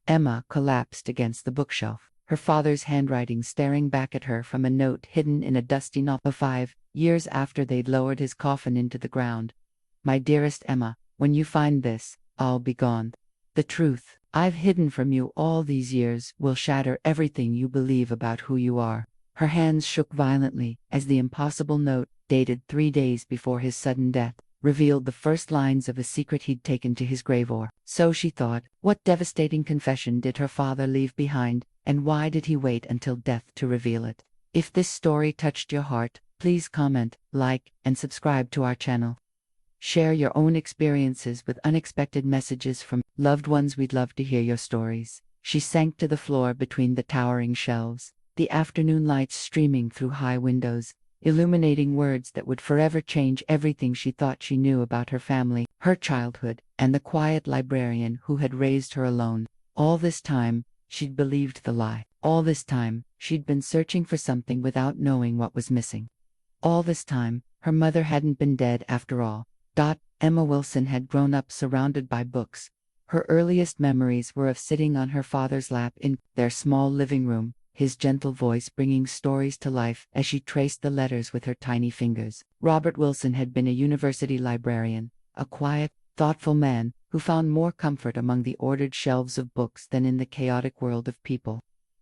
Emma collapsed against the bookshelf, her father's handwriting staring back at her from a note hidden in a dusty novel 5 years after they'd lowered his coffin into the ground. My dearest Emma, when you find this, I'll be gone. The truth I've hidden from you all these years will shatter everything you believe about who you are. Her hands shook violently as the impossible note, dated 3 days before his sudden death, revealed the first lines of a secret he'd taken to his grave. Or so she thought. What devastating confession did her father leave behind, and why did he wait until death to reveal it? If this story touched your heart, please comment, like, and subscribe to our channel. Share your own experiences with unexpected messages from loved ones. We'd love to hear your stories. She sank to the floor between the towering shelves, the afternoon lights streaming through high windows, illuminating words that would forever change everything she thought she knew about her family, her childhood, and the quiet librarian who had raised her alone. All this time, she'd believed the lie. All this time, she'd been searching for something without knowing what was missing. All this time, her mother hadn't been dead after all. Emma Wilson had grown up surrounded by books. Her earliest memories were of sitting on her father's lap in their small living room, his gentle voice bringing stories to life as she traced the letters with her tiny fingers. Robert Wilson had been a university librarian, a quiet, thoughtful man who found more comfort among the ordered shelves of books than in the chaotic world of people.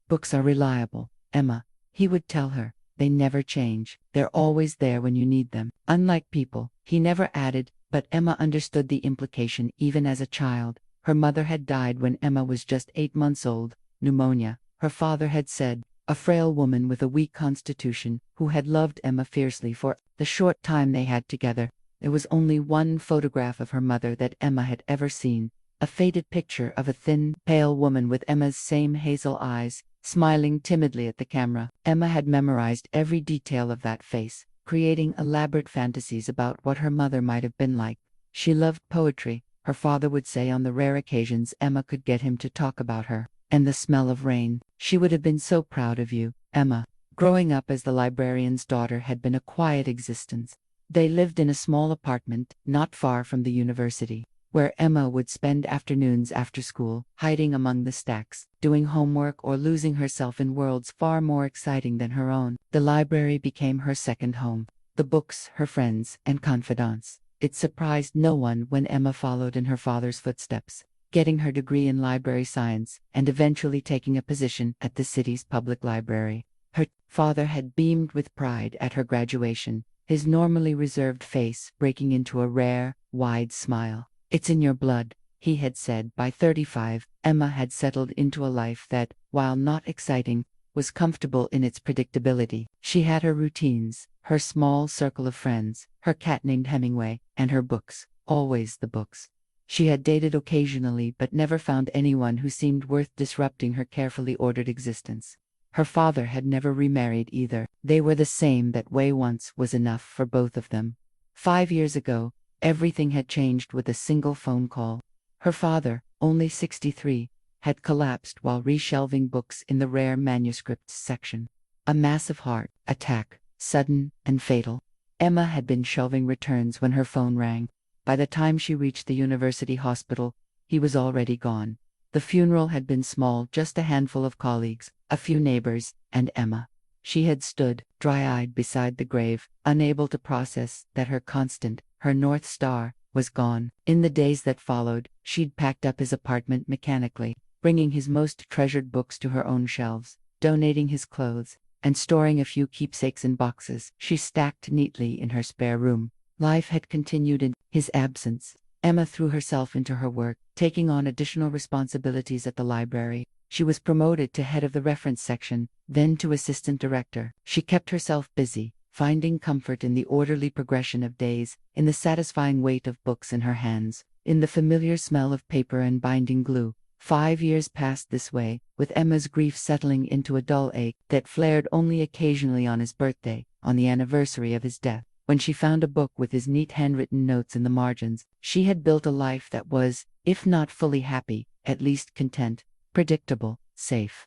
Books are reliable, Emma, he would tell her. They never change. They're always there when you need them. Unlike people, he never added, but Emma understood the implication even as a child. Her mother had died when Emma was just 8 months old, pneumonia, her father had said, a frail woman with a weak constitution, who had loved Emma fiercely for the short time they had together. There was only one photograph of her mother that Emma had ever seen, a faded picture of a thin, pale woman with Emma's same hazel eyes, smiling timidly at the camera. Emma had memorized every detail of that face, creating elaborate fantasies about what her mother might have been like. She loved poetry, her father would say on the rare occasions Emma could get him to talk about her, and the smell of rain. She would have been so proud of you, Emma. Growing up as the librarian's daughter had been a quiet existence. They lived in a small apartment, not far from the university, where Emma would spend afternoons after school, hiding among the stacks, doing homework or losing herself in worlds far more exciting than her own. The library became her second home, the books her friends and confidants. It surprised no one when Emma followed in her father's footsteps, getting her degree in library science and eventually taking a position at the city's public library. Her father had beamed with pride at her graduation, his normally reserved face breaking into a rare, wide smile. It's in your blood, he had said. By 35, Emma had settled into a life that, while not exciting, was comfortable in its predictability. She had her routines, her small circle of friends, her cat named Hemingway, and her books, always the books. She had dated occasionally but never found anyone who seemed worth disrupting her carefully ordered existence. Her father had never remarried either. They were the same. That way once was enough for both of them. 5 years ago, everything had changed with a single phone call. Her father, only 63, had collapsed while reshelving books in the rare manuscripts section. A massive heart attack, sudden and fatal. Emma had been shelving returns when her phone rang. By the time she reached the university hospital, he was already gone. The funeral had been small, just a handful of colleagues, a few neighbors, and Emma. She had stood, dry-eyed beside the grave, unable to process that her constant, her North Star, was gone. In the days that followed, she'd packed up his apartment mechanically, bringing his most treasured books to her own shelves, donating his clothes, and storing a few keepsakes in boxes she stacked neatly in her spare room. Life had continued in his absence. Emma threw herself into her work, taking on additional responsibilities at the library. She was promoted to head of the reference section, then to assistant director. She kept herself busy, finding comfort in the orderly progression of days, in the satisfying weight of books in her hands, in the familiar smell of paper and binding glue. 5 years passed this way, with Emma's grief settling into a dull ache that flared only occasionally on his birthday, on the anniversary of his death. When she found a book with his neat handwritten notes in the margins, she had built a life that was, if not fully happy, at least content, predictable, safe.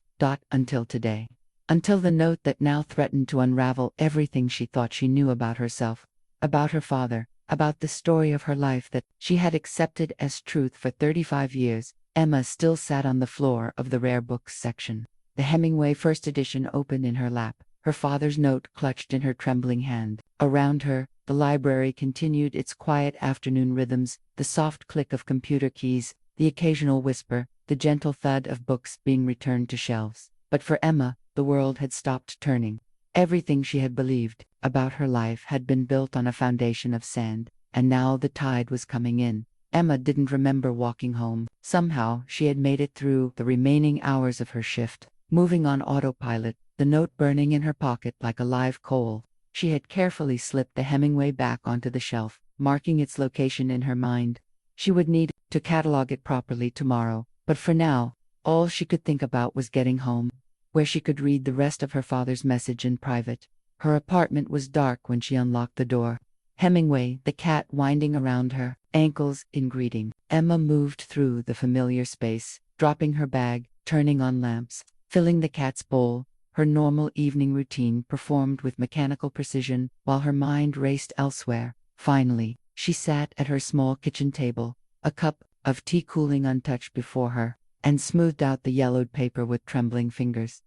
Until today. Until the note that now threatened to unravel everything she thought she knew about herself, about her father, about the story of her life that she had accepted as truth for 35 years, Emma still sat on the floor of the rare books section. The Hemingway first edition open in her lap, her father's note clutched in her trembling hand. Around her, the library continued its quiet afternoon rhythms, the soft click of computer keys, the occasional whisper, the gentle thud of books being returned to shelves. But for Emma, the world had stopped turning. Everything she had believed about her life had been built on a foundation of sand, and now the tide was coming in. Emma didn't remember walking home. Somehow, she had made it through the remaining hours of her shift, moving on autopilot, the note burning in her pocket like a live coal. She had carefully slipped the Hemingway back onto the shelf, marking its location in her mind. She would need to catalog it properly tomorrow, but for now, all she could think about was getting home, where she could read the rest of her father's message in private. Her apartment was dark when she unlocked the door. Hemingway, the cat winding around her ankles in greeting. Emma moved through the familiar space, dropping her bag, turning on lamps, filling the cat's bowl. Her normal evening routine performed with mechanical precision while her mind raced elsewhere. Finally, she sat at her small kitchen table, a cup of tea cooling untouched before her, and smoothed out the yellowed paper with trembling fingers.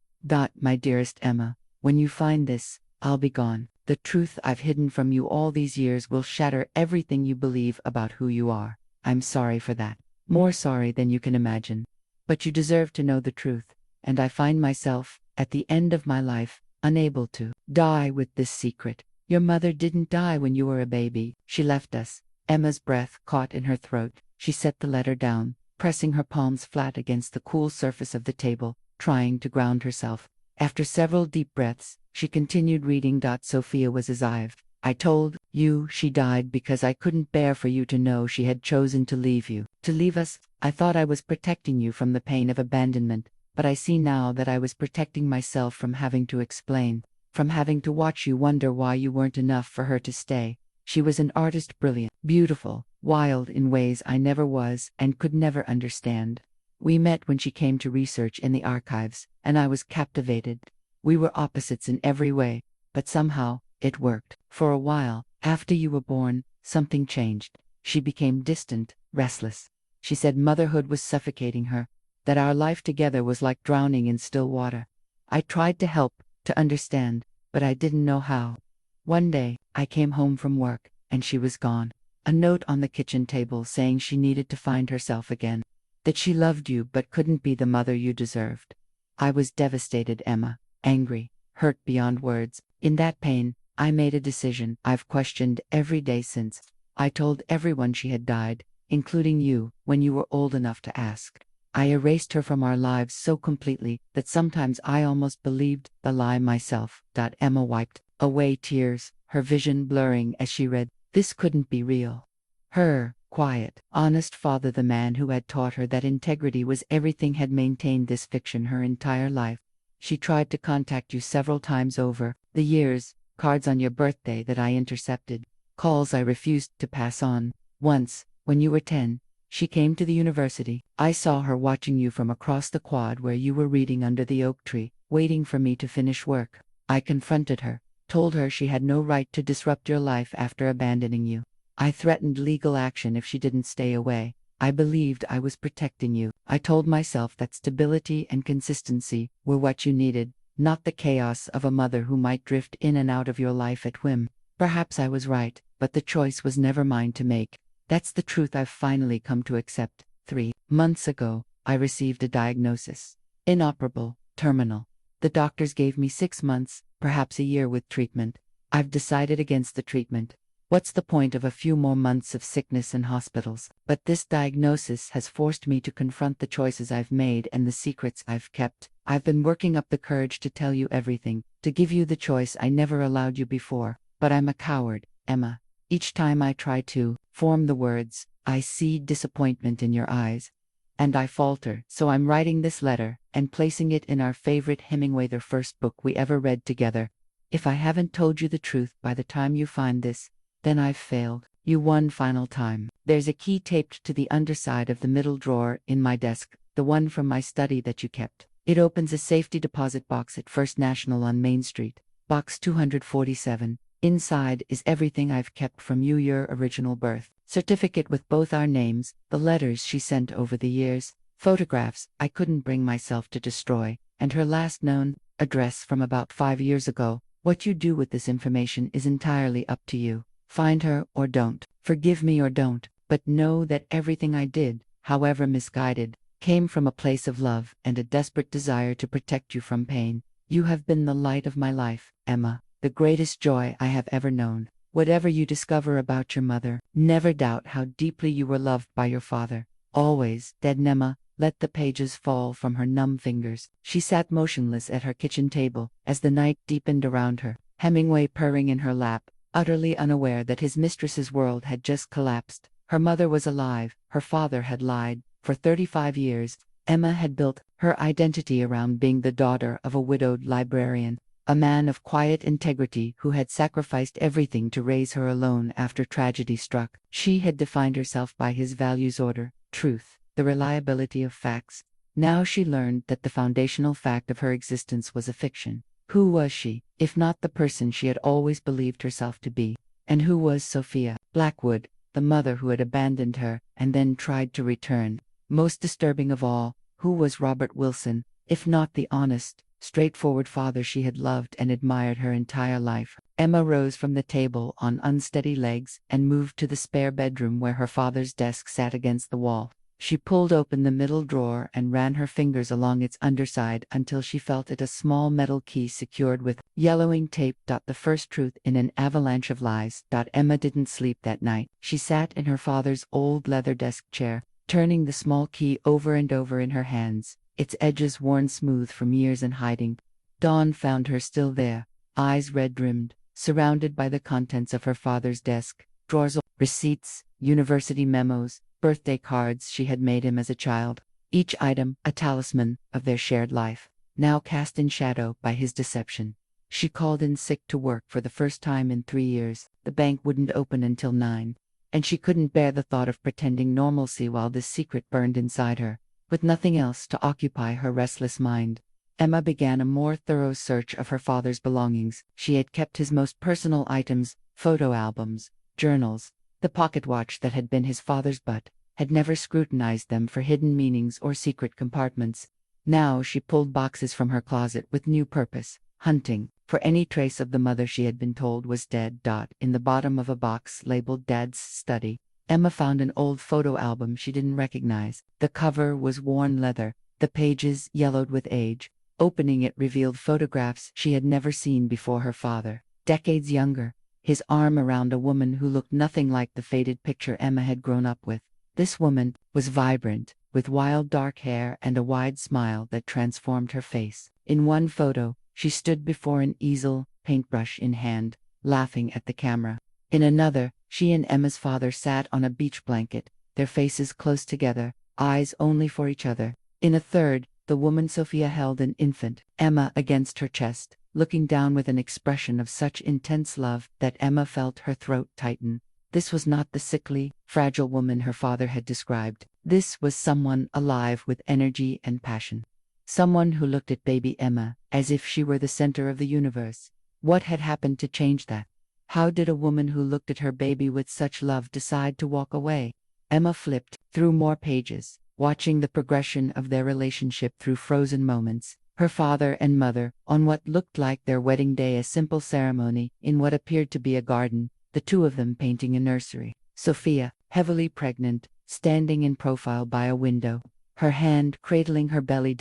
My dearest Emma, when you find this, I'll be gone. The truth I've hidden from you all these years will shatter everything you believe about who you are. I'm sorry for that. More sorry than you can imagine. But you deserve to know the truth, and I find myself, at the end of my life, unable to die with this secret. Your mother didn't die when you were a baby. She left us. Emma's breath caught in her throat. She set the letter down, pressing her palms flat against the cool surface of the table, trying to ground herself. After several deep breaths, she continued reading. Sophia was alive. I told you she died because I couldn't bear for you to know she had chosen to leave you. To leave us. I thought I was protecting you from the pain of abandonment, but I see now that I was protecting myself from having to explain, from having to watch you wonder why you weren't enough for her to stay. She was an artist, brilliant, beautiful, wild in ways I never was and could never understand. We met when she came to research in the archives, and I was captivated. We were opposites in every way, but somehow, it worked. For a while, after you were born, something changed. She became distant, restless. She said motherhood was suffocating her, that our life together was like drowning in still water. I tried to help, to understand, but I didn't know how. One day, I came home from work, and she was gone. A note on the kitchen table saying she needed to find herself again, that she loved you but couldn't be the mother you deserved. I was devastated, Emma, angry, hurt beyond words. In that pain, I made a decision I've questioned every day since. I told everyone she had died, including you, when you were old enough to ask. I erased her from our lives so completely that sometimes I almost believed the lie myself. Emma wiped away tears, her vision blurring as she read. This couldn't be real. Her quiet, honest father, the man who had taught her that integrity was everything, had maintained this fiction her entire life. She tried to contact you several times over the years, cards on your birthday that I intercepted, calls I refused to pass on. Once, when you were 10, she came to the university. I saw her watching you from across the quad where you were reading under the oak tree, waiting for me to finish work. I confronted her, told her she had no right to disrupt your life after abandoning you. I threatened legal action if she didn't stay away. I believed I was protecting you. I told myself that stability and consistency were what you needed, not the chaos of a mother who might drift in and out of your life at whim. Perhaps I was right, but the choice was never mine to make. That's the truth I've finally come to accept. 3 months ago, I received a diagnosis. Inoperable, terminal. The doctors gave me 6 months, perhaps a year with treatment. I've decided against the treatment. What's the point of a few more months of sickness in hospitals? But this diagnosis has forced me to confront the choices I've made and the secrets I've kept. I've been working up the courage to tell you everything, to give you the choice I never allowed you before. But I'm a coward, Emma. Each time I try to form the words, I see disappointment in your eyes, and I falter. So I'm writing this letter and placing it in our favorite Hemingway, the first book we ever read together. If I haven't told you the truth by the time you find this, then I've failed you one final time. There's a key taped to the underside of the middle drawer in my desk, the one from my study that you kept. It opens a safety deposit box at First National on Main Street, box 247. Inside is everything I've kept from you, your original birth certificate with both our names, the letters she sent over the years, photographs I couldn't bring myself to destroy, and her last known address from about 5 years ago. What you do with this information is entirely up to you. Find her or don't. Forgive me or don't, but know that everything I did, however misguided, came from a place of love and a desperate desire to protect you from pain. You have been the light of my life, Emma, the greatest joy I have ever known. Whatever you discover about your mother, never doubt how deeply you were loved by your father. Always, dead Emma let the pages fall from her numb fingers. She sat motionless at her kitchen table as the night deepened around her, Hemingway purring in her lap, utterly unaware that his mistress's world had just collapsed. Her mother was alive, her father had lied. For 35 years, Emma had built her identity around being the daughter of a widowed librarian, a man of quiet integrity who had sacrificed everything to raise her alone after tragedy struck. She had defined herself by his values: order, truth, the reliability of facts. Now she learned that the foundational fact of her existence was a fiction. Who was she, if not the person she had always believed herself to be? And who was Sophia Blackwood, the mother who had abandoned her and then tried to return? Most disturbing of all, who was Robert Wilson, if not the honest, straightforward father she had loved and admired her entire life? Emma rose from the table on unsteady legs and moved to the spare bedroom where her father's desk sat against the wall. She pulled open the middle drawer and ran her fingers along its underside until she felt it a small metal key secured with yellowing tape. The first truth in an avalanche of lies. Emma didn't sleep that night. She sat in her father's old leather desk chair, turning the small key over and over in her hands, its edges worn smooth from years in hiding. Dawn found her still there, eyes red-rimmed, surrounded by the contents of her father's desk, drawers of receipts, university memos, birthday cards she had made him as a child, each item a talisman of their shared life, now cast in shadow by his deception. She called in sick to work for the first time in 3 years. The bank wouldn't open until 9, and she couldn't bear the thought of pretending normalcy while this secret burned inside her. With nothing else to occupy her restless mind, Emma began a more thorough search of her father's belongings. She had kept his most personal items, photo albums, journals, the pocket watch that had been his father's, but had never scrutinized them for hidden meanings or secret compartments. Now she pulled boxes from her closet with new purpose, hunting for any trace of the mother she had been told was dead. In the bottom of a box labeled Dad's Study, Emma found an old photo album she didn't recognize. The cover was worn leather, the pages yellowed with age. Opening it revealed photographs she had never seen before. Her father, decades younger, his arm around a woman who looked nothing like the faded picture Emma had grown up with. This woman was vibrant, with wild dark hair and a wide smile that transformed her face. In one photo, she stood before an easel, paintbrush in hand, laughing at the camera. In another, she and Emma's father sat on a beach blanket, their faces close together, eyes only for each other. In a third, the woman Sophia held an infant, Emma, against her chest, looking down with an expression of such intense love that Emma felt her throat tighten. This was not the sickly, fragile woman her father had described. This was someone alive with energy and passion. Someone who looked at baby Emma as if she were the center of the universe. What had happened to change that? How did a woman who looked at her baby with such love decide to walk away? Emma flipped through more pages, watching the progression of their relationship through frozen moments. Her father and mother, on what looked like their wedding day, a simple ceremony in what appeared to be a garden, the two of them painting a nursery. Sophia, heavily pregnant, standing in profile by a window, her hand cradling her belly.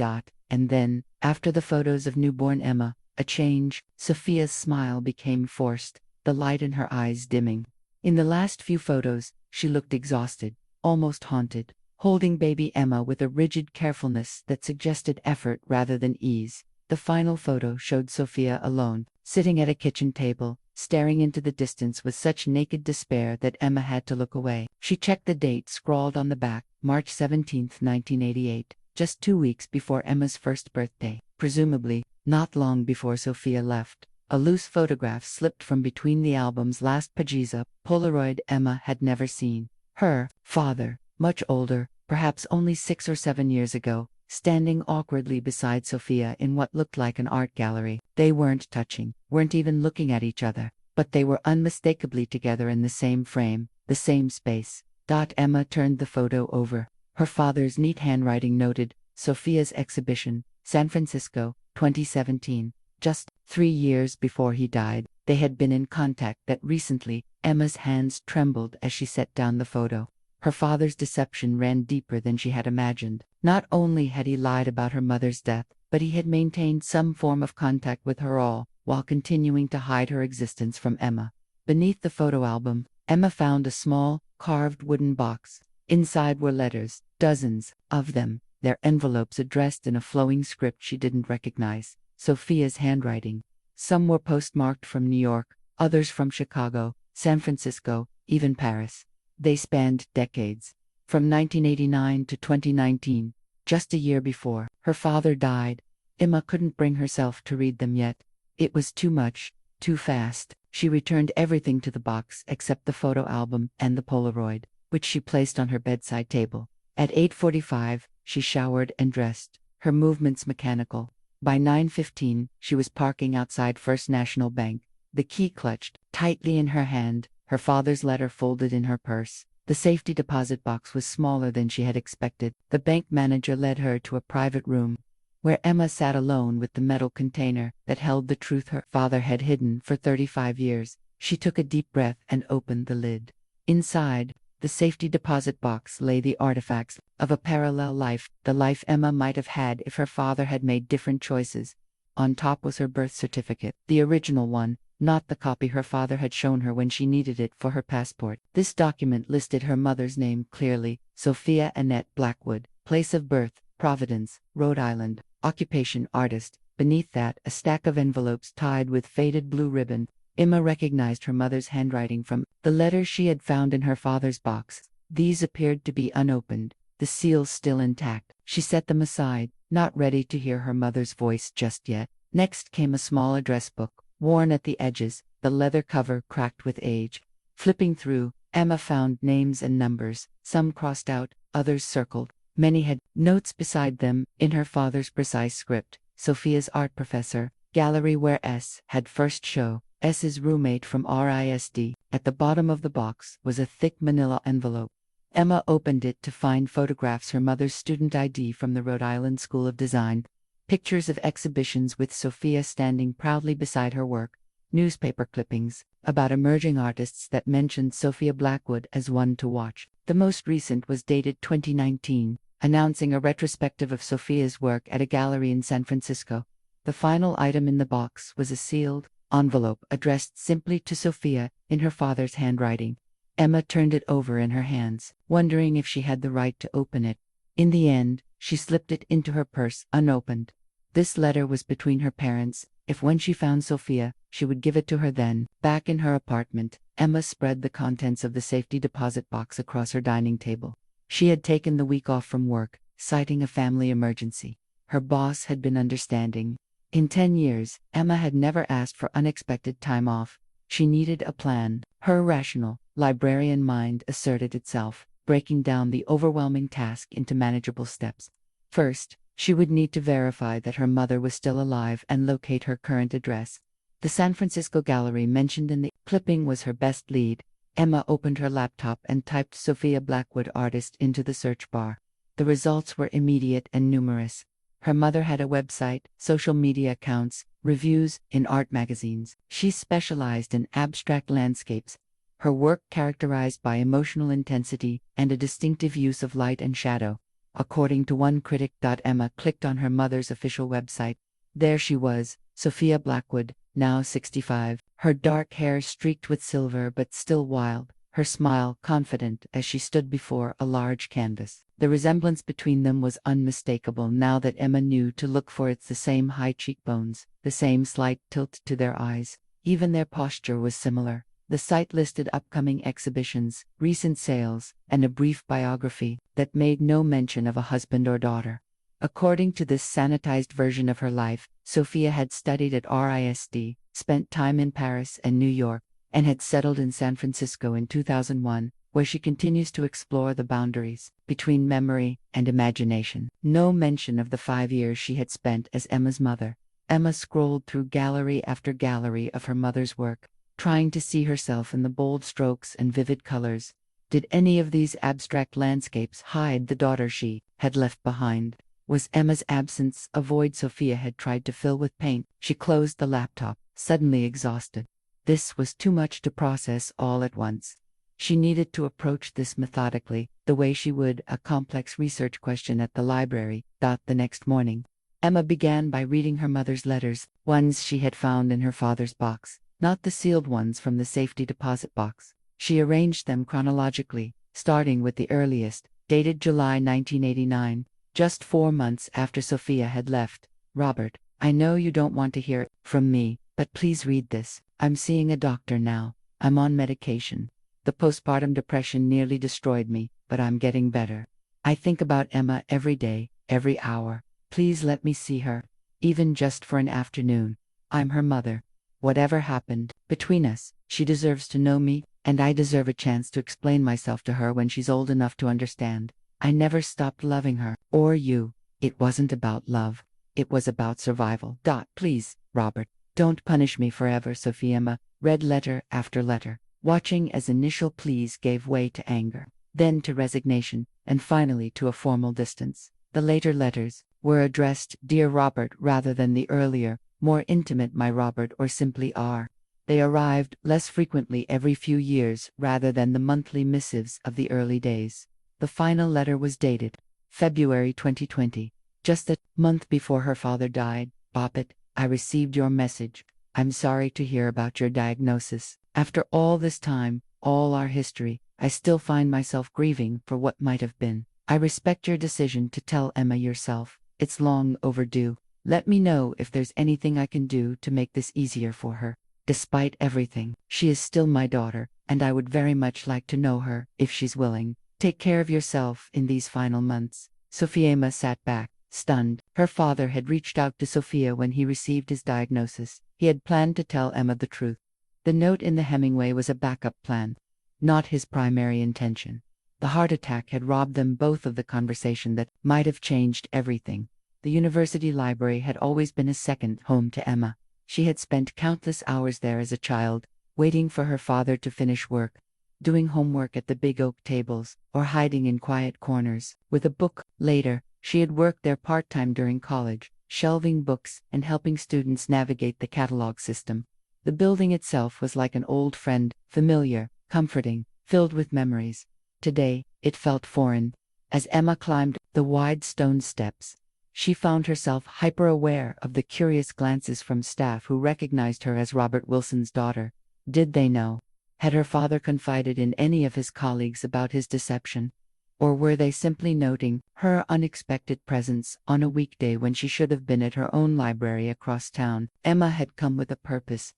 And then, after the photos of newborn Emma, a change. Sophia's smile became forced, the light in her eyes dimming. In the last few photos, she looked exhausted, almost haunted, holding baby Emma with a rigid carefulness that suggested effort rather than ease. The final photo showed Sophia alone, sitting at a kitchen table, staring into the distance with such naked despair that Emma had to look away. She checked the date scrawled on the back, March 17, 1988, just 2 weeks before Emma's first birthday, presumably not long before Sophia left. A loose photograph slipped from between the album's last pages, a Polaroid Emma had never seen. Her father, much older, perhaps only 6 or 7 years ago, standing awkwardly beside Sophia in what looked like an art gallery. They weren't touching, weren't even looking at each other, but they were unmistakably together in the same frame, the same space. Emma turned the photo over, Her father's neat handwriting noted, Sophia's exhibition, San Francisco, 2017. Just 3 years before he died, they had been in contact that recently. Emma's hands trembled as she set down the photo. Her father's deception ran deeper than she had imagined. Not only had he lied about her mother's death, but he had maintained some form of contact with her all, while continuing to hide her existence from Emma. Beneath the photo album, Emma found a small, carved wooden box. Inside were letters, dozens of them, their envelopes addressed in a flowing script she didn't recognize. Sophia's handwriting. Some were postmarked from New York, others from Chicago, San Francisco, even Paris. They spanned decades. From 1989 to 2019, just a year before her father died. Emma couldn't bring herself to read them yet. It was too much, too fast. She returned everything to the box except the photo album and the Polaroid, which she placed on her bedside table. At 8:45, she showered and dressed, her movements mechanical. By 9:15, she was parking outside First National Bank, the key clutched tightly in her hand, her father's letter folded in her purse. The safety deposit box was smaller than she had expected. The bank manager led her to a private room, where Emma sat alone with the metal container that held the truth her father had hidden for 35 years. She took a deep breath and opened the lid. Inside the safety deposit box lay the artifacts of a parallel life, the life Emma might have had if her father had made different choices. On top was her birth certificate, the original one, not the copy her father had shown her when she needed it for her passport. This document listed her mother's name clearly, Sophia Annette Blackwood, place of birth, Providence, Rhode Island, occupation artist. Beneath that, a stack of envelopes tied with faded blue ribbon. Emma recognized her mother's handwriting from the letters she had found in her father's box. These appeared to be unopened, the seals still intact. She set them aside, not ready to hear her mother's voice just yet. Next came a small address book, worn at the edges, the leather cover cracked with age. Flipping through, Emma found names and numbers, some crossed out, others circled. Many had notes beside them, in her father's precise script. Sophia's art professor, gallery where S had first show. S's roommate from RISD. At the bottom of the box was a thick manila envelope. Emma opened it to find photographs, her mother's student ID from the Rhode Island School of Design, pictures of exhibitions with Sophia standing proudly beside her work, newspaper clippings about emerging artists that mentioned Sophia Blackwood as one to watch. The most recent was dated 2019, announcing a retrospective of Sophia's work at a gallery in San Francisco. The final item in the box was a sealed envelope addressed simply to Sophia in her father's handwriting. Emma turned it over in her hands, wondering if she had the right to open it. In the end, she slipped it into her purse unopened. This letter was between her parents. If when she found Sophia, she would give it to her then. Back in her apartment, Emma spread the contents of the safety deposit box across her dining table. She had taken the week off from work, citing a family emergency. Her boss had been understanding. In 10 years, Emma had never asked for unexpected time off. She needed a plan. Her rational, librarian mind asserted itself, breaking down the overwhelming task into manageable steps. First, she would need to verify that her mother was still alive and locate her current address. The San Francisco gallery mentioned in the clipping was her best lead. Emma opened her laptop and typed Sophia Blackwood artist into the search bar. The results were immediate and numerous. Her mother had a website, social media accounts, reviews in art magazines. She specialized in abstract landscapes. Her work characterized by emotional intensity and a distinctive use of light and shadow. According to one critic, Emma clicked on her mother's official website. There she was, Sophia Blackwood, now 65, her dark hair streaked with silver but still wild, her smile confident as she stood before a large canvas. The resemblance between them was unmistakable now that Emma knew to look for it. The same high cheekbones, the same slight tilt to their eyes, even their posture was similar. The site listed upcoming exhibitions, recent sales, and a brief biography that made no mention of a husband or daughter. According to this sanitized version of her life, Sophia had studied at RISD, spent time in Paris and New York, and had settled in San Francisco in 2001, where she continues to explore the boundaries between memory and imagination. No mention of the 5 years she had spent as Emma's mother. Emma scrolled through gallery after gallery of her mother's work, trying to see herself in the bold strokes and vivid colors. Did any of these abstract landscapes hide the daughter she had left behind? Was Emma's absence a void Sophia had tried to fill with paint? She closed the laptop, suddenly exhausted. This was too much to process all at once. She needed to approach this methodically, the way she would a complex research question at the library. The next morning, Emma began by reading her mother's letters, ones she had found in her father's box, not the sealed ones from the safety deposit box. She arranged them chronologically, starting with the earliest, dated July 1989, just 4 months after Sophia had left. Robert, I know you don't want to hear it from me, but please read this. I'm seeing a doctor now. I'm on medication. The postpartum depression nearly destroyed me, but I'm getting better. I think about Emma every day, every hour. Please let me see her, even just for an afternoon. I'm her mother. Whatever happened between us, she deserves to know me, and I deserve a chance to explain myself to her when she's old enough to understand. I never stopped loving her, or you. It wasn't about love. It was about survival. Please, Robert, don't punish me forever. Sophia read letter after letter, watching as initial pleas gave way to anger, then to resignation, and finally to a formal distance. The later letters were addressed Dear Robert rather than the earlier, more intimate My Robert or simply R. They arrived less frequently every few years rather than the monthly missives of the early days. The final letter was dated February 2020, just a month before her father died. Boppet, I received your message. I'm sorry to hear about your diagnosis. After all this time, all our history, I still find myself grieving for what might have been. I respect your decision to tell Emma yourself. It's long overdue. Let me know if there's anything I can do to make this easier for her. Despite everything, she is still my daughter, and I would very much like to know her, if she's willing. Take care of yourself in these final months. Sophia sat back, stunned. Her father had reached out to Sophia when he received his diagnosis. He had planned to tell Emma the truth. The note in the Hemingway was a backup plan, not his primary intention. The heart attack had robbed them both of the conversation that might have changed everything. The university library had always been a second home to Emma. She had spent countless hours there as a child, waiting for her father to finish work, doing homework at the big oak tables, or hiding in quiet corners with a book. Later, she had worked there part-time during college, shelving books and helping students navigate the catalog system. The building itself was like an old friend, familiar, comforting, filled with memories. Today, it felt foreign. As Emma climbed the wide stone steps, she found herself hyper-aware of the curious glances from staff who recognized her as Robert Wilson's daughter. Did they know? Had her father confided in any of his colleagues about his deception? Or were they simply noting her unexpected presence on a weekday when she should have been at her own library across town? Emma had come with a purpose.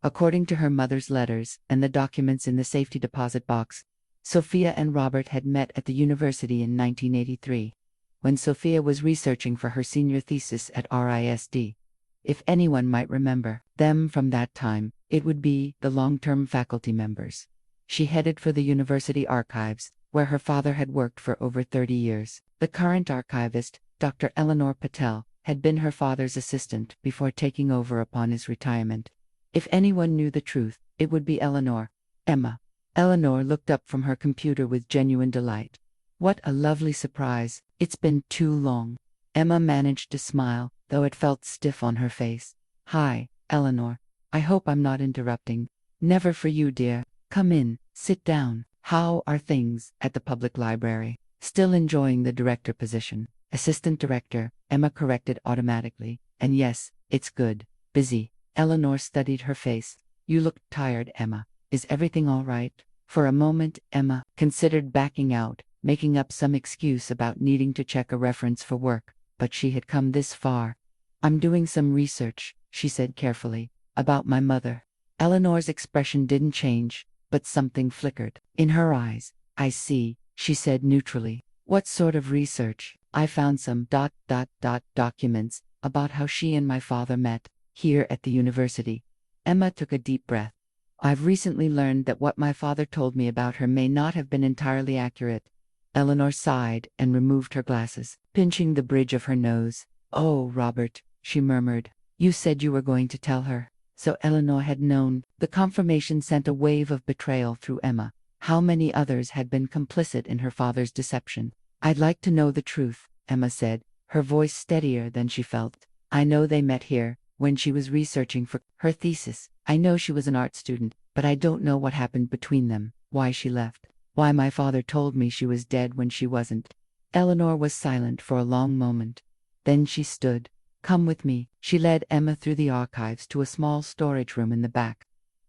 According to her mother's letters and the documents in the safety deposit box, Sophia and Robert had met at the university in 1983, when Sophia was researching for her senior thesis at RISD. If anyone might remember them from that time, it would be the long-term faculty members. She headed for the university archives, where her father had worked for over 30 years. The current archivist, Dr. Eleanor Patel, had been her father's assistant before taking over upon his retirement. If anyone knew the truth, it would be Eleanor. Emma. Eleanor looked up from her computer with genuine delight. What a lovely surprise. It's been too long. Emma managed to smile, though it felt stiff on her face. Hi, Eleanor. I hope I'm not interrupting. Never for you, dear. Come in, sit down. How are things at the public library? Still enjoying the director position? Assistant director, Emma corrected automatically. And yes, it's good. Busy. Eleanor studied her face. You look tired, Emma. Is everything all right? For a moment, Emma considered backing out, making up some excuse about needing to check a reference for work, but she had come this far. I'm doing some research, she said carefully, about my mother. Eleanor's expression didn't change, but something flickered in her eyes. I see, she said neutrally. What sort of research? I found some documents about how she and my father met, here at the university. Emma took a deep breath. I've recently learned that what my father told me about her may not have been entirely accurate. Eleanor sighed and removed her glasses, pinching the bridge of her nose. Oh, Robert, she murmured. You said you were going to tell her. So Eleanor had known. The confirmation sent a wave of betrayal through Emma. How many others had been complicit in her father's deception? I'd like to know the truth, Emma said, her voice steadier than she felt. I know they met here, when she was researching for her thesis. I know she was an art student, but I don't know what happened between them, why she left, why my father told me she was dead when she wasn't. Eleanor was silent for a long moment. Then she stood. Come with me. She led Emma through the archives to a small storage room in the back.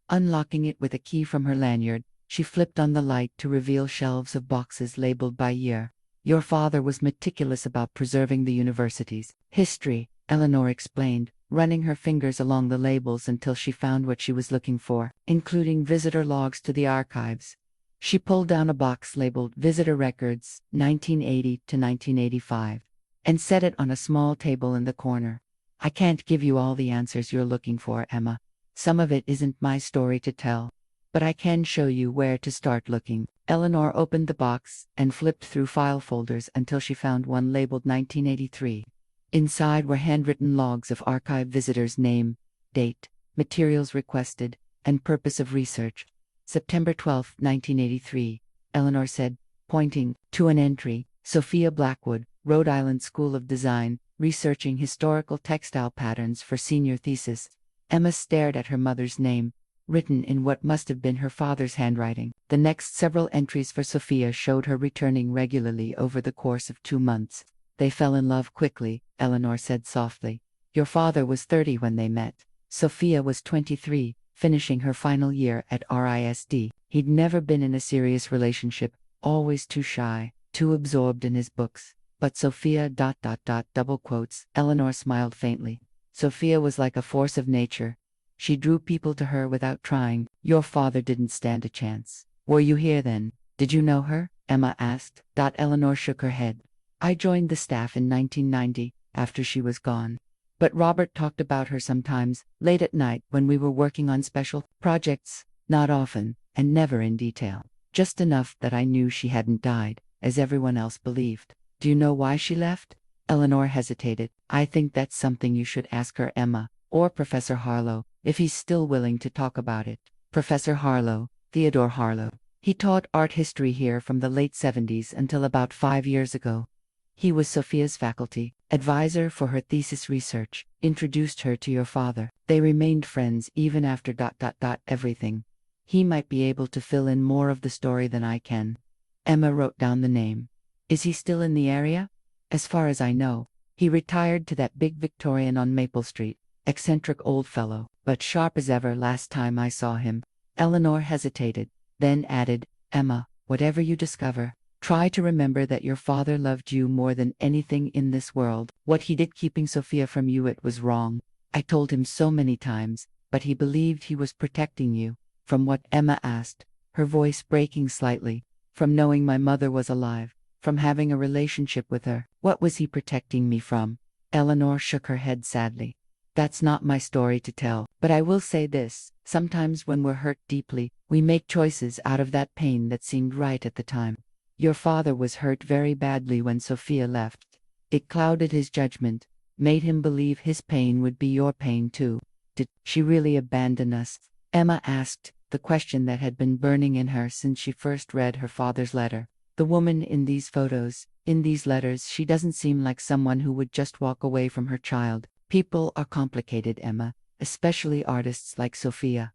Unlocking it with a key from her lanyard, she flipped on the light to reveal shelves of boxes labeled by year. Your father was meticulous about preserving the university's history, Eleanor explained, running her fingers along the labels until she found what she was looking for, including visitor logs to the archives. She pulled down a box labeled Visitor Records, 1980 to 1985, and set it on a small table in the corner. I can't give you all the answers you're looking for, Emma. Some of it isn't my story to tell. But I can show you where to start looking. Eleanor opened the box and flipped through file folders until she found one labeled 1983. Inside were handwritten logs of archive visitors' name, date, materials requested, and purpose of research. September 12, 1983, Eleanor said, pointing to an entry, Sophia Blackwood, Rhode Island School of Design, researching historical textile patterns for senior thesis. Emma stared at her mother's name, written in what must have been her father's handwriting. The next several entries for Sophia showed her returning regularly over the course of 2 months. They fell in love quickly, Eleanor said softly. Your father was 30 when they met. Sophia was 23, finishing her final year at RISD. He'd never been in a serious relationship, always too shy, too absorbed in his books. But Sophia ... double quotes. Eleanor smiled faintly. Sophia was like a force of nature. She drew people to her without trying. Your father didn't stand a chance. Were you here then? Did you know her? Emma asked. Eleanor shook her head. I joined the staff in 1990, after she was gone. But Robert talked about her sometimes, late at night when we were working on special projects, not often, and never in detail. Just enough that I knew she hadn't died, as everyone else believed. Do you know why she left? Eleanor hesitated. I think that's something you should ask her, Emma, or Professor Harlow, if he's still willing to talk about it. Professor Harlow, Theodore Harlow. He taught art history here from the late 70s until about 5 years ago. He was Sophia's faculty advisor for her thesis research, introduced her to your father. They remained friends even after ... everything. He might be able to fill in more of the story than I can. Emma wrote down the name. Is he still in the area? As far as I know, he retired to that big Victorian on Maple Street. Eccentric old fellow, but sharp as ever last time I saw him. Eleanor hesitated, then added, Emma, whatever you discover, try to remember that your father loved you more than anything in this world. What he did keeping Sophia from you, it was wrong. I told him so many times, but he believed he was protecting you. From what? Emma asked, her voice breaking slightly. From knowing my mother was alive, from having a relationship with her. What was he protecting me from? Eleanor shook her head sadly. That's not my story to tell, but I will say this. Sometimes when we're hurt deeply, we make choices out of that pain that seemed right at the time. Your father was hurt very badly when Sophia left. It clouded his judgment, made him believe his pain would be your pain too. Did she really abandon us? Emma asked, the question that had been burning in her since she first read her father's letter. The woman in these photos, in these letters, she doesn't seem like someone who would just walk away from her child. People are complicated, Emma, especially artists like Sophia.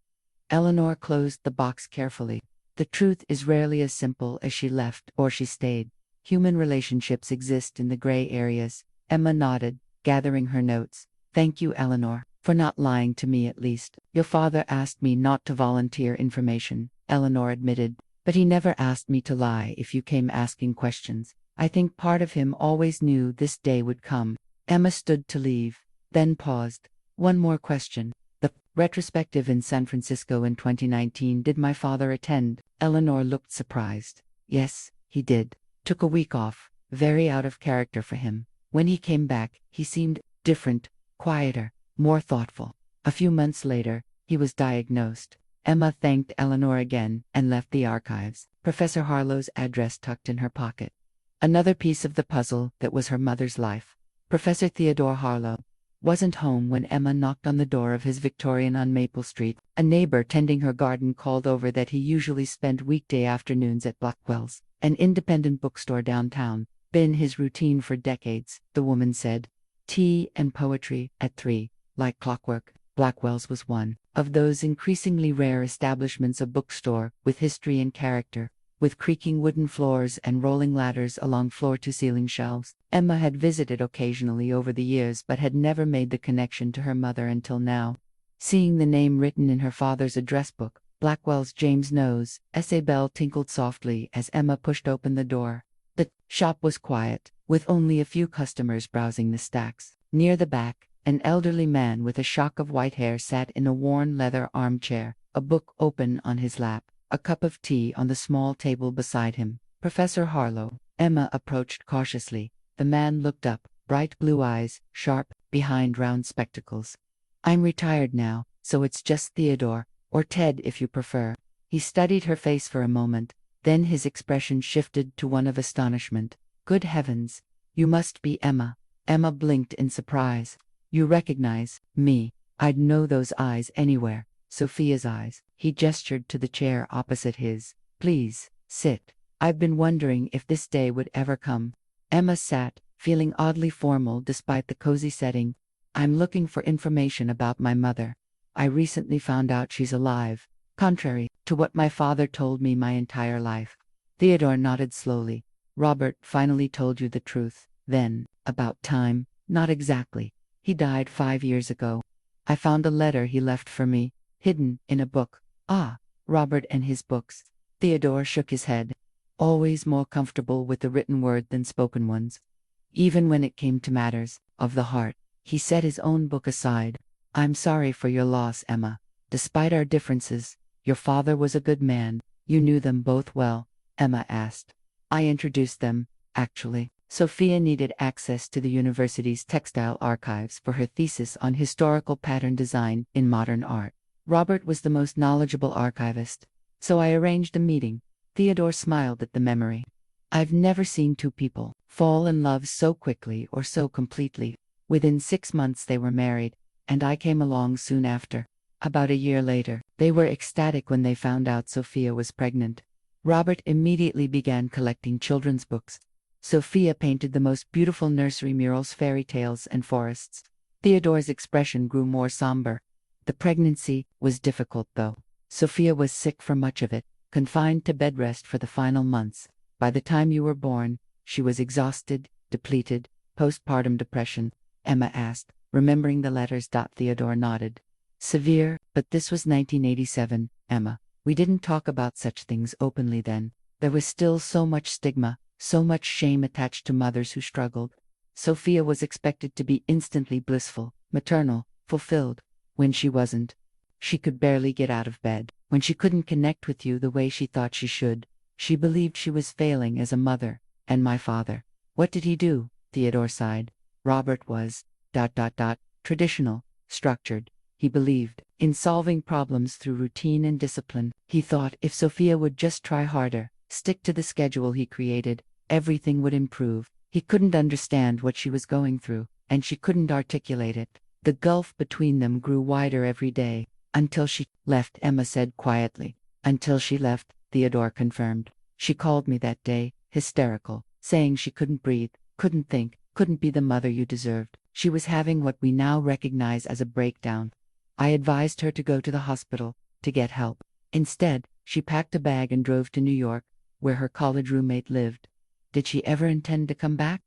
Eleanor closed the box carefully. The truth is rarely as simple as she left or she stayed. Human relationships exist in the gray areas. Emma nodded, gathering her notes. Thank you, Eleanor, for not lying to me at least. Your father asked me not to volunteer information, Eleanor admitted, but he never asked me to lie if you came asking questions. I think part of him always knew this day would come. Emma stood to leave, then paused. One more question. The retrospective in San Francisco in 2019, did my father attend? Eleanor looked surprised. Yes, he did. Took a week off, very out of character for him. When he came back, he seemed different, quieter, more thoughtful. A few months later, he was diagnosed. Emma thanked Eleanor again and left the archives, Professor Harlow's address tucked in her pocket. Another piece of the puzzle that was her mother's life. Professor Theodore Harlow. wasn't home when Emma knocked on the door of his Victorian on Maple Street. A neighbor tending her garden called over that he usually spent weekday afternoons at Blackwell's, an independent bookstore downtown. Been his routine for decades, the woman said. Tea and poetry at 3, like clockwork. Blackwell's was one of those increasingly rare establishments, a bookstore with history and character, with creaking wooden floors and rolling ladders along floor-to-ceiling shelves. Emma had visited occasionally over the years but had never made the connection to her mother until now. Seeing the name written in her father's address book, Blackwell's James Nose, SA bell tinkled softly as Emma pushed open the door. The shop was quiet, with only a few customers browsing the stacks. Near the back, an elderly man with a shock of white hair sat in a worn leather armchair, a book open on his lap, a cup of tea on the small table beside him. Professor Harlow. Emma approached cautiously. The man looked up, bright blue eyes, sharp, behind round spectacles. I'm retired now, so it's just Theodore, or Ted if you prefer. He studied her face for a moment, then his expression shifted to one of astonishment. Good heavens, you must be Emma. Emma blinked in surprise. You recognize me? I'd know those eyes anywhere. Sophia's eyes. He gestured to the chair opposite his. Please, sit. I've been wondering if this day would ever come. Emma sat, feeling oddly formal despite the cozy setting. I'm looking for information about my mother. I recently found out she's alive, contrary to what my father told me my entire life. Theodore nodded slowly. Robert finally told you the truth. Then, about time? Not exactly. He died 5 years ago. I found a letter he left for me, hidden in a book. Ah, Robert and his books. Theodore shook his head. Always more comfortable with the written word than spoken ones. Even when it came to matters of the heart, he set his own book aside. I'm sorry for your loss, Emma. Despite our differences, your father was a good man. You knew them both well, Emma asked. I introduced them, actually. Sophia needed access to the university's textile archives for her thesis on historical pattern design in modern art. Robert was the most knowledgeable archivist, so I arranged a meeting. Theodore smiled at the memory. I've never seen two people fall in love so quickly or so completely. Within 6 months they were married, and I came along soon after. About a year later, they were ecstatic when they found out Sophia was pregnant. Robert immediately began collecting children's books. Sophia painted the most beautiful nursery murals, fairy tales, and forests. Theodore's expression grew more somber. The pregnancy was difficult, though. Sophia was sick for much of it, confined to bed rest for the final months. By the time you were born, she was exhausted, depleted. Postpartum depression, Emma asked, remembering the letters. Theodore nodded. Severe, but this was 1987, Emma. We didn't talk about such things openly then. There was still so much stigma, so much shame attached to mothers who struggled. Sophia was expected to be instantly blissful, maternal, fulfilled. When she wasn't. She could barely get out of bed. When she couldn't connect with you the way she thought she should. She believed she was failing as a mother. And my father. What did he do? Theodore sighed. Robert was, traditional, structured. He believed in solving problems through routine and discipline. He thought if Sophia would just try harder, stick to the schedule he created, everything would improve. He couldn't understand what she was going through, and she couldn't articulate it. The gulf between them grew wider every day, until she left, Emma said quietly. Until she left, Theodore confirmed. She called me that day, hysterical, saying she couldn't breathe, couldn't think, couldn't be the mother you deserved. She was having what we now recognize as a breakdown. I advised her to go to the hospital, to get help. Instead, she packed a bag and drove to New York, where her college roommate lived. Did she ever intend to come back?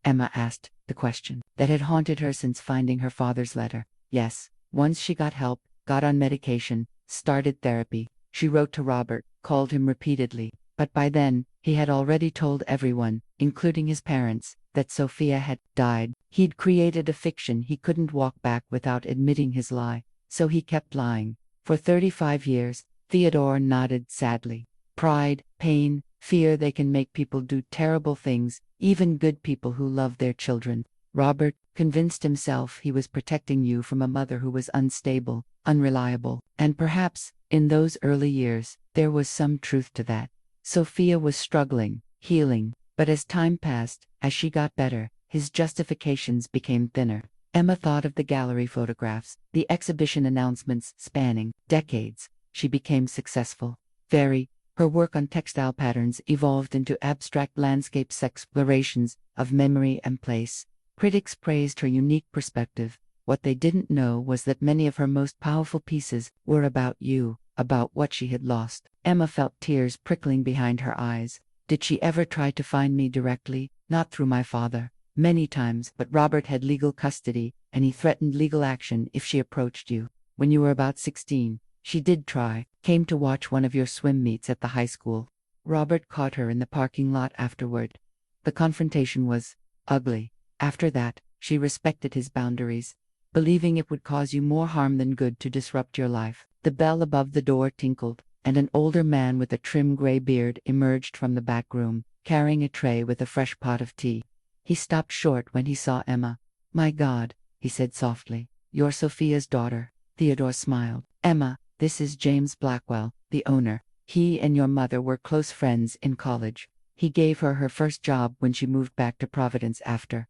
Emma asked, the question that had haunted her since finding her father's letter. Yes, once she got help, got on medication, started therapy. She wrote to Robert, called him repeatedly, but by then, he had already told everyone, including his parents, that Sophia had died. He'd created a fiction he couldn't walk back without admitting his lie, so he kept lying. For 35 years, Theodore nodded sadly. Pride, pain, fear, they can make people do terrible things, even good people who love their children. Robert convinced himself he was protecting you from a mother who was unstable, unreliable, and perhaps, in those early years, there was some truth to that. Sophia was struggling, healing, but as time passed, as she got better, his justifications became thinner. Emma thought of the gallery photographs, the exhibition announcements spanning decades. She became successful. Very. Her work on textile patterns evolved into abstract landscapes explorations of memory and place. Critics praised her unique perspective. What they didn't know was that many of her most powerful pieces were about you, about what she had lost. Emma felt tears prickling behind her eyes. Did she ever try to find me directly? Not through my father. Many times, but Robert had legal custody, and he threatened legal action if she approached you. When you were about 16, she did try, came to watch one of your swim meets at the high school. Robert caught her in the parking lot afterward. The confrontation was ugly. After that, she respected his boundaries, believing it would cause you more harm than good to disrupt your life. The bell above the door tinkled, and an older man with a trim gray beard emerged from the back room, carrying a tray with a fresh pot of tea. He stopped short when he saw Emma. "My God," he said softly, "you're Sophia's daughter." Theodore smiled. "Emma, this is James Blackwell, the owner. He and your mother were close friends in college. He gave her her first job when she moved back to Providence after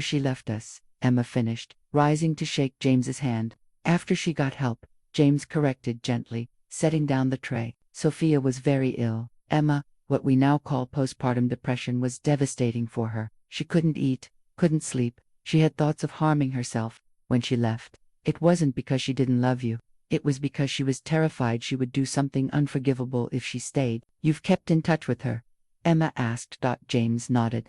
she left us," Emma finished, rising to shake James's hand. "After she got help," James corrected gently, setting down the tray. "Sophia was very ill, Emma. What we now call postpartum depression was devastating for her. She couldn't eat, couldn't sleep. She had thoughts of harming herself when she left. It wasn't because she didn't love you. It was because she was terrified she would do something unforgivable if she stayed." "You've kept in touch with her?" Emma asked. James nodded.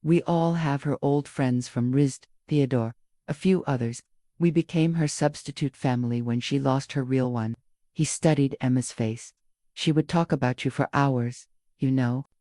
"We all have her old friends from RISD, Theodore, a few others. We became her substitute family when she lost her real one." He studied Emma's face. "She would talk about you for hours,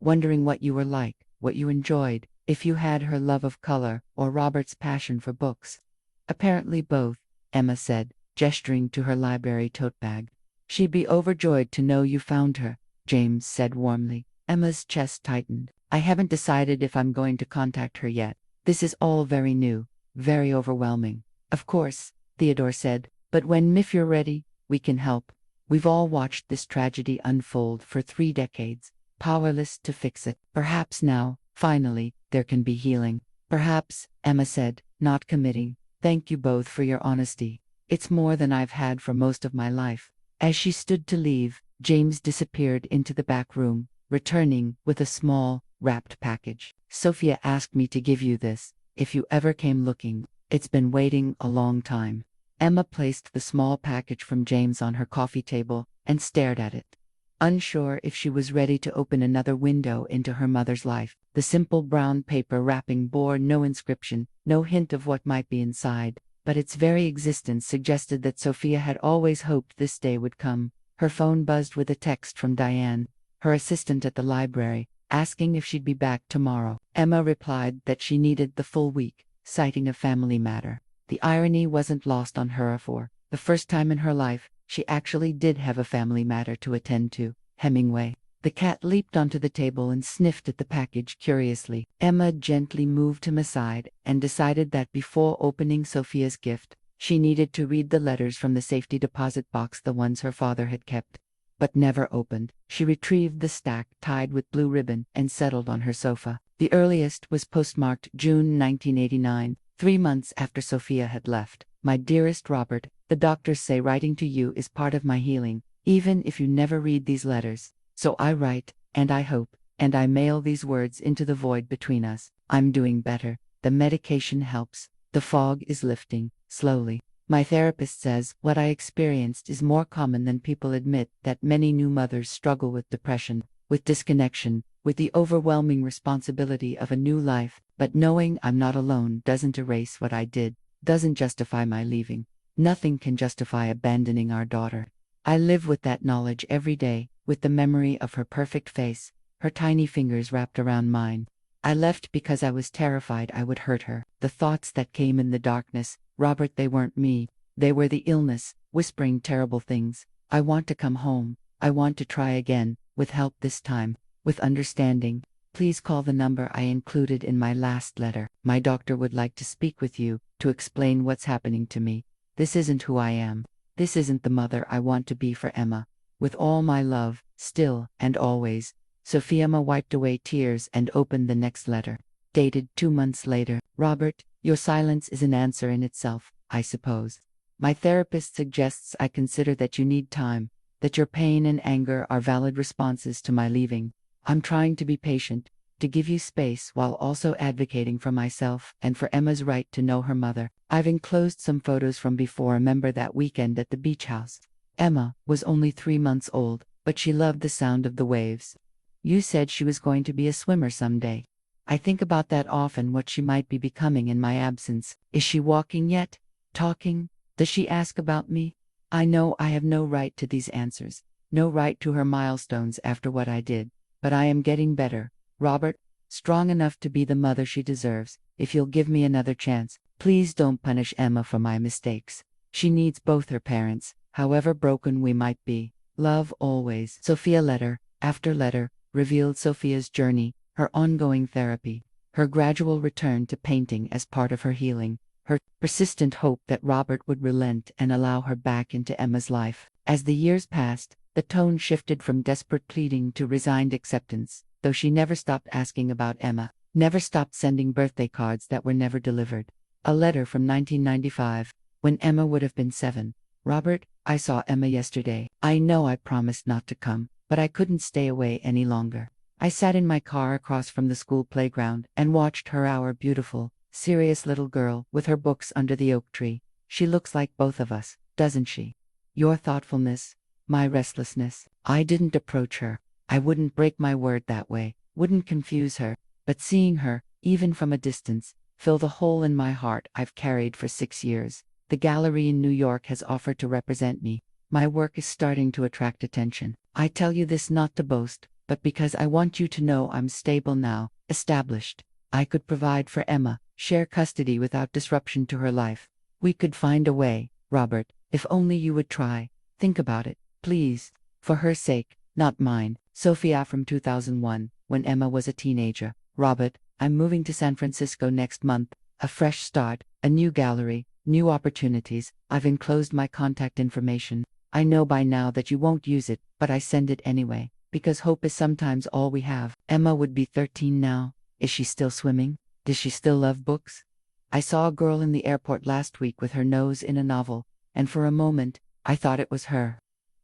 wondering what you were like, what you enjoyed, if you had her love of color or Robert's passion for books." "Apparently both," Emma said, gesturing to her library tote bag. "She'd be overjoyed to know you found her," James said warmly. Emma's chest tightened. "I haven't decided if I'm going to contact her yet. This is all very new, very overwhelming." "Of course," Theodore said, "but if you're ready, we can help. We've all watched this tragedy unfold for 3 decades, powerless to fix it. Perhaps now, finally, there can be healing." "Perhaps," Emma said, not committing. "Thank you both for your honesty. It's more than I've had for most of my life." As she stood to leave, James disappeared into the back room, returning with a small, wrapped package. "Sophia asked me to give you this, if you ever came looking. It's been waiting a long time." Emma placed the small package from James on her coffee table and stared at it, unsure if she was ready to open another window into her mother's life. The simple brown paper wrapping bore no inscription, no hint of what might be inside, but its very existence suggested that Sophia had always hoped this day would come. Her phone buzzed with a text from Diane, her assistant at the library, asking if she'd be back tomorrow. Emma replied that she needed the full week, citing a family matter. The irony wasn't lost on her, for the first time in her life, she actually did have a family matter to attend to. Hemingway. The cat leaped onto the table and sniffed at the package curiously. Emma gently moved him aside and decided that before opening Sophia's gift, she needed to read the letters from the safety deposit box, the ones her father had kept, but never opened. She retrieved the stack tied with blue ribbon and settled on her sofa. The earliest was postmarked June 1989, 3 months after Sophia had left. "My dearest Robert, the doctors say writing to you is part of my healing, even if you never read these letters. So I write, and I hope, and I mail these words into the void between us. I'm doing better. The medication helps. The fog is lifting, slowly. My therapist says what I experienced is more common than people admit, that many new mothers struggle with depression, with disconnection, with the overwhelming responsibility of a new life, but knowing I'm not alone doesn't erase what I did, doesn't justify my leaving. Nothing can justify abandoning our daughter. I live with that knowledge every day, with the memory of her perfect face, her tiny fingers wrapped around mine. I left because I was terrified I would hurt her. The thoughts that came in the darkness, Robert, they weren't me. They were the illness, whispering terrible things. I want to come home. I want to try again, with help this time, with understanding. Please call the number I included in my last letter. My doctor would like to speak with you, to explain what's happening to me. This isn't who I am. This isn't the mother I want to be for Emma. With all my love, still and always." Sophia wiped away tears and opened the next letter. Dated 2 months later. "Robert, Your silence is an answer in itself, I suppose. My therapist suggests I consider that you need time, that your pain and anger are valid responses to my leaving. I'm trying to be patient, to give you space while also advocating for myself and for Emma's right to know her mother. I've enclosed some photos from before. Remember that weekend at the beach house? Emma was only 3 months old, but she loved the sound of the waves. You said she was going to be a swimmer someday. I think about that often, what she might be becoming in my absence. Is she walking yet? Talking? Does she ask about me? I know I have no right to these answers, no right to her milestones after what I did, but I am getting better, Robert, strong enough to be the mother she deserves. If you'll give me another chance, please don't punish Emma for my mistakes. She needs both her parents, however broken we might be. Love always. Sophia. Letter after letter revealed Sophia's journey, her ongoing therapy, her gradual return to painting as part of her healing, her persistent hope that Robert would relent and allow her back into Emma's life. As the years passed, the tone shifted from desperate pleading to resigned acceptance, though she never stopped asking about Emma, never stopped sending birthday cards that were never delivered. A letter from 1995, when Emma would have been 7. Robert, I saw Emma yesterday. I know I promised not to come, but I couldn't stay away any longer. I sat in my car across from the school playground and watched her, our beautiful, serious little girl, with her books under the oak tree. She looks like both of us, doesn't she? Your thoughtfulness, my restlessness. I didn't approach her. I wouldn't break my word that way, wouldn't confuse her, but seeing her, even from a distance, fill the hole in my heart I've carried for 6 years. The gallery in New York has offered to represent me. My work is starting to attract attention. I tell you this not to boast, but because I want you to know I'm stable now, established. I could provide for Emma, share custody without disruption to her life. We could find a way, Robert, if only you would try. Think about it, please. For her sake, not mine. Sophia. From 2001, when Emma was a teenager. Robert, I'm moving to San Francisco next month. A fresh start, a new gallery, new opportunities. I've enclosed my contact information. I know by now that you won't use it, but I send it anyway, because hope is sometimes all we have. Emma would be 13 now. Is she still swimming? Does she still love books? I saw a girl in the airport last week with her nose in a novel, and for a moment, I thought it was her.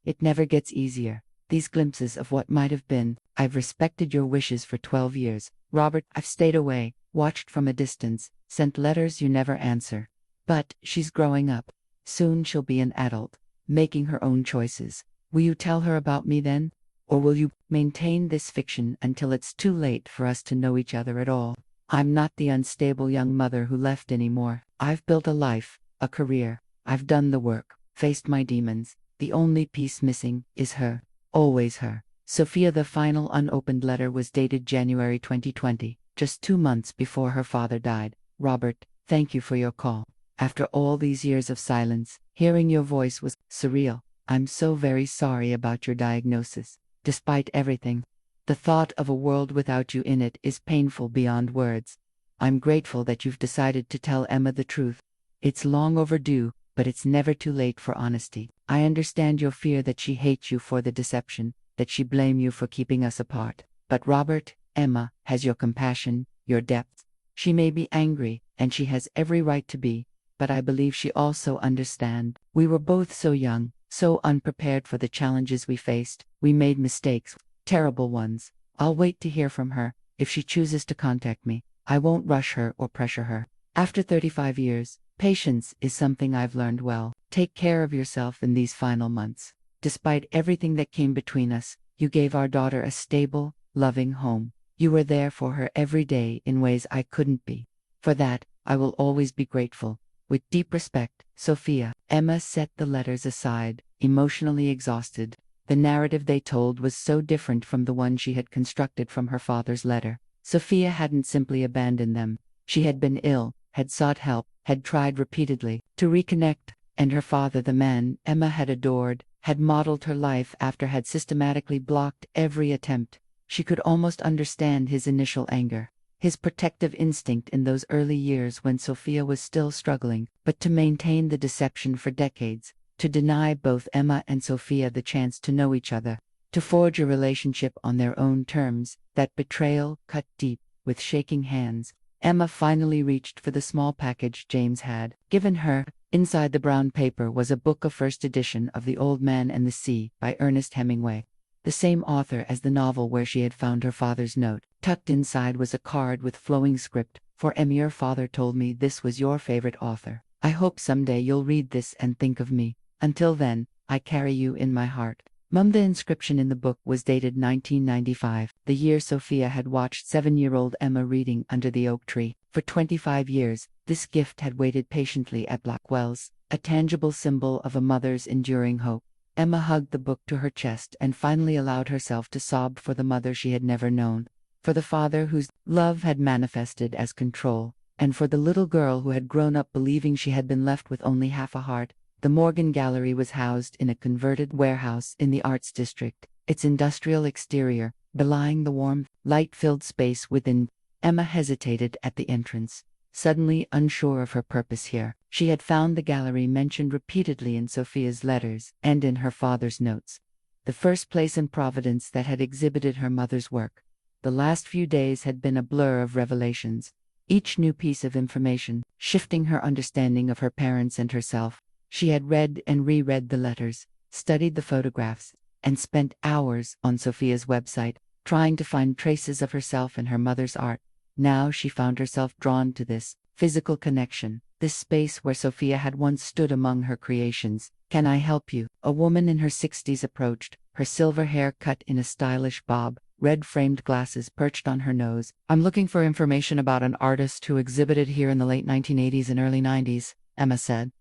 It never gets easier. These glimpses of what might have been. I've respected your wishes for 12 years. Robert, I've stayed away, watched from a distance, sent letters you never answer. But she's growing up. Soon she'll be an adult, making her own choices. Will you tell her about me then? Or will you maintain this fiction until it's too late for us to know each other at all? I'm not the unstable young mother who left anymore. I've built a life, a career. I've done the work, faced my demons. The only piece missing is her. Always her. Sophia. The final unopened letter was dated January 2020, just 2 months before her father died. Robert, thank you for your call. After all these years of silence, hearing your voice was surreal. I'm so very sorry about your diagnosis. Despite everything, the thought of a world without you in it is painful beyond words. I'm grateful that you've decided to tell Emma the truth. It's long overdue, but it's never too late for honesty. I understand your fear that she hates you for the deception, that she blames you for keeping us apart. But Robert, Emma has your compassion, your depth. She may be angry, and she has every right to be, but I believe she also understands. We were both so young, so unprepared for the challenges we faced. We made mistakes, terrible ones. I'll wait to hear from her. If she chooses to contact me, I won't rush her or pressure her. After 35 years, patience is something I've learned well. Take care of yourself in these final months. Despite everything that came between us, you gave our daughter a stable, loving home. You were there for her every day in ways I couldn't be. For that, I will always be grateful. With deep respect, Sophia. Emma set the letters aside, emotionally exhausted. The narrative they told was so different from the one she had constructed from her father's letter. Sophia hadn't simply abandoned them. She had been ill, had sought help, had tried repeatedly to reconnect, and her father, the man Emma had adored, had modeled her life after, had systematically blocked every attempt. She could almost understand his initial anger, his protective instinct in those early years when Sophia was still struggling, but to maintain the deception for decades, to deny both Emma and Sophia the chance to know each other, to forge a relationship on their own terms. That betrayal cut deep. With shaking hands, Emma finally reached for the small package James had given her. Inside the brown paper was a book, a first edition of The Old Man and the Sea by Ernest Hemingway, the same author as the novel where she had found her father's note. Tucked inside was a card with flowing script. For Emma, your father told me this was your favorite author. I hope someday you'll read this and think of me. Until then, I carry you in my heart. Mum, the inscription in the book was dated 1995, the year Sophia had watched 7-year-old Emma reading under the oak tree. For 25 years, this gift had waited patiently at Blackwell's, a tangible symbol of a mother's enduring hope. Emma hugged the book to her chest and finally allowed herself to sob for the mother she had never known, for the father whose love had manifested as control, and for the little girl who had grown up believing she had been left with only half a heart. The Morgan Gallery was housed in a converted warehouse in the Arts District, its industrial exterior belying the warm, light-filled space within. Emma hesitated at the entrance, suddenly unsure of her purpose here. She had found the gallery mentioned repeatedly in Sophia's letters and in her father's notes. The first place in Providence that had exhibited her mother's work. The last few days had been a blur of revelations, each new piece of information shifting her understanding of her parents and herself. She had read and reread the letters, studied the photographs, and spent hours on Sophia's website, trying to find traces of herself in her mother's art. Now she found herself drawn to this physical connection, this space where Sophia had once stood among her creations. Can I help you? A woman in her 60s approached, her silver hair cut in a stylish bob, red-framed glasses perched on her nose. I'm looking for information about an artist who exhibited here in the late 1980s and early 90s, Emma said.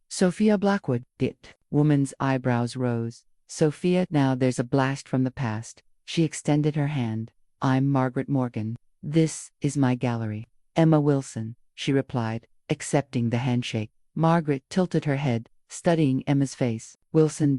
Sophia Blackwood. The woman's eyebrows rose. Sophia, now there's a blast from the past. She extended her hand. I'm Margaret Morgan. This is my gallery. Emma Wilson, she replied, accepting the handshake. Margaret tilted her head, studying Emma's face. Wilson ...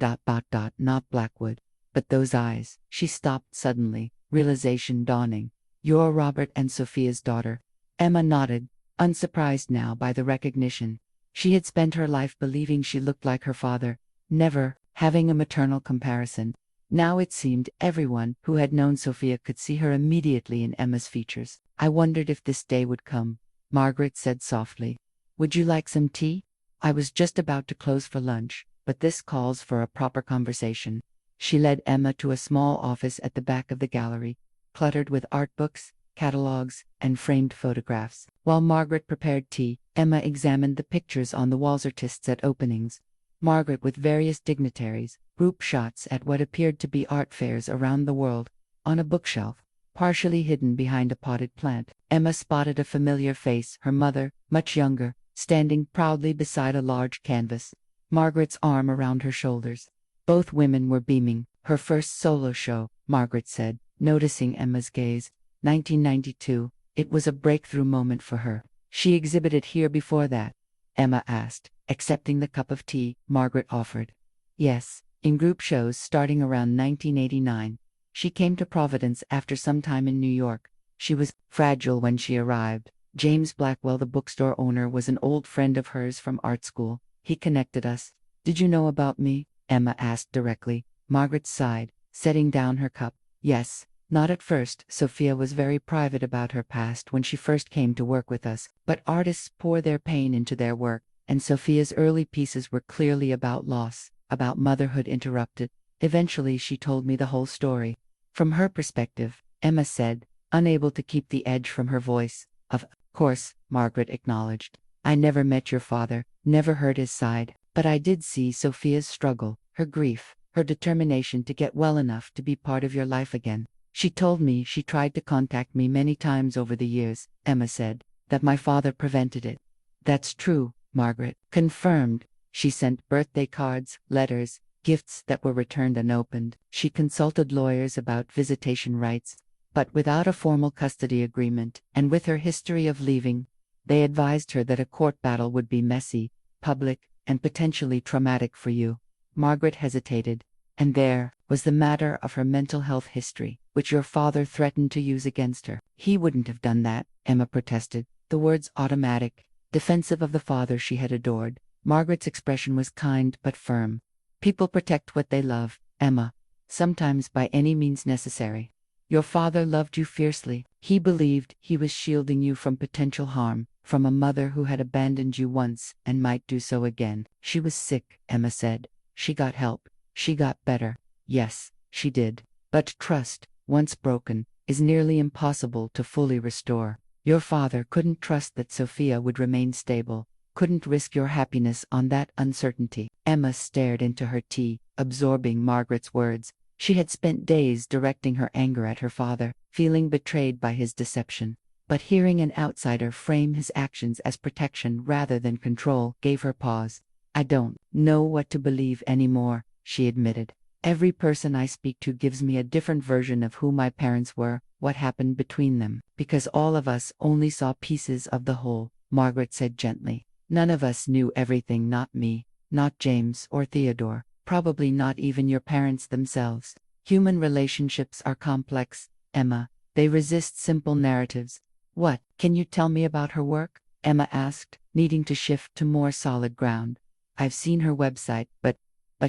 not Blackwood. But those eyes. She stopped suddenly, realization dawning. You're Robert and Sophia's daughter. Emma nodded, unsurprised now by the recognition. She had spent her life believing she looked like her father, never having a maternal comparison. Now it seemed everyone who had known Sophia could see her immediately in Emma's features. I wondered if this day would come, Margaret said softly. Would you like some tea? I was just about to close for lunch, but this calls for a proper conversation. She led Emma to a small office at the back of the gallery, cluttered with art books, catalogs, and framed photographs. While Margaret prepared tea, Emma examined the pictures on the walls, artists at openings. Margaret with various dignitaries, group shots at what appeared to be art fairs around the world. On a bookshelf, partially hidden behind a potted plant, Emma spotted a familiar face, her mother, much younger, standing proudly beside a large canvas, Margaret's arm around her shoulders. Both women were beaming. Her first solo show, Margaret said, noticing Emma's gaze. 1992, it was a breakthrough moment for her. She exhibited here before that? Emma asked, accepting the cup of tea Margaret offered. Yes, in group shows starting around 1989. She came to Providence after some time in New York. She was fragile when she arrived. James Blackwell, the bookstore owner, was an old friend of hers from art school. He connected us. Did you know about me? Emma asked directly. Margaret sighed, setting down her cup. Yes. Not at first. Sophia was very private about her past when she first came to work with us, but artists pour their pain into their work, and Sophia's early pieces were clearly about loss, about motherhood interrupted. Eventually she told me the whole story. From her perspective, Emma said, unable to keep the edge from her voice. Of course, Margaret acknowledged. I never met your father, never heard his side, but I did see Sophia's struggle, her grief, her determination to get well enough to be part of your life again. She told me she tried to contact me many times over the years, Emma said, that my father prevented it. That's true, Margaret confirmed. She sent birthday cards, letters, gifts that were returned unopened. She consulted lawyers about visitation rights, but without a formal custody agreement, and with her history of leaving, they advised her that a court battle would be messy, public, and potentially traumatic for you. Margaret hesitated. And there was the matter of her mental health history, which your father threatened to use against her. He wouldn't have done that, Emma protested, the words automatic, defensive of the father she had adored. Margaret's expression was kind but firm. People protect what they love, Emma, sometimes by any means necessary. Your father loved you fiercely. He believed he was shielding you from potential harm, from a mother who had abandoned you once and might do so again. She was sick, Emma said. She got help. She got better. Yes, she did. But trust, once broken, is nearly impossible to fully restore. Your father couldn't trust that Sophia would remain stable, couldn't risk your happiness on that uncertainty. Emma stared into her tea, absorbing Margaret's words. She had spent days directing her anger at her father, feeling betrayed by his deception. But hearing an outsider frame his actions as protection rather than control gave her pause. I don't know what to believe anymore, she admitted. Every person I speak to gives me a different version of who my parents were, what happened between them. Because all of us only saw pieces of the whole, Margaret said gently. None of us knew everything, not me, not James or Theodore. Probably not even your parents themselves. Human relationships are complex, Emma. They resist simple narratives. What can you tell me about her work? Emma asked, needing to shift to more solid ground. I've seen her website, but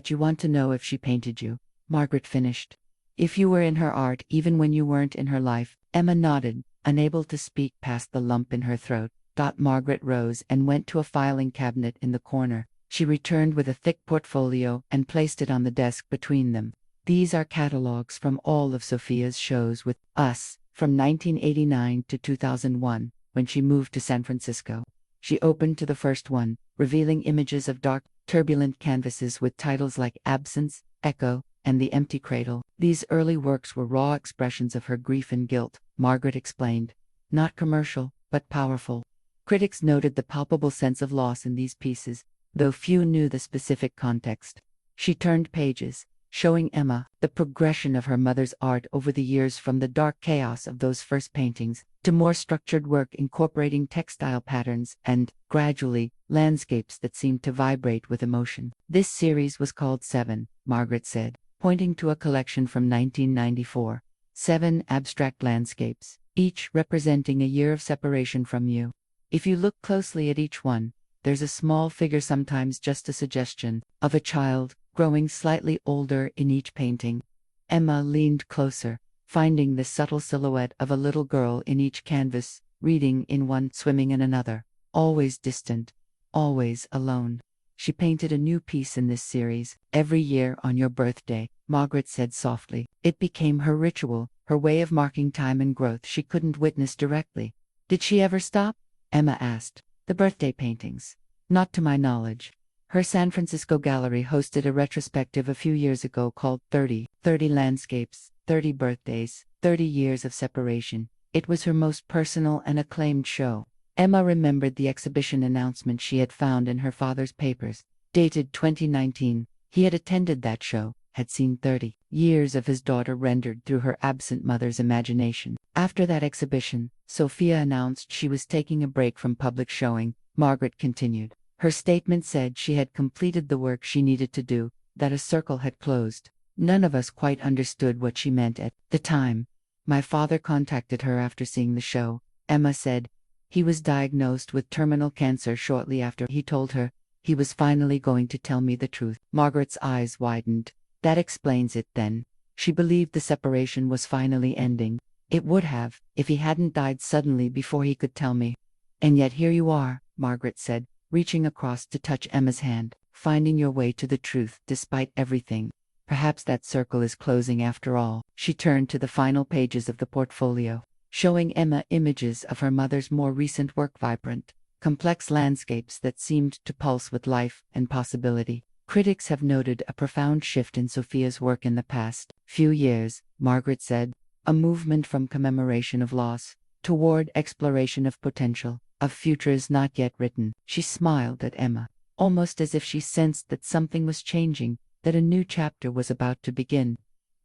you want to know if she painted you. Margaret finished. If you were in her art even when you weren't in her life. Emma nodded, unable to speak past the lump in her throat. Margaret rose and went to a filing cabinet in the corner. She returned with a thick portfolio and placed it on the desk between them. These are catalogs from all of Sophia's shows with us, from 1989 to 2001, when she moved to San Francisco. She opened to the first one, revealing images of dark, turbulent canvases with titles like Absence, Echo, and The Empty Cradle. These early works were raw expressions of her grief and guilt, Margaret explained. Not commercial, but powerful. Critics noted the palpable sense of loss in these pieces, though few knew the specific context. She turned pages, showing Emma the progression of her mother's art over the years, from the dark chaos of those first paintings to more structured work incorporating textile patterns and, gradually, landscapes that seemed to vibrate with emotion. This series was called 7, Margaret said, pointing to a collection from 1994. 7 abstract landscapes, each representing a year of separation from you. If you look closely at each one, there's a small figure, sometimes just a suggestion, of a child, growing slightly older in each painting. Emma leaned closer, finding the subtle silhouette of a little girl in each canvas, reading in one, swimming in another. Always distant, always alone. She painted a new piece in this series, every year on your birthday, Margaret said softly. It became her ritual, her way of marking time and growth she couldn't witness directly. Did she ever stop? Emma asked. The birthday paintings. Not to my knowledge. Her San Francisco gallery hosted a retrospective a few years ago called 30 Landscapes, 30 Birthdays, 30 Years of Separation. It was her most personal and acclaimed show. Emma remembered the exhibition announcement she had found in her father's papers, dated 2019. He had attended that show, had seen 30 years of his daughter rendered through her absent mother's imagination. After that exhibition, Sophia announced she was taking a break from public showing, Margaret continued. Her statement said she had completed the work she needed to do, that a circle had closed. None of us quite understood what she meant at the time. My father contacted her after seeing the show, Emma said. He was diagnosed with terminal cancer shortly after. He told her he was finally going to tell me the truth. Margaret's eyes widened. That explains it then. She believed the separation was finally ending. It would have, if he hadn't died suddenly before he could tell me. And yet here you are, Margaret said, reaching across to touch Emma's hand, finding your way to the truth despite everything. Perhaps that circle is closing after all. She turned to the final pages of the portfolio, showing Emma images of her mother's more recent work, vibrant, complex landscapes that seemed to pulse with life and possibility. Critics have noted a profound shift in Sophia's work in the past few years, Margaret said, a movement from commemoration of loss toward exploration of potential, of futures not yet written. She smiled at Emma, almost as if she sensed that something was changing, that a new chapter was about to begin.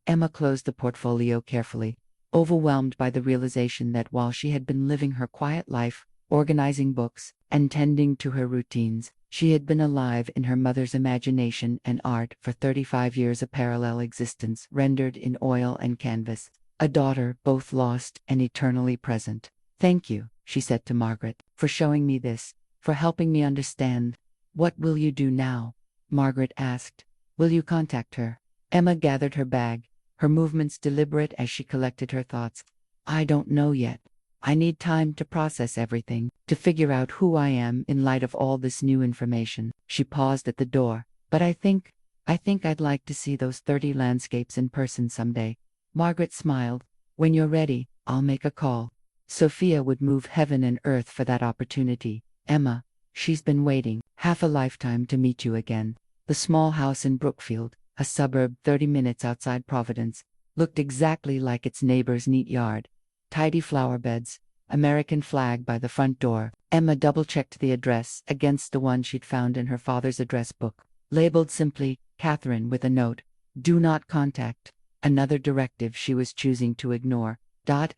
Emma closed the portfolio carefully, overwhelmed by the realization that while she had been living her quiet life, organizing books, and tending to her routines, she had been alive in her mother's imagination and art for 35 years, a parallel existence rendered in oil and canvas, a daughter both lost and eternally present. Thank you, she said to Margaret, for showing me this, for helping me understand. What will you do now? Margaret asked. Will you contact her? Emma gathered her bag, her movements deliberate as she collected her thoughts. I don't know yet. I need time to process everything, to figure out who I am in light of all this new information. She paused at the door. But I think I'd like to see those 30 landscapes in person someday. Margaret smiled. When you're ready, I'll make a call. Sophia would move heaven and earth for that opportunity. Emma, she's been waiting half a lifetime to meet you again. The small house in Brookfield, a suburb 30 minutes outside Providence, looked exactly like its neighbor's neat yard. Tidy flower beds, American flag by the front door. Emma double-checked the address against the one she'd found in her father's address book. Labeled simply, Catherine, with a note, "Do not contact." Another directive she was choosing to ignore.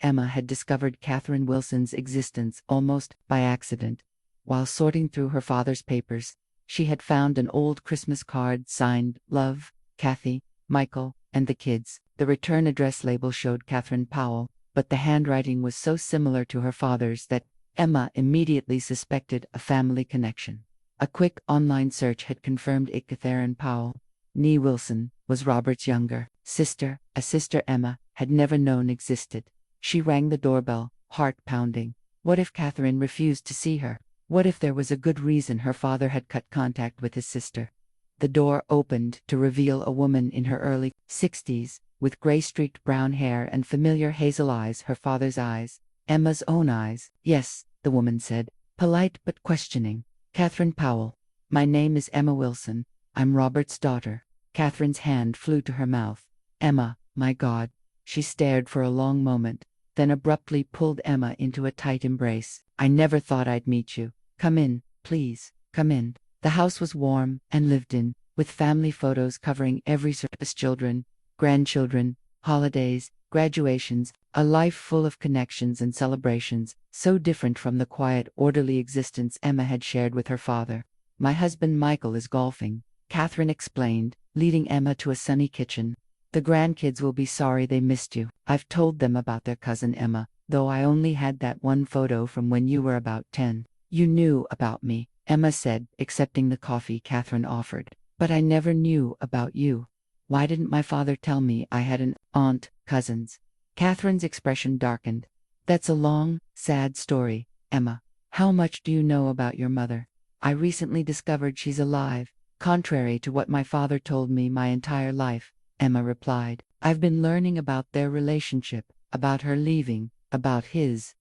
Emma had discovered Catherine Wilson's existence almost by accident. While sorting through her father's papers, she had found an old Christmas card signed, "Love, Kathy, Michael, and the kids." The return address label showed Catherine Powell, but the handwriting was so similar to her father's that Emma immediately suspected a family connection. A quick online search had confirmed it. Catherine Powell, née Wilson, was Robert's younger sister, a sister Emma had never known existed. She rang the doorbell, heart pounding. What if Catherine refused to see her? What if there was a good reason her father had cut contact with his sister? The door opened to reveal a woman in her early 60s, with gray-streaked brown hair and familiar hazel eyes. Her father's eyes. Emma's own eyes. "Yes," the woman said, polite but questioning. "Catherine Powell. My name is Emma Wilson. I'm Robert's daughter." Catherine's hand flew to her mouth. "Emma, my God." She stared for a long moment, then abruptly pulled Emma into a tight embrace. "I never thought I'd meet you. Come in, please, come in." The house was warm and lived in, with family photos covering every surface: children, grandchildren, holidays, graduations, a life full of connections and celebrations, so different from the quiet, orderly existence Emma had shared with her father. "My husband Michael is golfing," Catherine explained, leading Emma to a sunny kitchen. "The grandkids will be sorry they missed you. I've told them about their cousin Emma, though I only had that one photo from when you were about 10. You knew about me," Emma said, accepting the coffee Catherine offered. "But I never knew about you. Why didn't my father tell me I had an aunt, cousins?" Catherine's expression darkened. "That's a long, sad story, Emma. How much do you know about your mother?" "I recently discovered she's alive, contrary to what my father told me my entire life," Emma replied. "I've been learning about their relationship, about her leaving, about his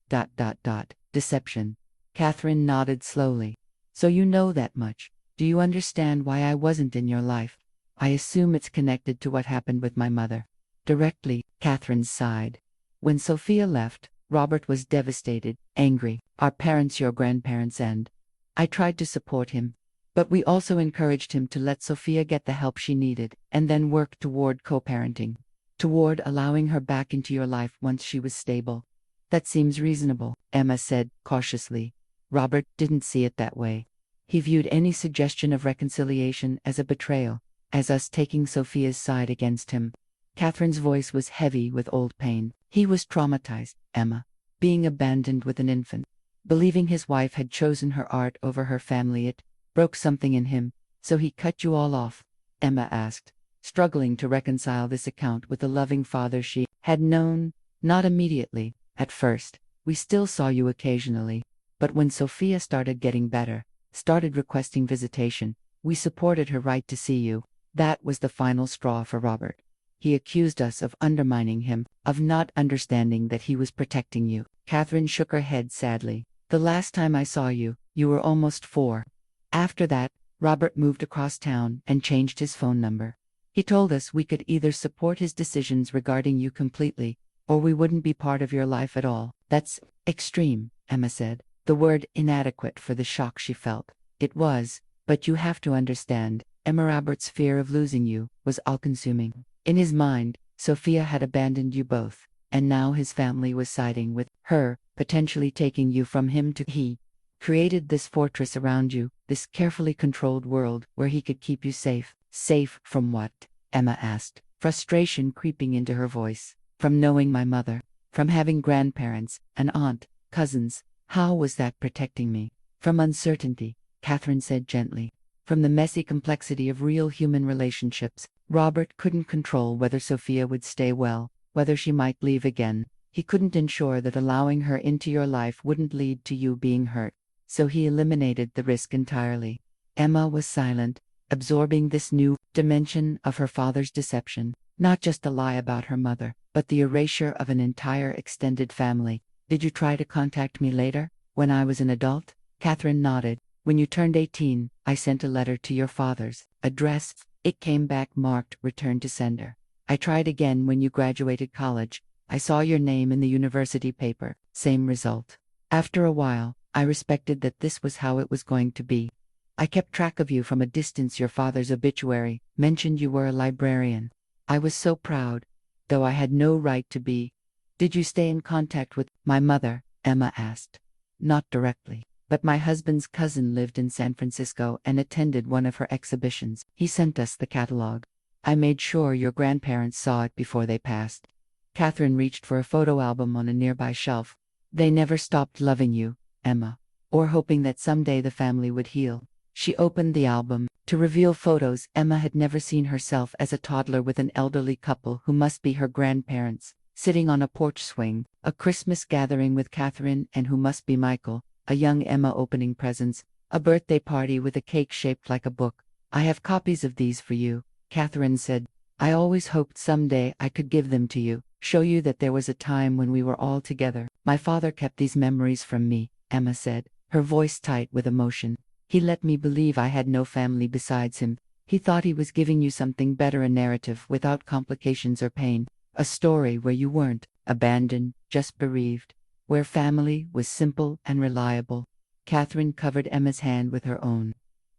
deception." Catherine nodded slowly. "So you know that much. Do you understand why I wasn't in your life? I assume it's connected to what happened with my mother." "Directly," Catherine sighed. "When Sophia left, Robert was devastated, angry. Our parents, your grandparents, and I tried to support him. But we also encouraged him to let Sophia get the help she needed, and then work toward co-parenting. Toward allowing her back into your life once she was stable." "That seems reasonable," Emma said, cautiously. Robert didn't see it that way. He viewed any suggestion of reconciliation as a betrayal, as us taking Sophia's side against him. Catherine's voice was heavy with old pain. "He was traumatized, Emma. Being abandoned with an infant. Believing his wife had chosen her art over her family, it broke something in him. So he cut you all off?" Emma asked, struggling to reconcile this account with the loving father she had known. "Not immediately, at first. We still saw you occasionally. But when Sophia started getting better, started requesting visitation, we supported her right to see you. That was the final straw for Robert. He accused us of undermining him, of not understanding that he was protecting you." Catherine shook her head sadly. "The last time I saw you, you were almost 4. After that, Robert moved across town and changed his phone number. He told us we could either support his decisions regarding you completely, or we wouldn't be part of your life at all." "That's extreme," Emma said, the word inadequate for the shock she felt. "It was, but you have to understand, Emma, Robert's fear of losing you was all-consuming. In his mind, Sophia had abandoned you both, and now his family was siding with her, potentially taking you from him to he created this fortress around you, this carefully controlled world where he could keep you safe." "Safe from what?" Emma asked, frustration creeping into her voice. "From knowing my mother, from having grandparents, an aunt, cousins. How was that protecting me?" "From uncertainty," Catherine said gently. "From the messy complexity of real human relationships. Robert couldn't control whether Sophia would stay well, whether she might leave again. He couldn't ensure that allowing her into your life wouldn't lead to you being hurt, so he eliminated the risk entirely. Emma was silent, absorbing this new dimension of her father's deception, not just a lie about her mother, but the erasure of an entire extended family. Did you try to contact me later, when I was an adult? Catherine nodded. When you turned 18, I sent a letter to your father's address. It came back marked "Return to Sender." I tried again when you graduated college. I saw your name in the university paper. Same result. After a while, I respected that this was how it was going to be. I kept track of you from a distance. Your father's obituary mentioned you were a librarian. I was so proud, though I had no right to be. Did you stay in contact with my mother? Emma asked. Not directly, but my husband's cousin lived in San Francisco and attended one of her exhibitions. He sent us the catalog. I made sure your grandparents saw it before they passed. Catherine reached for a photo album on a nearby shelf. They never stopped loving you, Emma, or hoping that someday the family would heal. She opened the album to reveal photos. Emma had never seen herself as a toddler with an elderly couple who must be her grandparents, sitting on a porch swing, a Christmas gathering with Catherine and who must be Michael, a young Emma opening presents, a birthday party with a cake shaped like a book. I have copies of these for you, Catherine said. I always hoped someday I could give them to you, show you that there was a time when we were all together. My father kept these memories from me, Emma said, her voice tight with emotion. He let me believe I had no family besides him. He thought he was giving you something better, a narrative without complications or pain, a story where you weren't abandoned, just bereaved, where family was simple and reliable. Catherine covered Emma's hand with her own.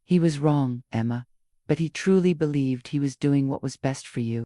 He was wrong, Emma, but he truly believed he was doing what was best for you.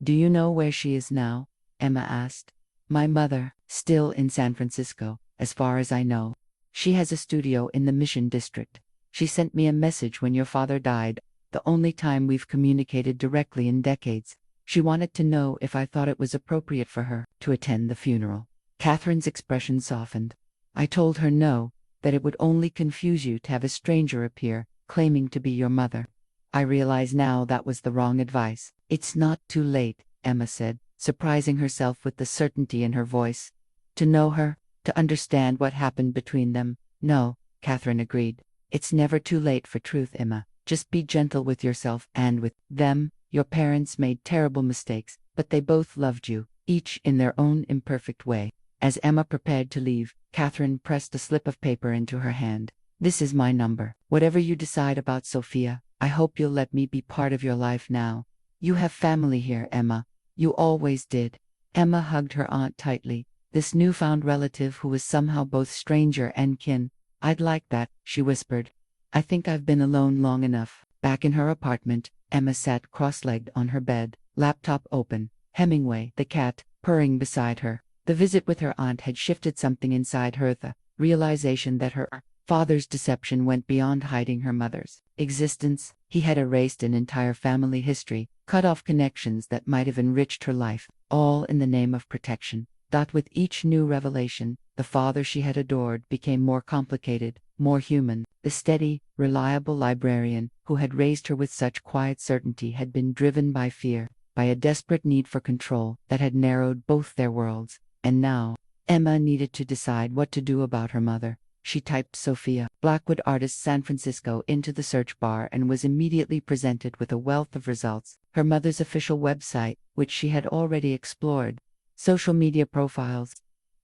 Do you know where she is now? Emma asked. My mother, still in San Francisco, as far as I know. She has a studio in the Mission District. She sent me a message when your father died, the only time we've communicated directly in decades. She wanted to know if I thought it was appropriate for her to attend the funeral. Catherine's expression softened. I told her no, that it would only confuse you to have a stranger appear, claiming to be your mother. I realize now that was the wrong advice. It's not too late, Emma said, surprising herself with the certainty in her voice. To know her, to understand what happened between them. No, Catherine agreed. It's never too late for truth, Emma. Just be gentle with yourself and with them. Your parents made terrible mistakes, but they both loved you, each in their own imperfect way. As Emma prepared to leave, Catherine pressed a slip of paper into her hand. This is my number. Whatever you decide about Sophia, I hope you'll let me be part of your life now. You have family here, Emma. You always did. Emma hugged her aunt tightly, this newfound relative who was somehow both stranger and kin. I'd like that, she whispered. I think I've been alone long enough. Back in her apartment, Emma sat cross-legged on her bed, laptop open, Hemingway, the cat, purring beside her. The visit with her aunt had shifted something inside her, the realization that her father's deception went beyond hiding her mother's existence. He had erased an entire family history, cut off connections that might have enriched her life, all in the name of protection. That with each new revelation, the father she had adored became more complicated, more human. The steady, reliable librarian, who had raised her with such quiet certainty, had been driven by fear, by a desperate need for control that had narrowed both their worlds. And now, Emma needed to decide what to do about her mother. She typed Sophia Blackwood, artist, San Francisco, into the search bar and was immediately presented with a wealth of results. Her mother's official website, which she had already explored, social media profiles,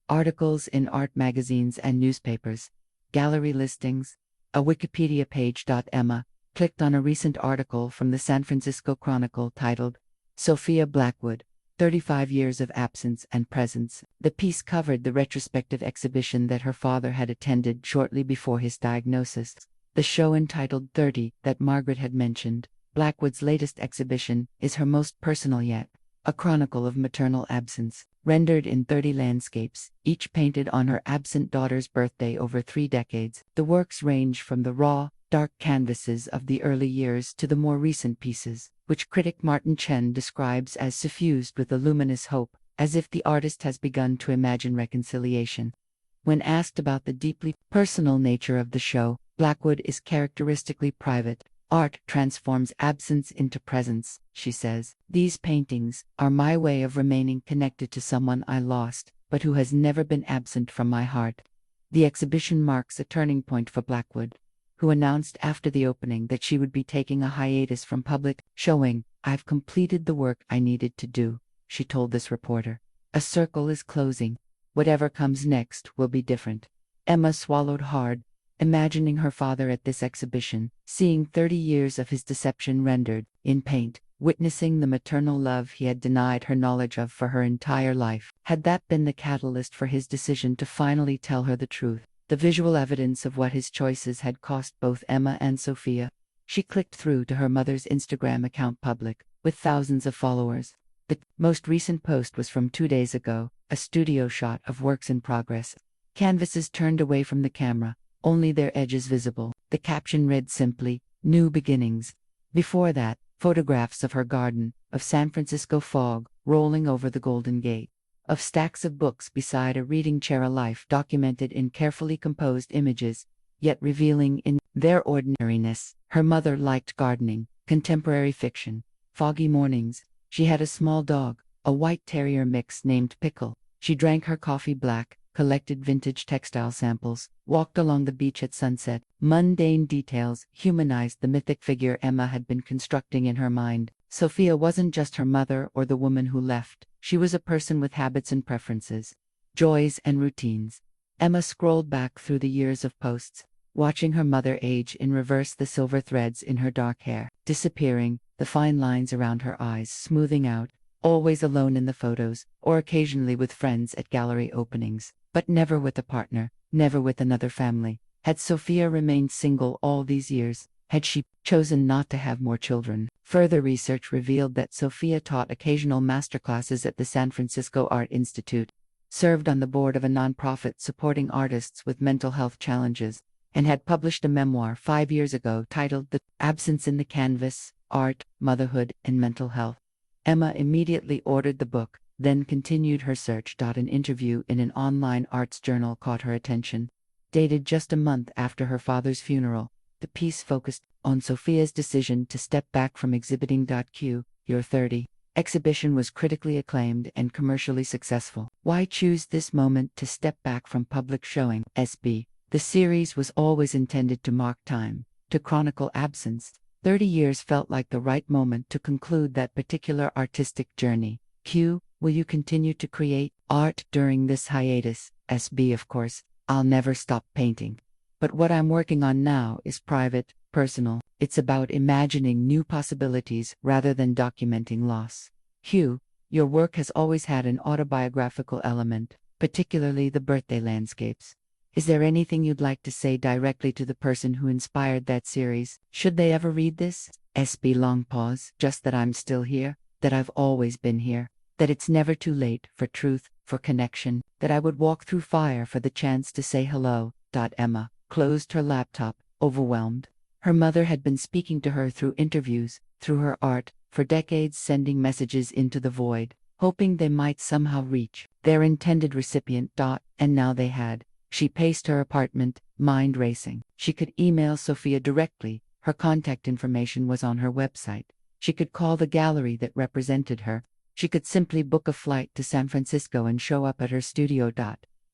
articles in art magazines and newspapers, gallery listings, a Wikipedia page. Emma clicked on a recent article from the San Francisco Chronicle titled, Sophia Blackwood, 35 Years of Absence and Presence. The piece covered the retrospective exhibition that her father had attended shortly before his diagnosis, the show entitled 30 that Margaret had mentioned. Blackwood's latest exhibition is her most personal yet, a chronicle of maternal absence, rendered in 30 landscapes, each painted on her absent daughter's birthday over 3 decades. The works range from the raw, dark canvases of the early years to the more recent pieces, which critic Martin Chen describes as suffused with a luminous hope, as if the artist has begun to imagine reconciliation. When asked about the deeply personal nature of the show, Blackwood is characteristically private. Art transforms absence into presence, she says. These paintings are my way of remaining connected to someone I lost. but who has never been absent from my heart. The exhibition marks a turning point for Blackwood, who announced after the opening that she would be taking a hiatus from public showing. "I've completed the work I needed to do," she told this reporter. "A circle is closing. Whatever comes next will be different." Emma swallowed hard, imagining her father at this exhibition, seeing 30 years of his deception rendered in paint, witnessing the maternal love he had denied her knowledge of for her entire life. Had that been the catalyst for his decision to finally tell her the truth? The visual evidence of what his choices had cost both Emma and Sophia. She clicked through to her mother's Instagram account, public, with thousands of followers. The most recent post was from 2 days ago, a studio shot of works in progress. Canvases turned away from the camera, only their edges visible. The caption read simply, "New beginnings." Before that, photographs of her garden, of San Francisco fog rolling over the Golden Gate, of stacks of books beside a reading chair, a life documented in carefully composed images, yet revealing in their ordinariness. Her mother liked gardening, contemporary fiction, foggy mornings. She had a small dog, a white terrier mix named Pickle. She drank her coffee black, collected vintage textile samples, walked along the beach at sunset. Mundane details humanized the mythic figure Emma had been constructing in her mind. Sophia wasn't just her mother or the woman who left. She was a person with habits and preferences, joys and routines. Emma scrolled back through the years of posts, watching her mother age in reverse, the silver threads in her dark hair disappearing, the fine lines around her eyes smoothing out, always alone in the photos, or occasionally with friends at gallery openings, but never with a partner, never with another family. Had Sophia remained single all these years? Had she chosen not to have more children? Further research revealed that Sophia taught occasional masterclasses at the San Francisco Art Institute, served on the board of a nonprofit supporting artists with mental health challenges, and had published a memoir 5 years ago titled The Absence in the Canvas: Art, Motherhood, and Mental Health. Emma immediately ordered the book, then continued her search. An interview in an online arts journal caught her attention. Dated just a month after her father's funeral, the piece focused on Sophia's decision to step back from exhibiting. You're 30. Exhibition was critically acclaimed and commercially successful. Why choose this moment to step back from public showing? SB. The series was always intended to mark time, to chronicle absence. 30 years felt like the right moment to conclude that particular artistic journey. Q. Will you continue to create art during this hiatus? SB. Of course, I'll never stop painting. But what I'm working on now is private, personal. It's about imagining new possibilities rather than documenting loss. Q. Your work has always had an autobiographical element, particularly the birthday landscapes. Is there anything you'd like to say directly to the person who inspired that series? Should they ever read this? SB. Long pause. Just that I'm still here, that I've always been here, that it's never too late for truth, for connection, that I would walk through fire for the chance to say hello. Emma closed her laptop, overwhelmed. Her mother had been speaking to her through interviews, through her art, for decades, sending messages into the void, hoping they might somehow reach their intended recipient. And now they had. She paced her apartment, mind racing. She could email Sophia directly. Her contact information was on her website. She could call the gallery that represented her. She could simply book a flight to San Francisco and show up at her studio.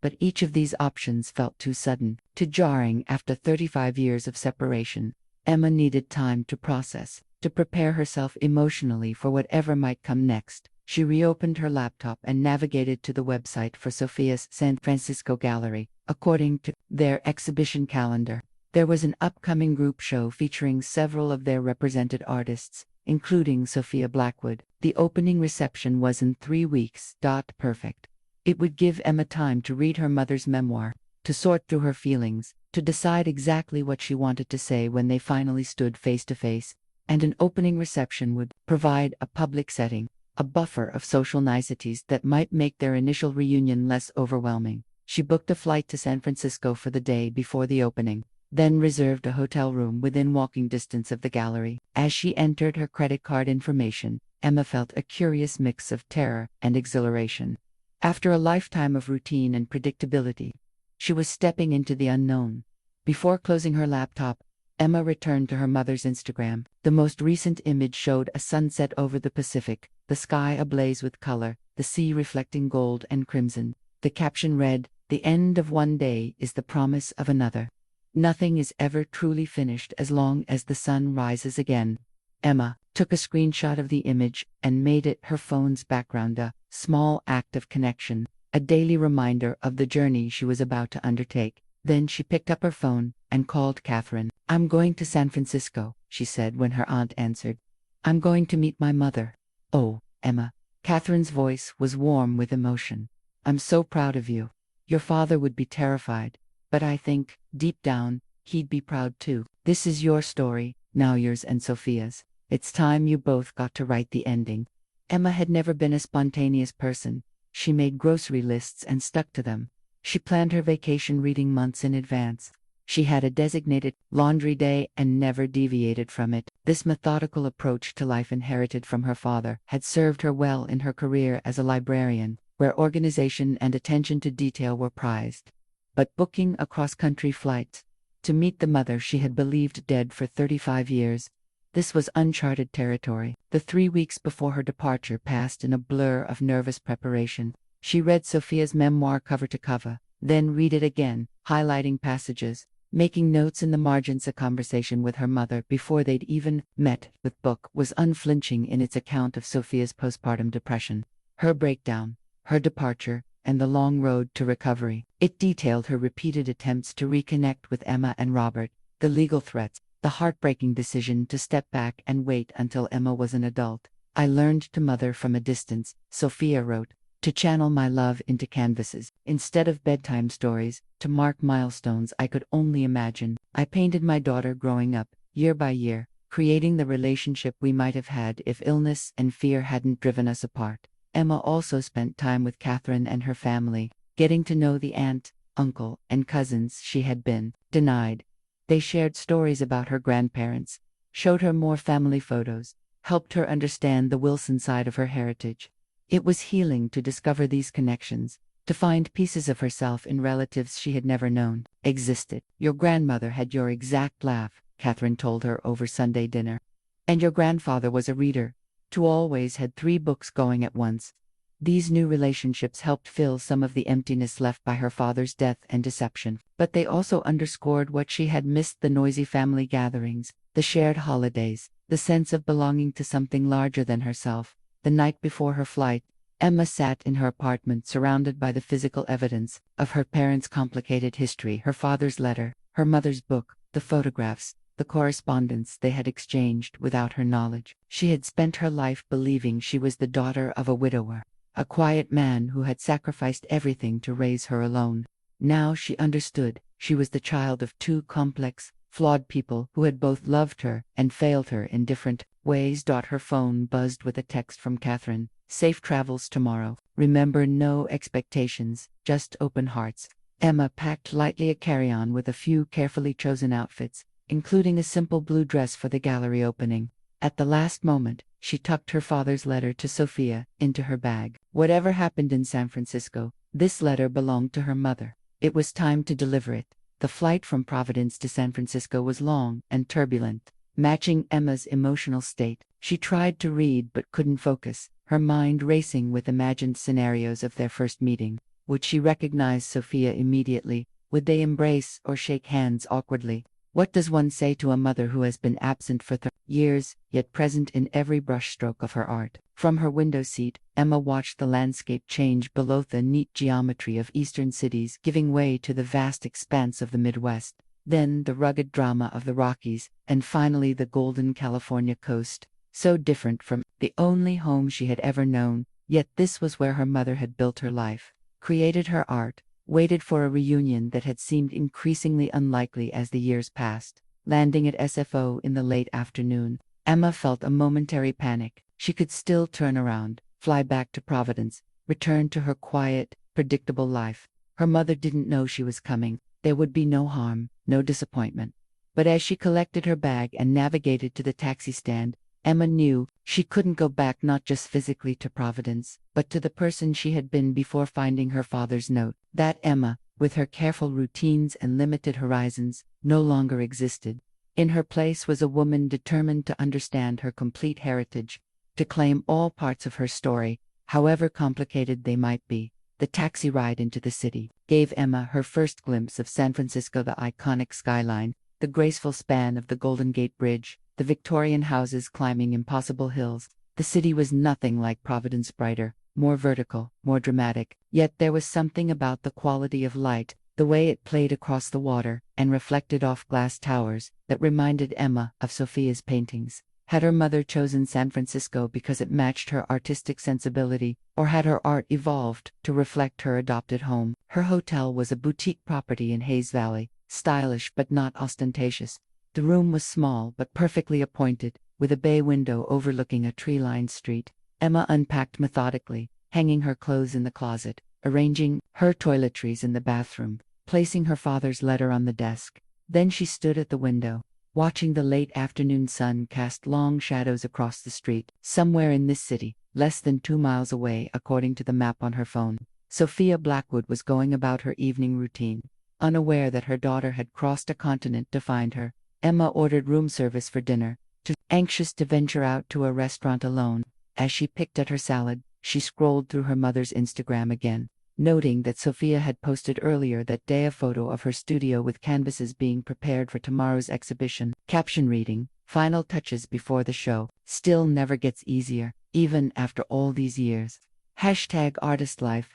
But each of these options felt too sudden, too jarring after 35 years of separation. Emma needed time to process, to prepare herself emotionally for whatever might come next. She reopened her laptop and navigated to the website for Sophia's San Francisco gallery. According to their exhibition calendar, there was an upcoming group show featuring several of their represented artists, including Sophia Blackwood. The opening reception was in 3 weeks. Perfect. It would give Emma time to read her mother's memoir, to sort through her feelings, to decide exactly what she wanted to say when they finally stood face to face, and an opening reception would provide a public setting, a buffer of social niceties that might make their initial reunion less overwhelming. She booked a flight to San Francisco for the day before the opening, then reserved a hotel room within walking distance of the gallery. As she entered her credit card information, Emma felt a curious mix of terror and exhilaration. After a lifetime of routine and predictability, she was stepping into the unknown. Before closing her laptop, Emma returned to her mother's Instagram. The most recent image showed a sunset over the Pacific, the sky ablaze with color, the sea reflecting gold and crimson. The caption read, "The end of one day is the promise of another. Nothing is ever truly finished as long as the sun rises again." Emma took a screenshot of the image and made it her phone's background, a small act of connection, a daily reminder of the journey she was about to undertake. Then she picked up her phone and called Catherine. "I'm going to San Francisco," she said when her aunt answered. "I'm going to meet my mother." "Oh, Emma." Catherine's voice was warm with emotion. "I'm so proud of you. Your father would be terrified, but I think, deep down, he'd be proud too. This is your story, now yours and Sophia's. It's time you both got to write the ending." Emma had never been a spontaneous person. She made grocery lists and stuck to them. She planned her vacation reading months in advance. She had a designated laundry day and never deviated from it. This methodical approach to life, inherited from her father, had served her well in her career as a librarian, where organization and attention to detail were prized. But booking a cross-country flight to meet the mother she had believed dead for 35 years, this was uncharted territory. The 3 weeks before her departure passed in a blur of nervous preparation. She read Sophia's memoir cover to cover, then read it again, highlighting passages, making notes in the margins. A conversation with her mother before they'd even met the book was unflinching in its account of Sophia's postpartum depression, her breakdown, her departure, and the long road to recovery. It detailed her repeated attempts to reconnect with Emma and Robert, the legal threats, the heartbreaking decision to step back and wait until Emma was an adult. "I learned to mother from a distance," Sophia wrote, "to channel my love into canvases. Instead of bedtime stories, to mark milestones I could only imagine. I painted my daughter growing up, year by year, creating the relationship we might have had if illness and fear hadn't driven us apart." Emma also spent time with Catherine and her family, getting to know the aunt, uncle, and cousins she had been denied. They shared stories about her grandparents, showed her more family photos, helped her understand the Wilson side of her heritage. It was healing to discover these connections, to find pieces of herself in relatives she had never known existed. "Your grandmother had your exact laugh," Catherine told her over Sunday dinner. "And your grandfather was a reader, too, always had 3 books going at once." These new relationships helped fill some of the emptiness left by her father's death and deception, but they also underscored what she had missed: the noisy family gatherings, the shared holidays, the sense of belonging to something larger than herself. The night before her flight, Emma sat in her apartment surrounded by the physical evidence of her parents' complicated history: her father's letter, her mother's book, the photographs, the correspondence they had exchanged without her knowledge. She had spent her life believing she was the daughter of a widower, a quiet man who had sacrificed everything to raise her alone. Now she understood. She was the child of 2 complex, flawed people who had both loved her and failed her in different ways. Her phone buzzed with a text from Catherine. "Safe travels tomorrow. Remember, no expectations, just open hearts." Emma packed lightly, a carry-on with a few carefully chosen outfits, including a simple blue dress for the gallery opening. At the last moment, she tucked her father's letter to Sophia into her bag. Whatever happened in San Francisco, this letter belonged to her mother. It was time to deliver it. The flight from Providence to San Francisco was long and turbulent, matching Emma's emotional state. She tried to read but couldn't focus, her mind racing with imagined scenarios of their first meeting. Would she recognize Sophia immediately? Would they embrace or shake hands awkwardly? What does one say to a mother who has been absent for 30 years, yet present in every brushstroke of her art? From her window seat, Emma watched the landscape change below, the neat geometry of eastern cities giving way to the vast expanse of the Midwest, then the rugged drama of the Rockies, and finally the golden California coast. So different from the only home she had ever known, yet this was where her mother had built her life, created her art, waited for a reunion that had seemed increasingly unlikely as the years passed. Landing at SFO in the late afternoon, Emma felt a momentary panic. She could still turn around, fly back to Providence, return to her quiet, predictable life. Her mother didn't know she was coming. There would be no harm, no disappointment. But as she collected her bag and navigated to the taxi stand, Emma knew she couldn't go back, not just physically to Providence, but to the person she had been before finding her father's note. That Emma, with her careful routines and limited horizons, no longer existed. In her place was a woman determined to understand her complete heritage, to claim all parts of her story, however complicated they might be. The taxi ride into the city gave Emma her first glimpse of San Francisco, the iconic skyline, the graceful span of the Golden Gate Bridge, the Victorian houses climbing impossible hills. The city was nothing like Providence, brighter, more vertical, more dramatic, yet there was something about the quality of light, the way it played across the water and reflected off glass towers, that reminded Emma of Sophia's paintings. Had her mother chosen San Francisco because it matched her artistic sensibility, or had her art evolved to reflect her adopted home? Her hotel was a boutique property in Hayes Valley, stylish but not ostentatious. The room was small but perfectly appointed, with a bay window overlooking a tree-lined street. Emma unpacked methodically, hanging her clothes in the closet, arranging her toiletries in the bathroom, placing her father's letter on the desk. Then she stood at the window, watching the late afternoon sun cast long shadows across the street. Somewhere in this city, less than 2 miles away according to the map on her phone, Sophia Blackwood was going about her evening routine. Unaware that her daughter had crossed a continent to find her, Emma ordered room service for dinner, too anxious to venture out to a restaurant alone. As she picked at her salad, she scrolled through her mother's Instagram again, noting that Sophia had posted earlier that day a photo of her studio with canvases being prepared for tomorrow's exhibition. Caption reading, "Final touches before the show. Still never gets easier, even after all these years." #artistlife,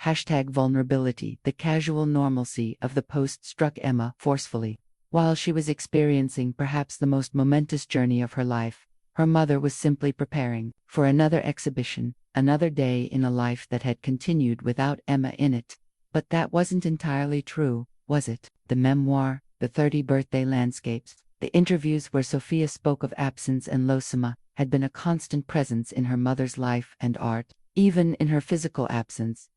#vulnerability. The casual normalcy of the post struck Emma forcefully. While she was experiencing perhaps the most momentous journey of her life, her mother was simply preparing for another exhibition, another day in a life that had continued without Emma in it. But that wasn't entirely true, was it? The memoir, the 30 birthday landscapes, the interviews where Sophia spoke of absence and Losima, had been a constant presence in her mother's life and art, even in her physical absence.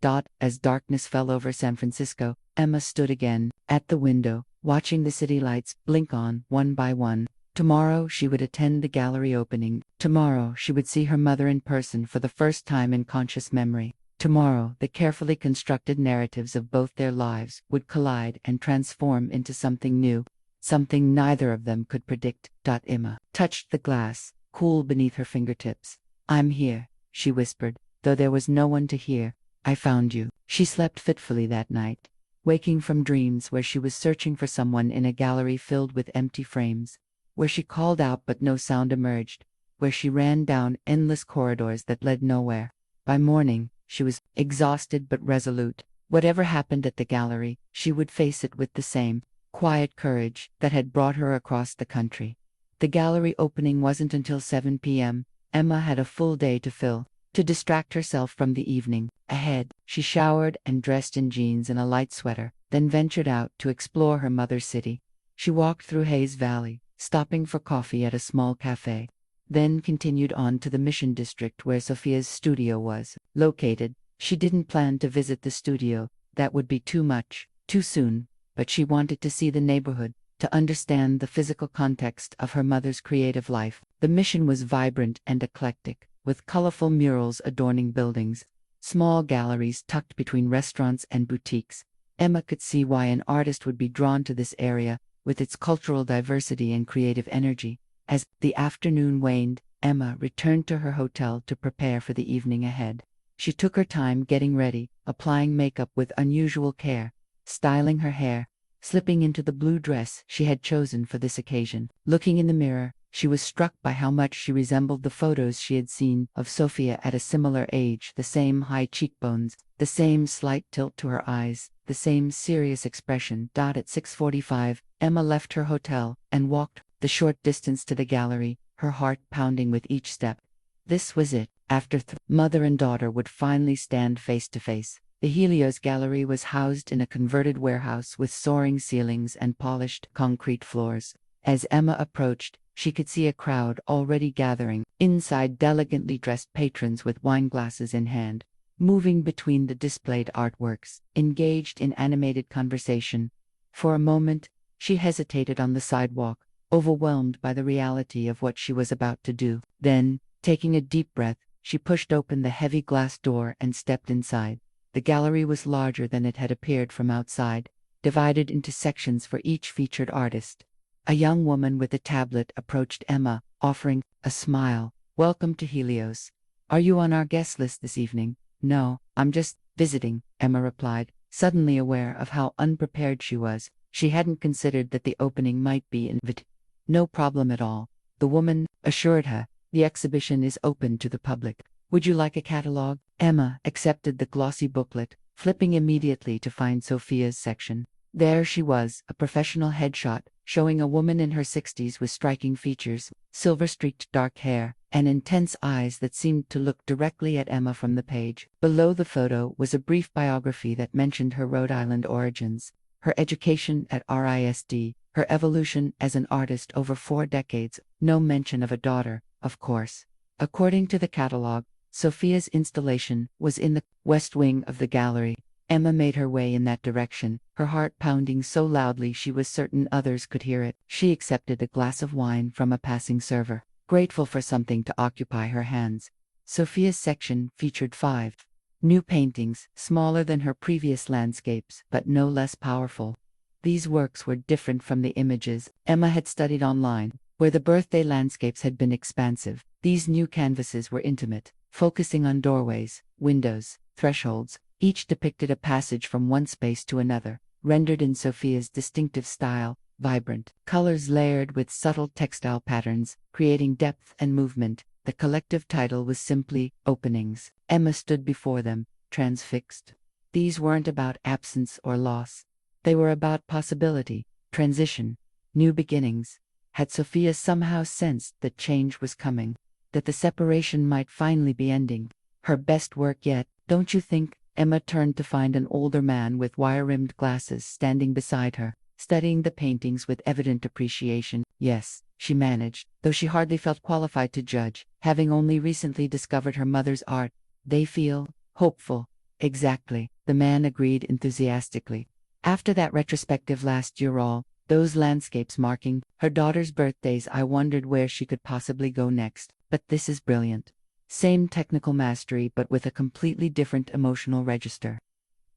As darkness fell over San Francisco, Emma stood again at the window, watching the city lights blink on one by one. Tomorrow she would attend the gallery opening. Tomorrow she would see her mother in person for the first time in conscious memory. Tomorrow the carefully constructed narratives of both their lives would collide and transform into something new, something neither of them could predict. Emma touched the glass, cool beneath her fingertips. "I'm here," she whispered, though there was no one to hear. "I found you." She slept fitfully that night, waking from dreams where she was searching for someone in a gallery filled with empty frames, where she called out but no sound emerged, where she ran down endless corridors that led nowhere. By morning, she was exhausted but resolute. Whatever happened at the gallery, she would face it with the same quiet courage that had brought her across the country. The gallery opening wasn't until 7 p.m. Emma had a full day to fill. To distract herself from the evening ahead, she showered and dressed in jeans and a light sweater, then ventured out to explore her mother's city. She walked through Hayes Valley, stopping for coffee at a small cafe, then continued on to the Mission District where Sophia's studio was located. She didn't plan to visit the studio, that would be too much, too soon, but she wanted to see the neighborhood, to understand the physical context of her mother's creative life. The Mission was vibrant and eclectic, with colorful murals adorning buildings, small galleries tucked between restaurants and boutiques. Emma could see why an artist would be drawn to this area, with its cultural diversity and creative energy. As the afternoon waned, Emma returned to her hotel to prepare for the evening ahead. She took her time getting ready, applying makeup with unusual care, styling her hair, slipping into the blue dress she had chosen for this occasion. Looking in the mirror, she was struck by how much she resembled the photos she had seen of Sophia at a similar age. The same high cheekbones, the same slight tilt to her eyes, the same serious expression. At 6:45, Emma left her hotel and walked the short distance to the gallery, her heart pounding with each step. This was it. After mother and daughter would finally stand face to face. The Helios Gallery was housed in a converted warehouse with soaring ceilings and polished concrete floors. As Emma approached, she could see a crowd already gathering inside, delicately dressed patrons with wine glasses in hand, moving between the displayed artworks, engaged in animated conversation. For a moment, she hesitated on the sidewalk, overwhelmed by the reality of what she was about to do. Then, taking a deep breath, she pushed open the heavy glass door and stepped inside. The gallery was larger than it had appeared from outside, divided into sections for each featured artist. A young woman with a tablet approached Emma, offering a smile. "Welcome to Helios. Are you on our guest list this evening?" "No, I'm just Visiting, Emma replied, suddenly aware of how unprepared she was. She hadn't considered that the opening might be invited. No problem at all, the woman assured her. The exhibition is open to the public. Would you like a catalogue? Emma accepted the glossy booklet, flipping immediately to find Sophia's section. There she was, a professional headshot, showing a woman in her 60s with striking features, silver-streaked dark hair, and intense eyes that seemed to look directly at Emma from the page. Below the photo was a brief biography that mentioned her Rhode Island origins, her education at RISD, her evolution as an artist over 4 decades, no mention of a daughter, of course. According to the catalogue, Sophia's installation was in the west wing of the gallery. Emma made her way in that direction, her heart pounding so loudly she was certain others could hear it. She accepted a glass of wine from a passing server, grateful for something to occupy her hands. Sophia's section featured 5 new paintings, smaller than her previous landscapes, but no less powerful. These works were different from the images Emma had studied online, where the birthday landscapes had been expansive. These new canvases were intimate, focusing on doorways, windows, thresholds. Each depicted a passage from one space to another, rendered in Sophia's distinctive style, vibrant colors layered with subtle textile patterns, creating depth and movement. The collective title was simply Openings. Emma stood before them, transfixed. These weren't about absence or loss. They were about possibility, transition, new beginnings. Had Sophia somehow sensed that change was coming, that the separation might finally be ending? Her best work yet, don't you think? Emma turned to find an older man with wire-rimmed glasses standing beside her, studying the paintings with evident appreciation. Yes, she managed, though she hardly felt qualified to judge, having only recently discovered her mother's art. They feel hopeful. Exactly, the man agreed enthusiastically. After that retrospective last year, all those landscapes marking her daughter's birthdays, I wondered where she could possibly go next. But this is brilliant. Same technical mastery, but with a completely different emotional register.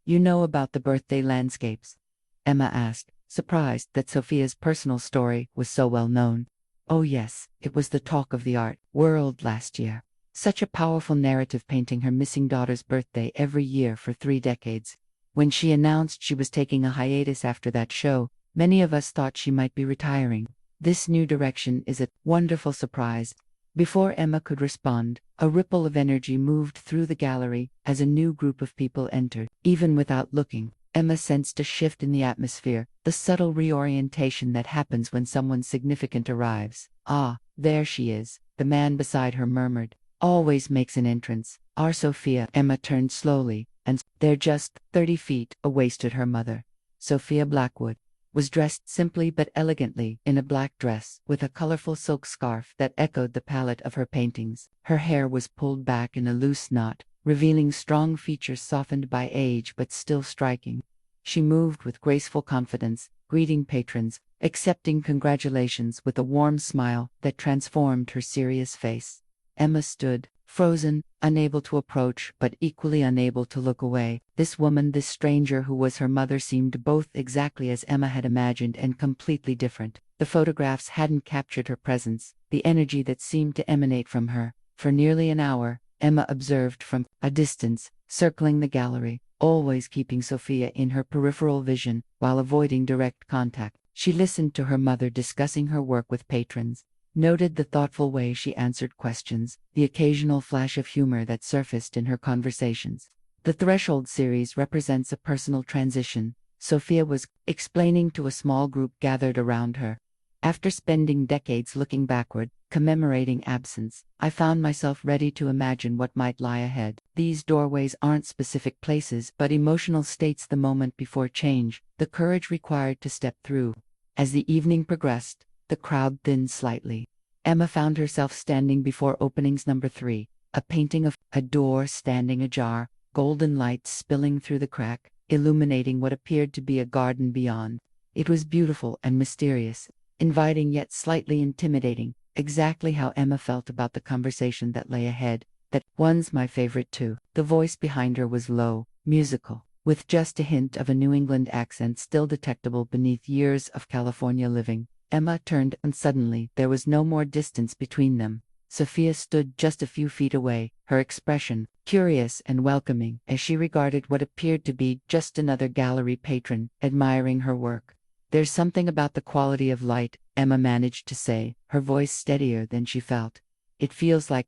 You know about the birthday landscapes? Emma asked, surprised that Sophia's personal story was so well known. Oh yes, it was the talk of the art world last year. Such a powerful narrative painting her missing daughter's birthday every year for 3 decades. When she announced she was taking a hiatus after that show, many of us thought she might be retiring. This new direction is a wonderful surprise. Before Emma could respond, a ripple of energy moved through the gallery as a new group of people entered. Even without looking, Emma sensed a shift in the atmosphere, the subtle reorientation that happens when someone significant arrives. Ah, there she is, the man beside her murmured. Always makes an entrance. Our Sophia. Emma turned slowly, and there just 30 feet away stood her mother. Sophia Blackwood was dressed simply but elegantly in a black dress with a colorful silk scarf that echoed the palette of her paintings. Her hair was pulled back in a loose knot, revealing strong features softened by age but still striking. She moved with graceful confidence, greeting patrons, accepting congratulations with a warm smile that transformed her serious face. Emma stood, frozen, unable to approach but equally unable to look away. This woman, this stranger who was her mother, seemed both exactly as Emma had imagined and completely different. The photographs hadn't captured her presence, the energy that seemed to emanate from her. For nearly an hour, Emma observed from a distance, circling the gallery, always keeping Sophia in her peripheral vision while avoiding direct contact. She listened to her mother discussing her work with patrons, noted the thoughtful way she answered questions, the occasional flash of humor that surfaced in her conversations. The Threshold series represents a personal transition, Sophia was explaining to a small group gathered around her. After spending decades looking backward, commemorating absence, I found myself ready to imagine what might lie ahead. These doorways aren't specific places but emotional states, the moment before change, the courage required to step through. As the evening progressed, the crowd thinned slightly. Emma found herself standing before openings number 3, a painting of a door standing ajar, golden light spilling through the crack, illuminating what appeared to be a garden beyond. It was beautiful and mysterious, inviting yet slightly intimidating, exactly how Emma felt about the conversation that lay ahead. That one's my favorite too. The voice behind her was low, musical, with just a hint of a New England accent still detectable beneath years of California living. Emma turned, and suddenly there was no more distance between them. Sophia stood just a few feet away, her expression curious and welcoming as she regarded what appeared to be just another gallery patron admiring her work. "There's something about the quality of light," Emma managed to say, her voice steadier than she felt. "It feels like ...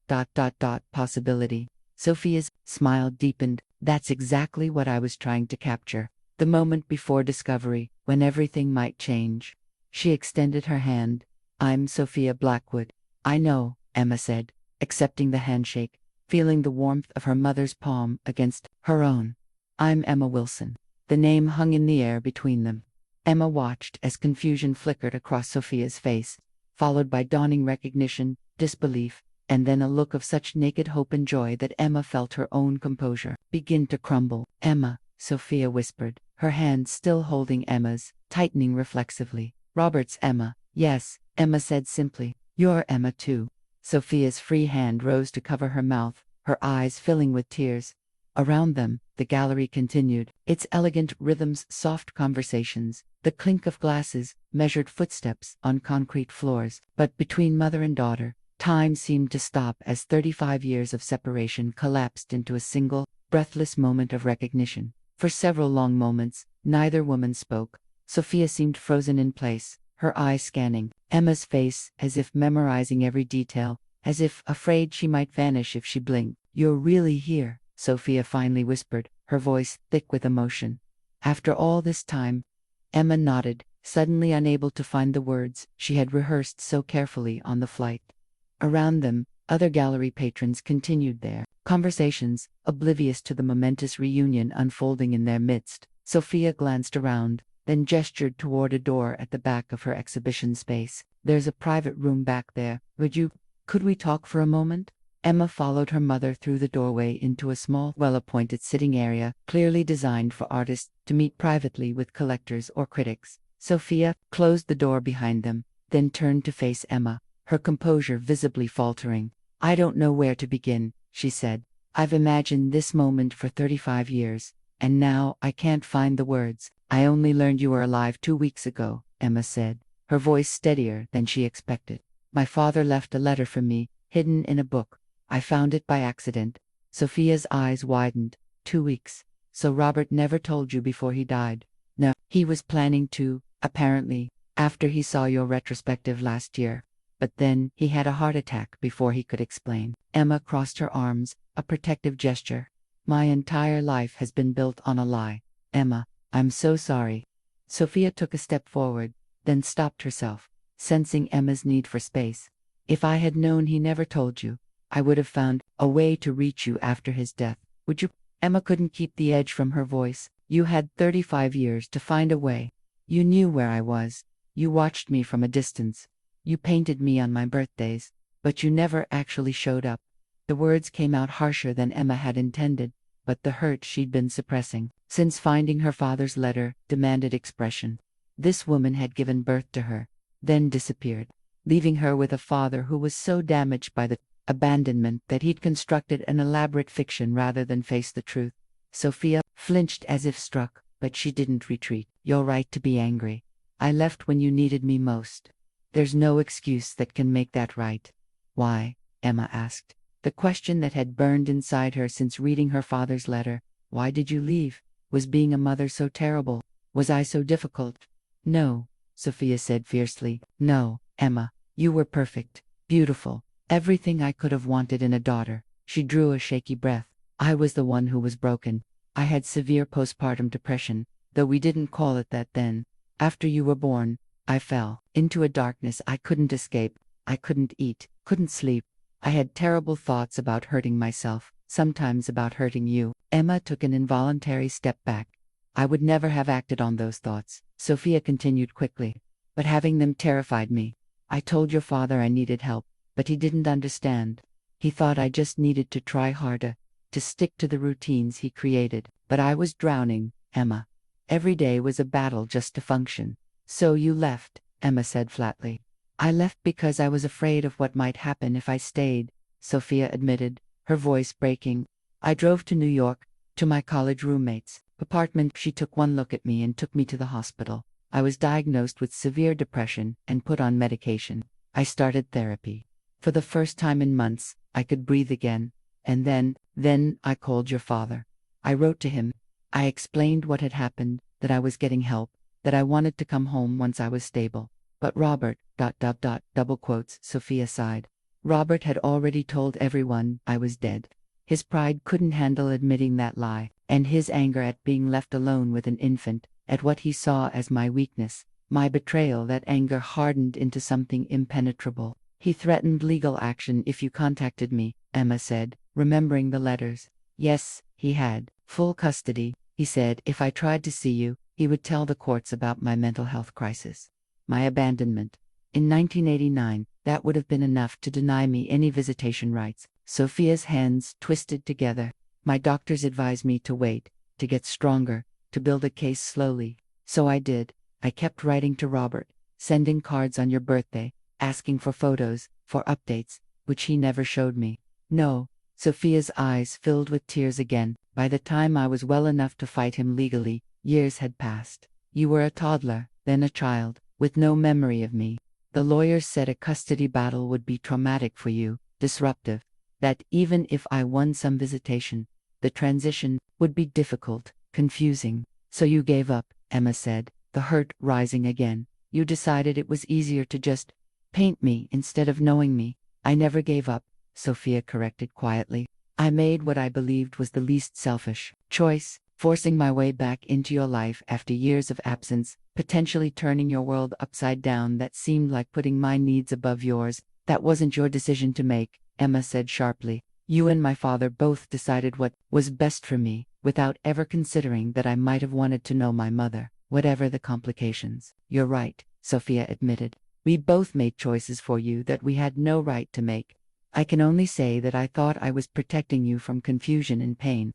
possibility." Sophia's smile deepened. "That's exactly what I was trying to capture. The moment before discovery, when everything might change." She extended her hand. "I'm Sophia Blackwood." "I know," Emma said, accepting the handshake, feeling the warmth of her mother's palm against her own. "I'm Emma Wilson." The name hung in the air between them. Emma watched as confusion flickered across Sophia's face, followed by dawning recognition, disbelief, and then a look of such naked hope and joy that Emma felt her own composure begin to crumble. "Emma," Sophia whispered, her hand still holding Emma's, tightening reflexively. "Robert's Emma." "Yes," Emma said simply. "You're Emma too." Sophia's free hand rose to cover her mouth, her eyes filling with tears. Around them, the gallery continued, its elegant rhythms, soft conversations, the clink of glasses, measured footsteps on concrete floors. But between mother and daughter, time seemed to stop as 35 years of separation collapsed into a single, breathless moment of recognition. For several long moments, neither woman spoke. Sophia seemed frozen in place, her eyes scanning Emma's face as if memorizing every detail, as if afraid she might vanish if she blinked. "You're really here," Sophia finally whispered, her voice thick with emotion. "After all this time?" Emma nodded, suddenly unable to find the words she had rehearsed so carefully on the flight. Around them, other gallery patrons continued their conversations, oblivious to the momentous reunion unfolding in their midst. Sophia glanced around, then gestured toward a door at the back of her exhibition space. "There's a private room back there. Could we talk for a moment?" Emma followed her mother through the doorway into a small, well-appointed sitting area, clearly designed for artists to meet privately with collectors or critics. Sophia closed the door behind them, then turned to face Emma, her composure visibly faltering. "I don't know where to begin," she said. "I've imagined this moment for 35 years, and now I can't find the words." "I only learned you were alive 2 weeks ago," Emma said, her voice steadier than she expected. "My father left a letter for me, hidden in a book. I found it by accident." Sophia's eyes widened. 2 weeks. So Robert never told you before he died? "No, he was planning to, apparently, after he saw your retrospective last year. But then he had a heart attack before he could explain." Emma crossed her arms, a protective gesture. "My entire life has been built on a lie. Emma, I'm so sorry." Sophia took a step forward, then stopped herself, sensing Emma's need for space. "If I had known he never told you, I would have found a way to reach you after his death. Would you?" Emma couldn't keep the edge from her voice. "You had 35 years to find a way. You knew where I was. You watched me from a distance. You painted me on my birthdays, but you never actually showed up." The words came out harsher than Emma had intended, but the hurt she'd been suppressing since finding her father's letter demanded expression. This woman had given birth to her, then disappeared, leaving her with a father who was so damaged by the abandonment that he'd constructed an elaborate fiction rather than face the truth. Sophia flinched as if struck, but she didn't retreat. "You're right to be angry. I left when you needed me most. There's no excuse that can make that right." "Why?" Emma asked, the question that had burned inside her since reading her father's letter. "Why did you leave? Was being a mother so terrible? Was I so difficult?" "No," Sophia said fiercely. "No, Emma. You were perfect, beautiful, everything I could have wanted in a daughter." She drew a shaky breath. "I was the one who was broken. I had severe postpartum depression, though we didn't call it that then. After you were born, I fell into a darkness I couldn't escape. I couldn't eat, couldn't sleep. I had terrible thoughts about hurting myself, sometimes about hurting you." Emma took an involuntary step back. "I would never have acted on those thoughts," Sophia continued quickly, "but having them terrified me. I told your father I needed help, but he didn't understand. He thought I just needed to try harder, to stick to the routines he created. But I was drowning, Emma. Every day was a battle just to function." "So you left," Emma said flatly. "I left because I was afraid of what might happen if I stayed," Sophia admitted, her voice breaking. "I drove to New York, to my college roommate's apartment. She took one look at me and took me to the hospital. I was diagnosed with severe depression and put on medication. I started therapy. For the first time in months, I could breathe again. And then I called your father. I wrote to him. I explained what had happened, that I was getting help, that I wanted to come home once I was stable. But Robert, double quotes, Sophia sighed. Robert had already told everyone I was dead. His pride couldn't handle admitting that lie, and his anger at being left alone with an infant, at what he saw as my weakness, my betrayal, that anger hardened into something impenetrable. He threatened legal action if you contacted me, Emma said, remembering the letters. Yes, he had. Full custody, he said. If I tried to see you, he would tell the courts about my mental health crisis. My abandonment. In 1989, that would have been enough to deny me any visitation rights. Sophia's hands twisted together. My doctors advised me to wait, to get stronger, to build a case slowly. So I did. I kept writing to Robert, sending cards on your birthday, asking for photos, for updates, which he never showed me. No. Sophia's eyes filled with tears again. By the time I was well enough to fight him legally, years had passed. You were a toddler, then a child, with no memory of me. The lawyers said a custody battle would be traumatic for you, disruptive, that even if I won some visitation, the transition would be difficult, confusing. So you gave up, Emma said, the hurt rising again. You decided it was easier to just paint me instead of knowing me. I never gave up, Sophia corrected quietly. I made what I believed was the least selfish choice, forcing my way back into your life after years of absence, potentially turning your world upside down. That seemed like putting my needs above yours. That wasn't your decision to make, Emma said sharply. You and my father both decided what was best for me, without ever considering that I might have wanted to know my mother, whatever the complications. You're right, Sophia admitted. We both made choices for you that we had no right to make. I can only say that I thought I was protecting you from confusion and pain.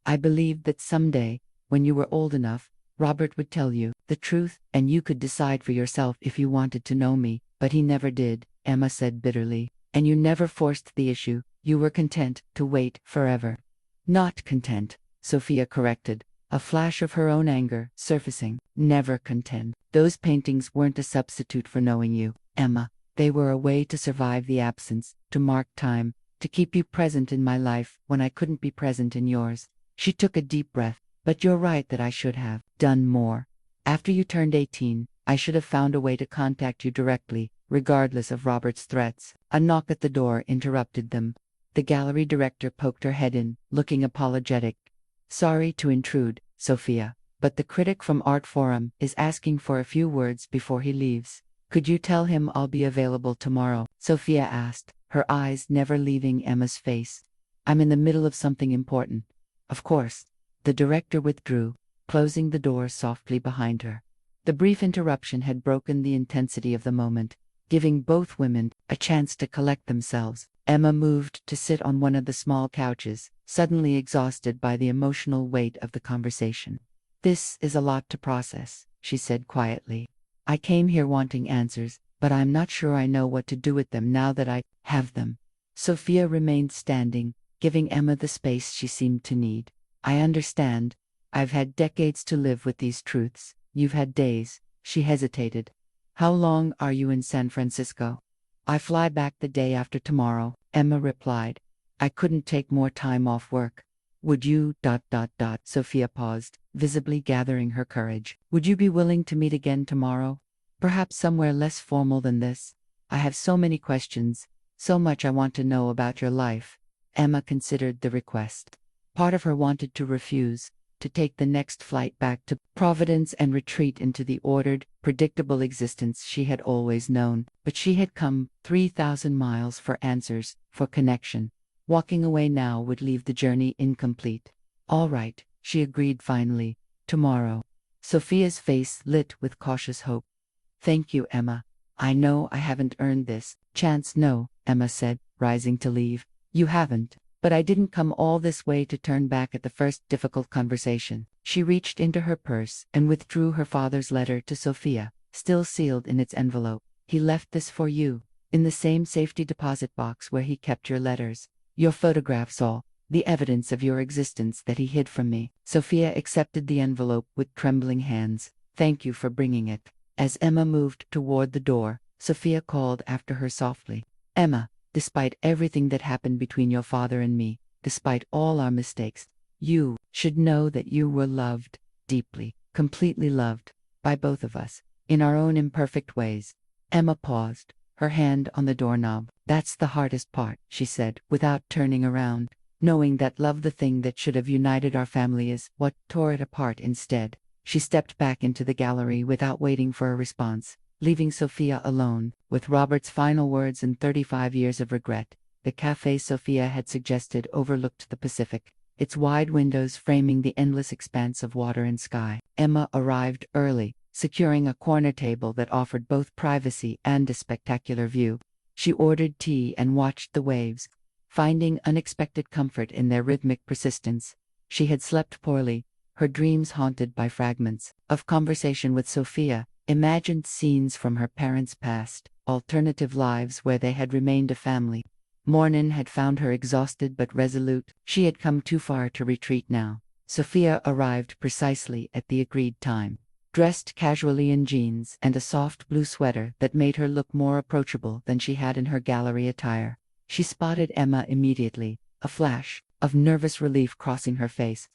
I believed that someday, when you were old enough, Robert would tell you the truth, and you could decide for yourself if you wanted to know me, but he never did, Emma said bitterly. And you never forced the issue. You were content to wait forever. Not content, Sophia corrected, a flash of her own anger surfacing. Never content. Those paintings weren't a substitute for knowing you, Emma. They were a way to survive the absence, to mark time, to keep you present in my life when I couldn't be present in yours. She took a deep breath. But you're right that I should have done more. After you turned 18, I should have found a way to contact you directly, regardless of Robert's threats. A knock at the door interrupted them. The gallery director poked her head in, looking apologetic. Sorry to intrude, Sophia, but the critic from Art Forum is asking for a few words before he leaves. Could you tell him I'll be available tomorrow? Sophia asked, her eyes never leaving Emma's face. I'm in the middle of something important. Of course. The director withdrew, closing the door softly behind her. The brief interruption had broken the intensity of the moment, giving both women a chance to collect themselves. Emma moved to sit on one of the small couches, suddenly exhausted by the emotional weight of the conversation. This is a lot to process, she said quietly. I came here wanting answers, but I'm not sure I know what to do with them now that I have them. Sophia remained standing, giving Emma the space she seemed to need. I understand. I've had decades to live with these truths. You've had days. She hesitated. How long are you in San Francisco? I fly back the day after tomorrow, Emma replied. I couldn't take more time off work. Would you, Sophia paused, visibly gathering her courage. Would you be willing to meet again tomorrow? Perhaps somewhere less formal than this? I have so many questions, so much I want to know about your life. Emma considered the request. Part of her wanted to refuse, to take the next flight back to Providence and retreat into the ordered, predictable existence she had always known. But she had come 3,000 miles for answers, for connection. Walking away now would leave the journey incomplete. All right, she agreed finally. Tomorrow. Sophia's face lit with cautious hope. Thank you, Emma. I know I haven't earned this chance. No, Emma said, rising to leave. You haven't. But I didn't come all this way to turn back at the first difficult conversation. She reached into her purse and withdrew her father's letter to Sophia, still sealed in its envelope. He left this for you, in the same safety deposit box where he kept your letters. Your photographs, all the evidence of your existence that he hid from me. Sophia accepted the envelope with trembling hands. Thank you for bringing it. As Emma moved toward the door, Sophia called after her softly. Emma. despite everything that happened between your father and me, despite all our mistakes, you should know that you were loved, deeply, completely loved, by both of us, in our own imperfect ways." Emma paused, her hand on the doorknob. "That's the hardest part," she said, without turning around. "Knowing that love, the thing that should have united our family, is what tore it apart instead." She stepped back into the gallery without waiting for a response, leaving Sophia alone, with Robert's final words and 35 years of regret. The café Sophia had suggested overlooked the Pacific, its wide windows framing the endless expanse of water and sky. Emma arrived early, securing a corner table that offered both privacy and a spectacular view. She ordered tea and watched the waves, finding unexpected comfort in their rhythmic persistence. She had slept poorly, her dreams haunted by fragments of conversation with Sophia, imagined scenes from her parents' past, alternative lives where they had remained a family. Morning had found her exhausted but resolute. She had come too far to retreat now. Sophia arrived precisely at the agreed time, dressed casually in jeans and a soft blue sweater that made her look more approachable than she had in her gallery attire. She spotted Emma immediately, a flash of nervous relief crossing her face.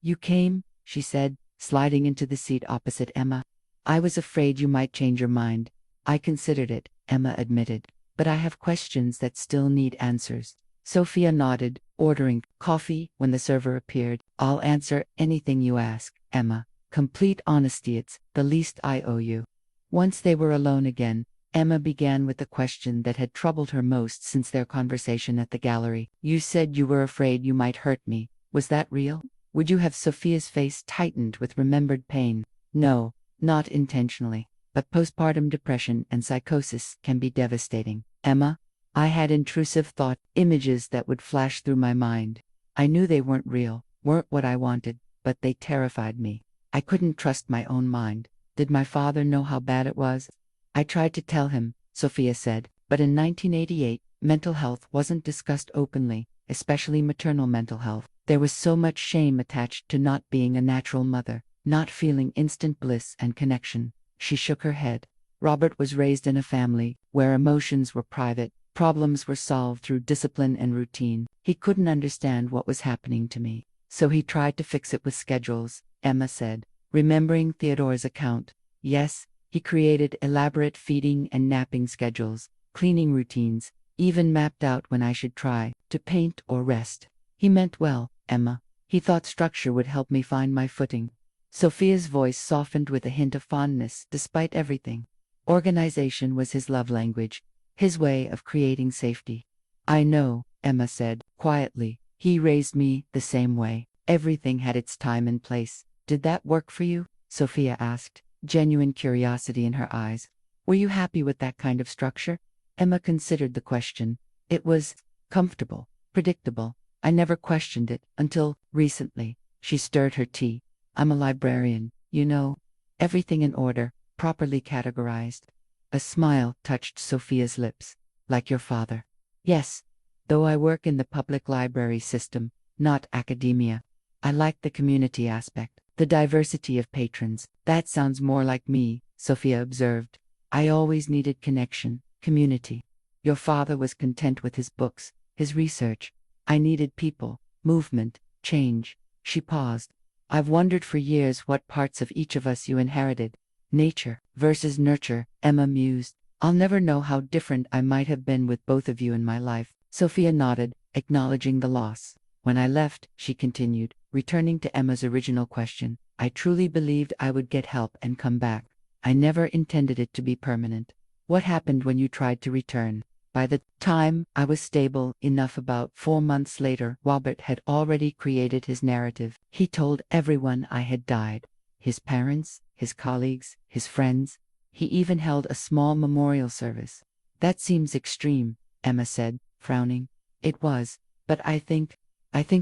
"You came," she said, sliding into the seat opposite Emma. "I was afraid you might change your mind." "I considered it," Emma admitted, "but I have questions that still need answers." Sophia nodded, ordering coffee when the server appeared. "I'll answer anything you ask, Emma. Complete honesty, it's the least I owe you." Once they were alone again, Emma began with the question that had troubled her most since their conversation at the gallery. "You said you were afraid you might hurt me. Was that real?" "Would you have?" Sophia's face tightened with remembered pain. "No, not intentionally. But postpartum depression and psychosis can be devastating, Emma. I had intrusive thought images that would flash through my mind. I knew they weren't real, weren't what I wanted, but they terrified me. I couldn't trust my own mind. Did my father know how bad it was?" "I tried to tell him," Sophia said, "but in 1988, mental health wasn't discussed openly, especially maternal mental health. There was so much shame attached to not being a natural mother, not feeling instant bliss and connection." She shook her head. "Robert was raised in a family where emotions were private, problems were solved through discipline and routine. He couldn't understand what was happening to me, so he tried to fix it with schedules," Emma said, remembering Theodore's account. "Yes, he created elaborate feeding and napping schedules, cleaning routines, even mapped out when I should try to paint or rest. He meant well, Emma. He thought structure would help me find my footing." Sophia's voice softened with a hint of fondness despite everything. Organization was his love language, his way of creating safety. "I know," Emma said, quietly. "He raised me the same way. Everything had its time and place." "Did that work for you?" Sophia asked, genuine curiosity in her eyes. "Were you happy with that kind of structure?" Emma considered the question. "It was comfortable, predictable. I never questioned it until recently." She stirred her tea. "I'm a librarian, you know. Everything in order, properly categorized." A smile touched Sophia's lips. "Like your father." "Yes, though I work in the public library system, not academia. I like the community aspect, the diversity of patrons." "That sounds more like me," Sophia observed. "I always needed connection, community. Your father was content with his books, his research. I needed people, movement, change." She paused. "I've wondered for years what parts of each of us you inherited. Nature versus nurture," Emma mused. "I'll never know how different I might have been with both of you in my life." Sophia nodded, acknowledging the loss. "When I left," she continued, returning to Emma's original question, "I truly believed I would get help and come back. I never intended it to be permanent." "What happened when you tried to return?" "By the time I was stable enough, about 4 months later, Robert had already created his narrative. He told everyone I had died. His parents, his colleagues, his friends. He even held a small memorial service." "That seems extreme," Emma said, frowning. "It was, but I think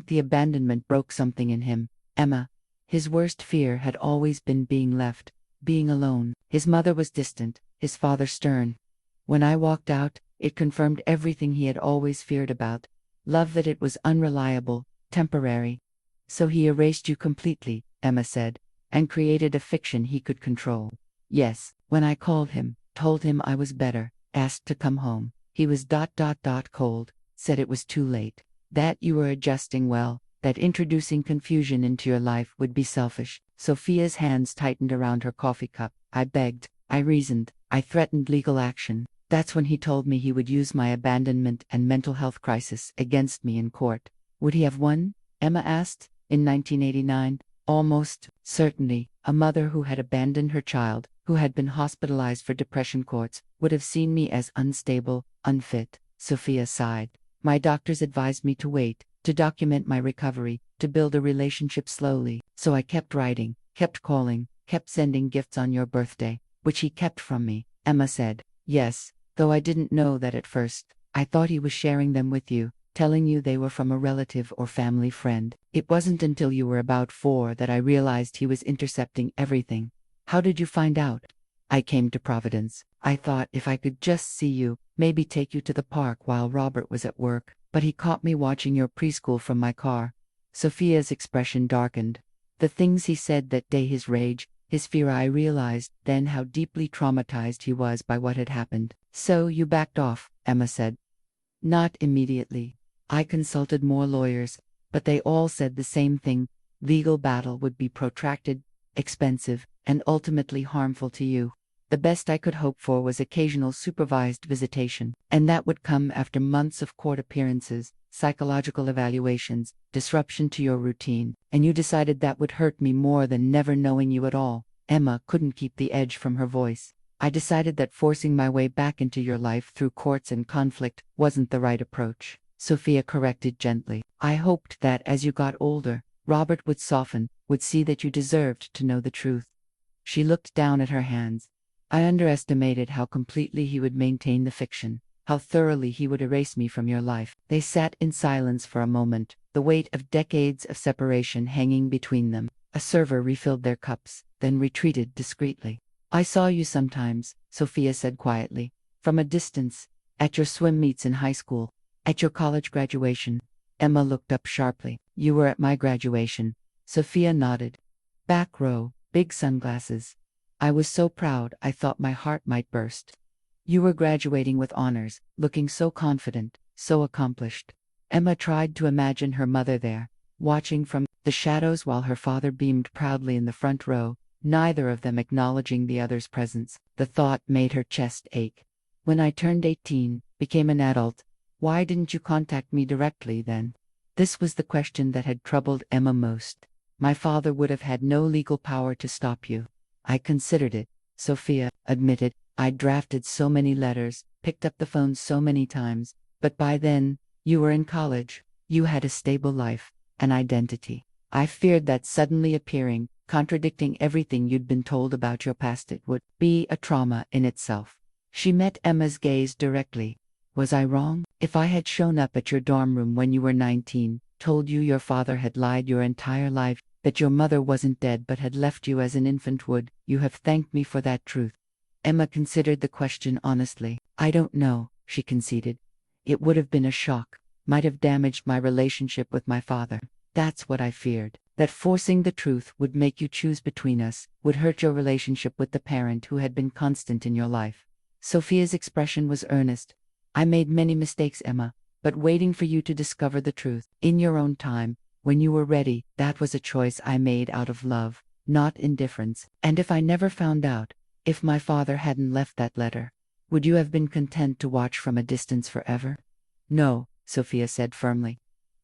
the abandonment broke something in him, Emma. His worst fear had always been being left, being alone. His mother was distant, his father stern. When I walked out, it confirmed everything he had always feared about love, that it was unreliable, temporary. So he erased you completely," Emma said, "and created a fiction he could control." "Yes, when I called him, told him I was better, asked to come home, He was cold, said it was too late, that you were adjusting well, that introducing confusion into your life would be selfish. Sophia's hands tightened around her coffee cup. I begged, I reasoned, I threatened legal action. That's when he told me he would use my abandonment and mental health crisis against me in court. Would he have won? Emma asked. In 1989, almost certainly, a mother who had abandoned her child, who had been hospitalized for depression courts, would have seen me as unstable, unfit. Sophia sighed. My doctors advised me to wait, to document my recovery, to build a relationship slowly. So I kept writing, kept calling, kept sending gifts on your birthday, which he kept from me. Emma said, yes, though I didn't know that at first. I thought he was sharing them with you, telling you they were from a relative or family friend. It wasn't until you were about 4 that I realized he was intercepting everything. How did you find out? I came to Providence. I thought if I could just see you, maybe take you to the park while Robert was at work, but he caught me watching your preschool from my car. Sophia's expression darkened. The things he said that day, his rage, his fear, I realized then how deeply traumatized he was by what had happened. So you backed off, Emma said. Not immediately. I consulted more lawyers, but they all said the same thing. Legal battle would be protracted, expensive, and ultimately harmful to you. The best I could hope for was occasional supervised visitation, and that would come after months of court appearances, psychological evaluations, disruption to your routine, and you decided that would hurt me more than never knowing you at all. Emma couldn't keep the edge from her voice. I decided that forcing my way back into your life through courts and conflict wasn't the right approach. Sophia corrected gently. I hoped that as you got older, Robert would soften, would see that you deserved to know the truth. She looked down at her hands. I underestimated how completely he would maintain the fiction, how thoroughly he would erase me from your life. They sat in silence for a moment, the weight of decades of separation hanging between them. A server refilled their cups, then retreated discreetly. I saw you sometimes, Sophia said quietly, from a distance, at your swim meets in high school, at your college graduation. Emma looked up sharply. You were at my graduation. Sophia nodded. Back row, big sunglasses. I was so proud I thought my heart might burst. You were graduating with honors, looking so confident, so accomplished. Emma tried to imagine her mother there, watching from the shadows while her father beamed proudly in the front row, neither of them acknowledging the other's presence. The thought made her chest ache. When I turned 18, became an adult, why didn't you contact me directly then? This was the question that had troubled Emma most. My father would have had no legal power to stop you. I considered it, Sophia admitted. I'd drafted so many letters, picked up the phone so many times, but by then, you were in college. You had a stable life, an identity. I feared that suddenly appearing, contradicting everything you'd been told about your past, it would be a trauma in itself. She met Emma's gaze directly. Was I wrong? If I had shown up at your dorm room when you were 19, told you your father had lied your entire life, that your mother wasn't dead but had left you as an infant, would you have thanked me for that truth? Emma considered the question honestly. I don't know, she conceded. It would have been a shock, might have damaged my relationship with my father. That's what I feared, that forcing the truth would make you choose between us, would hurt your relationship with the parent who had been constant in your life. Sophia's expression was earnest. I made many mistakes, Emma, but waiting for you to discover the truth, in your own time, when you were ready, that was a choice I made out of love, not indifference. And if I never found out, if my father hadn't left that letter, would you have been content to watch from a distance forever? No, Sophia said firmly.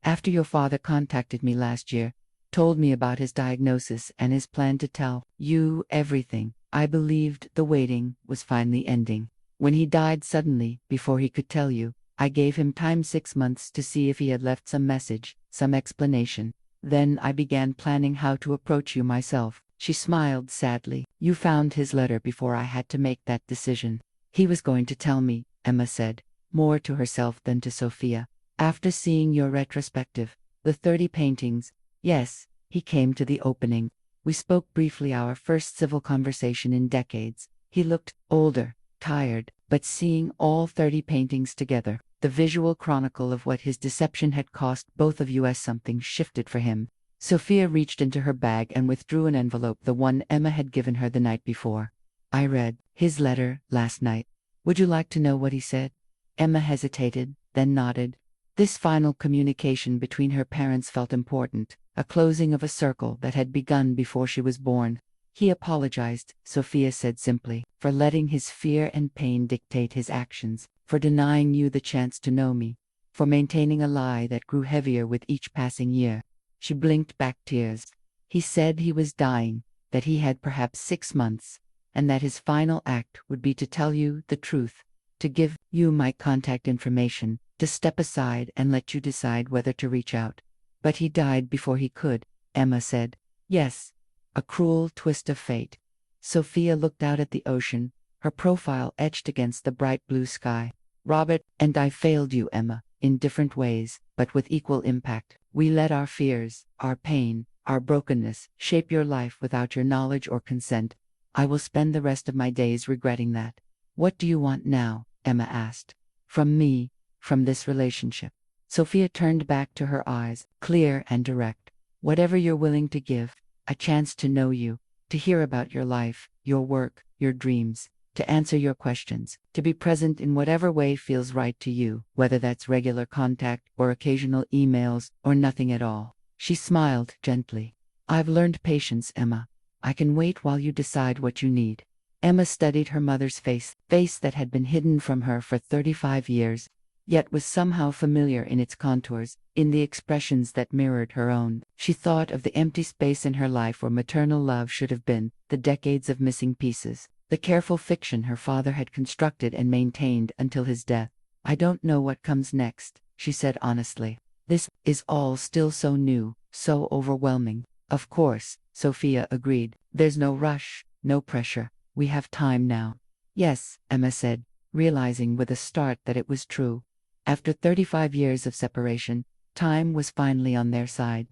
After your father contacted me last year, told me about his diagnosis and his plan to tell you everything, I believed the waiting was finally ending. When he died suddenly, before he could tell you, I gave him time, 6 months, to see if he had left some message, some explanation. Then I began planning how to approach you myself. She smiled sadly. You found his letter before I had to make that decision. He was going to tell me, Emma said, more to herself than to Sophia. After seeing your retrospective, the 30 paintings, yes, he came to the opening. We spoke briefly, our first civil conversation in decades. He looked older, tired, but seeing all 30 paintings together, the visual chronicle of what his deception had cost both of you, as something shifted for him. Sophia reached into her bag and withdrew an envelope, the one Emma had given her the night before. I read his letter last night. Would you like to know what he said? Emma hesitated, then nodded. This final communication between her parents felt important, a closing of a circle that had begun before she was born. He apologized, Sophia said simply, for letting his fear and pain dictate his actions, for denying you the chance to know me, for maintaining a lie that grew heavier with each passing year. She blinked back tears. He said he was dying, that he had perhaps 6 months, and that his final act would be to tell you the truth, to give you my contact information, to step aside and let you decide whether to reach out. But he died before he could, Emma said. Yes. A cruel twist of fate. Sophia looked out at the ocean, her profile etched against the bright blue sky. Robert and I failed you, Emma, in different ways, but with equal impact. We let our fears, our pain, our brokenness shape your life without your knowledge or consent. I will spend the rest of my days regretting that. What do you want now? Emma asked. From me, from this relationship. Sophia turned back to her eyes, clear and direct. Whatever you're willing to give, a chance to know you, to hear about your life, your work, your dreams, to answer your questions, to be present in whatever way feels right to you, whether that's regular contact or occasional emails or nothing at all. She smiled gently. I've learned patience, Emma. I can wait while you decide what you need. Emma studied her mother's face that had been hidden from her for 35 years, yet was somehow familiar in its contours, in the expressions that mirrored her own. She thought of the empty space in her life where maternal love should have been, the decades of missing pieces, the careful fiction her father had constructed and maintained until his death. I don't know what comes next, she said honestly. This is all still so new, so overwhelming. Of course, Sophia agreed. There's no rush, no pressure. We have time now. Yes, Emma said, realizing with a start that it was true. After 35 years of separation, time was finally on their side.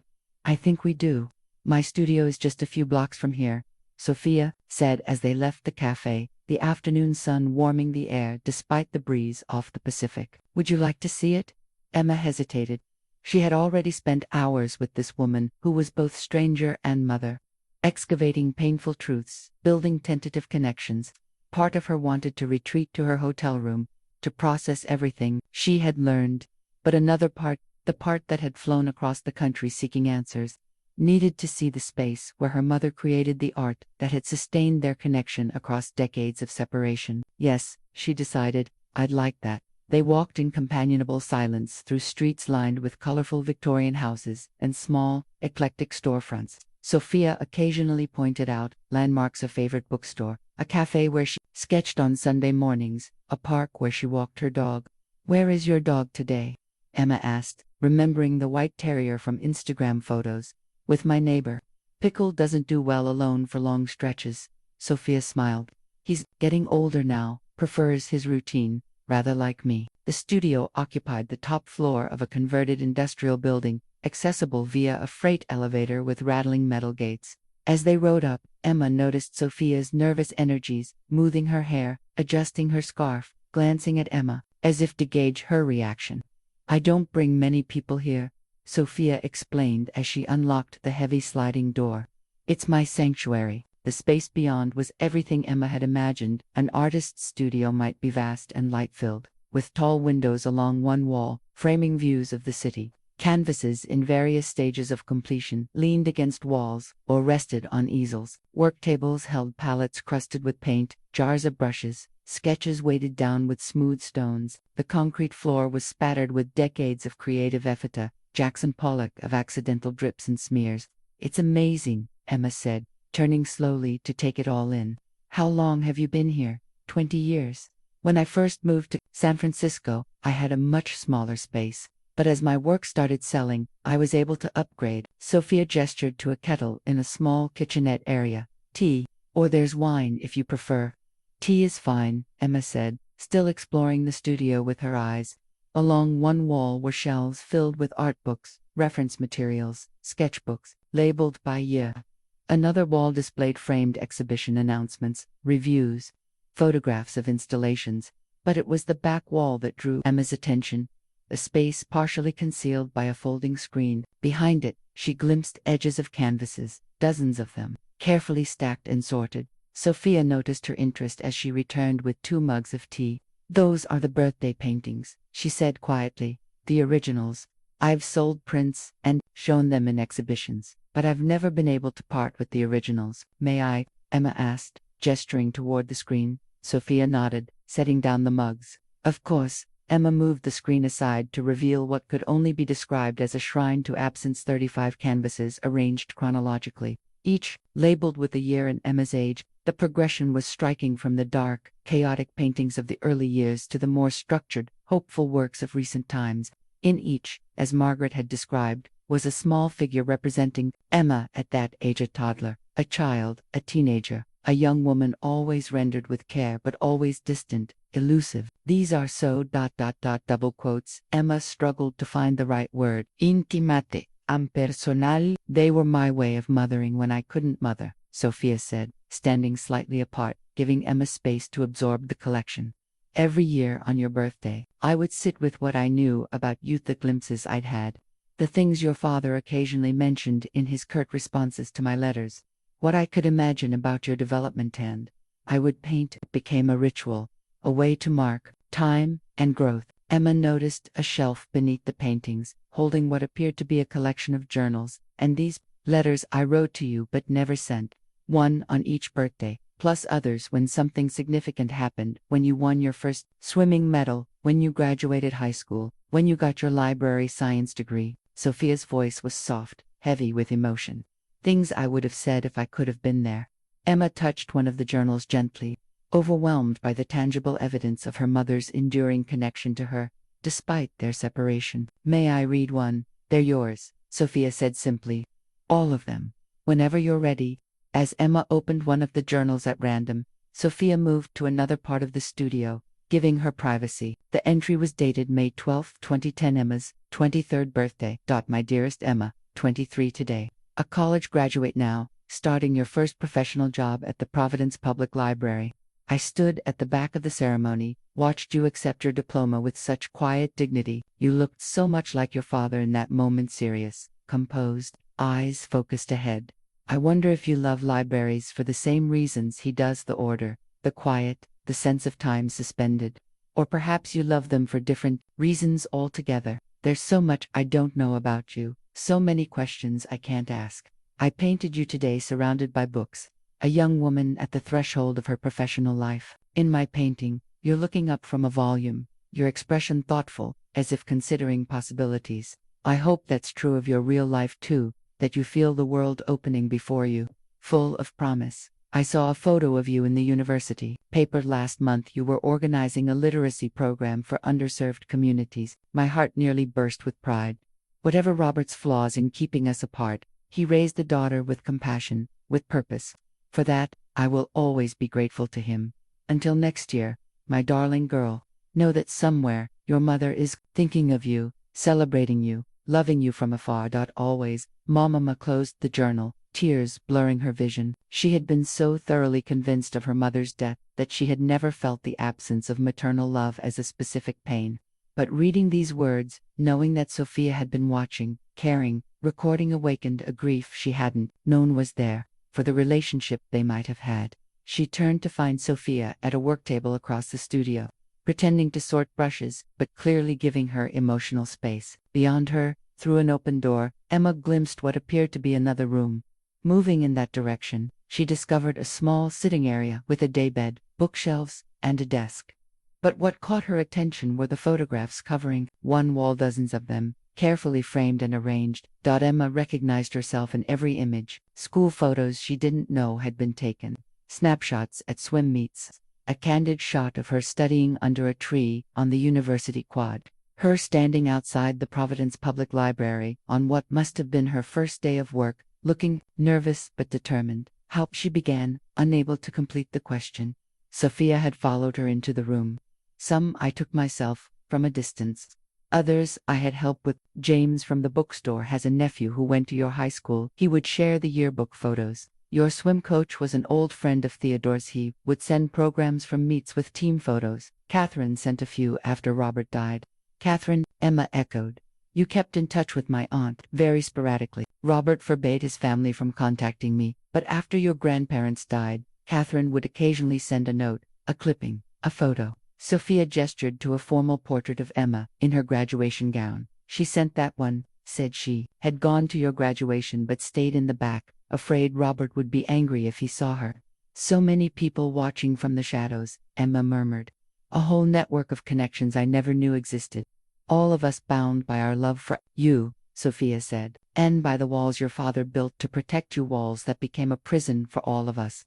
I think we do. My studio is just a few blocks from here, Sophia said as they left the cafe, the afternoon sun warming the air despite the breeze off the Pacific. Would you like to see it? Emma hesitated. She had already spent hours with this woman who was both stranger and mother, excavating painful truths, building tentative connections. Part of her wanted to retreat to her hotel room, to process everything she had learned, but another part, the part that had flown across the country seeking answers, needed to see the space where her mother created the art that had sustained their connection across decades of separation. Yes, she decided, I'd like that. They walked in companionable silence through streets lined with colorful Victorian houses and small, eclectic storefronts. Sophia occasionally pointed out landmarks, a favorite bookstore, a cafe where she sketched on Sunday mornings, a park where she walked her dog. Where is your dog today? Emma asked, remembering the white terrier from Instagram photos. With my neighbor. Pickle doesn't do well alone for long stretches. Sophia smiled. He's getting older now, prefers his routine, rather like me. The studio occupied the top floor of a converted industrial building, accessible via a freight elevator with rattling metal gates. As they rode up, Emma noticed Sophia's nervous energies, smoothing her hair, adjusting her scarf, glancing at Emma, as if to gauge her reaction. I don't bring many people here, Sophia explained as she unlocked the heavy sliding door. It's my sanctuary. The space beyond was everything Emma had imagined. An artist's studio might be vast and light-filled, with tall windows along one wall, framing views of the city. Canvases in various stages of completion leaned against walls or rested on easels. Work tables held palettes crusted with paint, jars of brushes, sketches weighted down with smooth stones. The concrete floor was spattered with decades of creative effort, Jackson Pollock of accidental drips and smears. It's amazing, Emma said, turning slowly to take it all in. How long have you been here? 20 years. When I first moved to San Francisco, I had a much smaller space. But as my work started selling, I was able to upgrade. Sophia gestured to a kettle in a small kitchenette area. Tea, or there's wine if you prefer. Tea is fine, Emma said, still exploring the studio with her eyes. Along one wall were shelves filled with art books, reference materials, sketchbooks, labeled by year. Another wall displayed framed exhibition announcements, reviews, photographs of installations, but it was the back wall that drew Emma's attention. A space partially concealed by a folding screen. Behind it, she glimpsed edges of canvases, dozens of them, carefully stacked and sorted. Sophia noticed her interest as she returned with 2 mugs of tea. Those are the birthday paintings, she said quietly. The originals. I've sold prints and shown them in exhibitions, but I've never been able to part with the originals. May I? Emma asked, gesturing toward the screen. Sophia nodded, setting down the mugs. Of course. Emma moved the screen aside to reveal what could only be described as a shrine to absence. 35 canvases arranged chronologically, each labeled with the year and Emma's age. The progression was striking, from the dark, chaotic paintings of the early years to the more structured, hopeful works of recent times. In each, as Margaret had described, was a small figure representing Emma at that age: a toddler, a child, a teenager, a young woman, always rendered with care but always distant, elusive. These are so ... double quotes. Emma struggled to find the right word. Intimate, impersonal. They were my way of mothering when I couldn't mother, Sophia said, standing slightly apart, giving Emma space to absorb the collection. Every year on your birthday, I would sit with what I knew about you, the glimpses I'd had, the things your father occasionally mentioned in his curt responses to my letters, what I could imagine about your development, and I would paint. It became a ritual, a way to mark time and growth. Emma noticed a shelf beneath the paintings, holding what appeared to be a collection of journals. And these letters I wrote to you but never sent, one on each birthday, plus others when something significant happened: when you won your first swimming medal, when you graduated high school, when you got your library science degree. Sophia's voice was soft, heavy with emotion. Things I would have said if I could have been there. Emma touched one of the journals gently, overwhelmed by the tangible evidence of her mother's enduring connection to her, despite their separation. May I read one? They're yours, Sophia said simply. All of them. Whenever you're ready. As Emma opened one of the journals at random, Sophia moved to another part of the studio, giving her privacy. The entry was dated May 12, 2010. Emma's 23rd birthday. My dearest Emma, 23 today. A college graduate now, starting your first professional job at the Providence Public Library. I stood at the back of the ceremony, watched you accept your diploma with such quiet dignity. You looked so much like your father in that moment: serious, composed, eyes focused ahead. I wonder if you love libraries for the same reasons he does: the order, the quiet, the sense of time suspended. Or perhaps you love them for different reasons altogether. There's so much I don't know about you, so many questions I can't ask. I painted you today surrounded by books, a young woman at the threshold of her professional life. In my painting, you're looking up from a volume, your expression thoughtful, as if considering possibilities. I hope that's true of your real life too, that you feel the world opening before you, full of promise. I saw a photo of you in the university paper last month. You were organizing a literacy program for underserved communities. My heart nearly burst with pride. Whatever Robert's flaws in keeping us apart, he raised a daughter with compassion, with purpose. For that, I will always be grateful to him. Until next year, my darling girl, know that somewhere, your mother is thinking of you, celebrating you, loving you from afar. Always. Mama closed the journal, tears blurring her vision. She had been so thoroughly convinced of her mother's death that she had never felt the absence of maternal love as a specific pain. But reading these words, knowing that Sophia had been watching, caring, recording, awakened a grief she hadn't known was there, for the relationship they might have had. She turned to find Sophia at a work table across the studio, pretending to sort brushes, but clearly giving her emotional space. Beyond her, through an open door, Emma glimpsed what appeared to be another room. Moving in that direction, she discovered a small sitting area with a daybed, bookshelves, and a desk. But what caught her attention were the photographs covering one wall, dozens of them, carefully framed and arranged. Emma recognized herself in every image: school photos she didn't know had been taken, snapshots at swim meets, a candid shot of her studying under a tree on the university quad, her standing outside the Providence Public Library on what must have been her first day of work, looking nervous but determined. How? She began, unable to complete the question. Sophia had followed her into the room. Some I took myself, from a distance. Others I had help with. James from the bookstore has a nephew who went to your high school. He would share the yearbook photos. Your swim coach was an old friend of Theodore's. He would send programs from meets with team photos. Catherine sent a few after Robert died. Catherine, Emma echoed. You kept in touch with my aunt, very sporadically. Robert forbade his family from contacting me, but after your grandparents died, Catherine would occasionally send a note, a clipping, a photo. Sophia gestured to a formal portrait of Emma in her graduation gown. She sent that one, said she, had gone to your graduation but stayed in the back, afraid Robert would be angry if he saw her. So many people watching from the shadows, Emma murmured. A whole network of connections I never knew existed. All of us bound by our love for you, Sophia said, and by the walls your father built to protect you, walls that became a prison for all of us.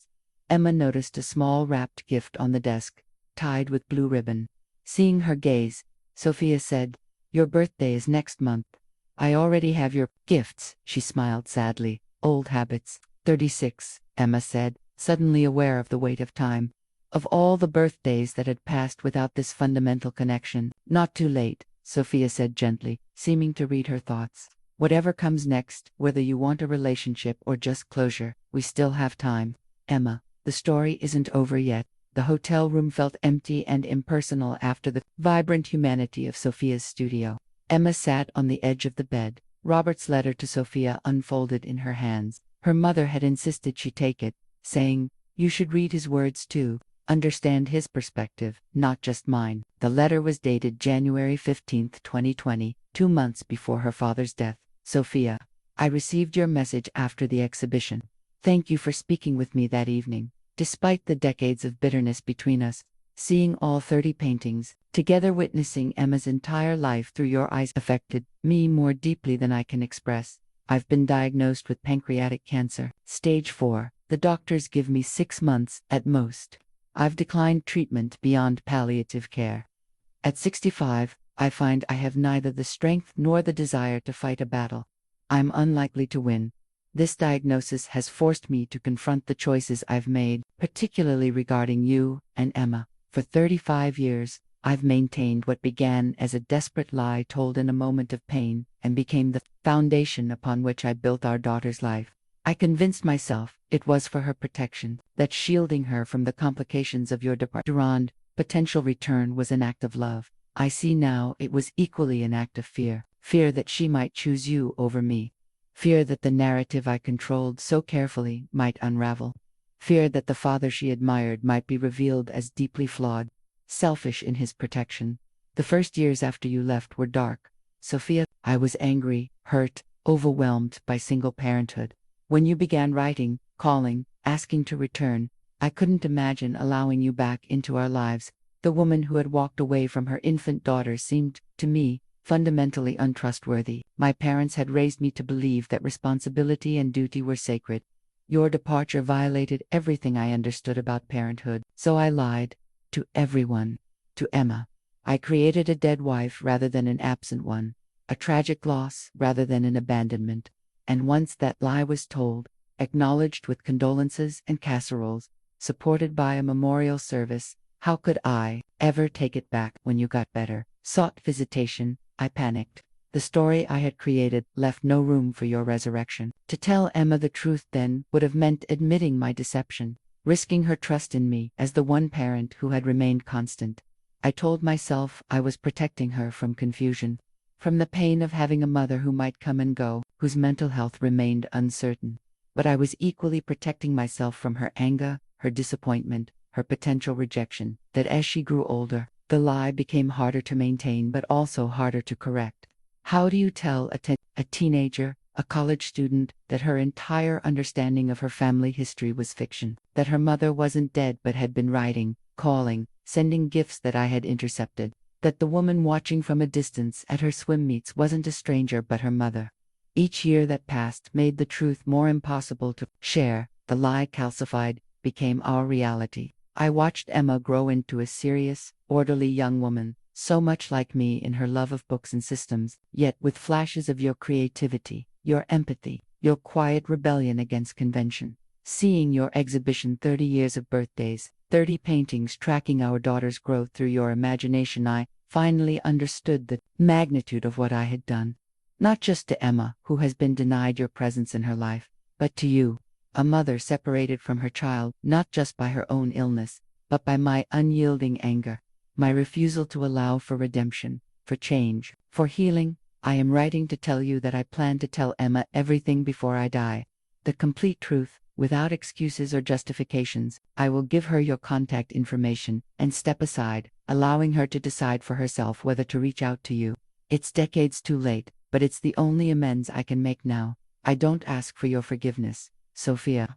Emma noticed a small wrapped gift on the desk, tied with blue ribbon. Seeing her gaze, Sophia said, "Your birthday is next month. I already have your gifts," she smiled sadly. "Old habits." 36, Emma said, suddenly aware of the weight of time. Of all the birthdays that had passed without this fundamental connection. "Not too late," Sophia said gently, seeming to read her thoughts. "Whatever comes next, whether you want a relationship or just closure, we still have time." Emma, the story isn't over yet. The hotel room felt empty and impersonal after the vibrant humanity of Sophia's studio. Emma sat on the edge of the bed, Robert's letter to Sophia unfolded in her hands. Her mother had insisted she take it, saying, "You should read his words too, understand his perspective, not just mine." The letter was dated January 15, 2020, 2 months before her father's death. "Sophia, I received your message after the exhibition. Thank you for speaking with me that evening. Despite the decades of bitterness between us, seeing all 30 paintings, together witnessing Emma's entire life through your eyes affected me more deeply than I can express. I've been diagnosed with pancreatic cancer, stage 4. The doctors give me 6 months at most. I've declined treatment beyond palliative care. At 65, I find I have neither the strength nor the desire to fight a battle. I'm unlikely to win. This diagnosis has forced me to confront the choices I've made, particularly regarding you and Emma. For 35 years, I've maintained what began as a desperate lie told in a moment of pain and became the foundation upon which I built our daughter's life. I convinced myself it was for her protection, that shielding her from the complications of your Durand potential return was an act of love. I see now it was equally an act of fear, fear that she might choose you over me. Fear that the narrative I controlled so carefully might unravel. Fear that the father she admired might be revealed as deeply flawed, selfish in his protection. The first years after you left were dark, Sophia. I was angry, hurt, overwhelmed by single parenthood. When you began writing, calling, asking to return, I couldn't imagine allowing you back into our lives. The woman who had walked away from her infant daughter seemed, to me, fundamentally untrustworthy. My parents had raised me to believe that responsibility and duty were sacred. Your departure violated everything I understood about parenthood, so I lied. To everyone. To Emma. I created a dead wife rather than an absent one, a tragic loss rather than an abandonment. And once that lie was told, acknowledged with condolences and casseroles, supported by a memorial service, how could I ever take it back? When you got better, sought visitation, I panicked. The story I had created left no room for your resurrection. To tell Emma the truth then would have meant admitting my deception, risking her trust in me as the one parent who had remained constant. I told myself I was protecting her from confusion, from the pain of having a mother who might come and go, whose mental health remained uncertain. But I was equally protecting myself from her anger, her disappointment, her potential rejection, that as she grew older, the lie became harder to maintain but also harder to correct. How do you tell a teenager, a college student, that her entire understanding of her family history was fiction, that her mother wasn't dead but had been writing, calling, sending gifts that I had intercepted, that the woman watching from a distance at her swim meets wasn't a stranger but her mother? Each year that passed made the truth more impossible to share. The lie calcified, became our reality. I watched Emma grow into a serious, orderly young woman, so much like me in her love of books and systems, yet with flashes of your creativity, your empathy, your quiet rebellion against convention. Seeing your exhibition 30 years of birthdays, 30 paintings tracking our daughter's growth through your imagination, I finally understood the magnitude of what I had done. Not just to Emma, who has been denied your presence in her life, but to you, a mother separated from her child not just by her own illness, but by my unyielding anger, my refusal to allow for redemption, for change, for healing. I am writing to tell you that I plan to tell Emma everything before I die. The complete truth, without excuses or justifications. I will give her your contact information and step aside, allowing her to decide for herself whether to reach out to you. It's decades too late, but it's the only amends I can make now. I don't ask for your forgiveness, Sophia.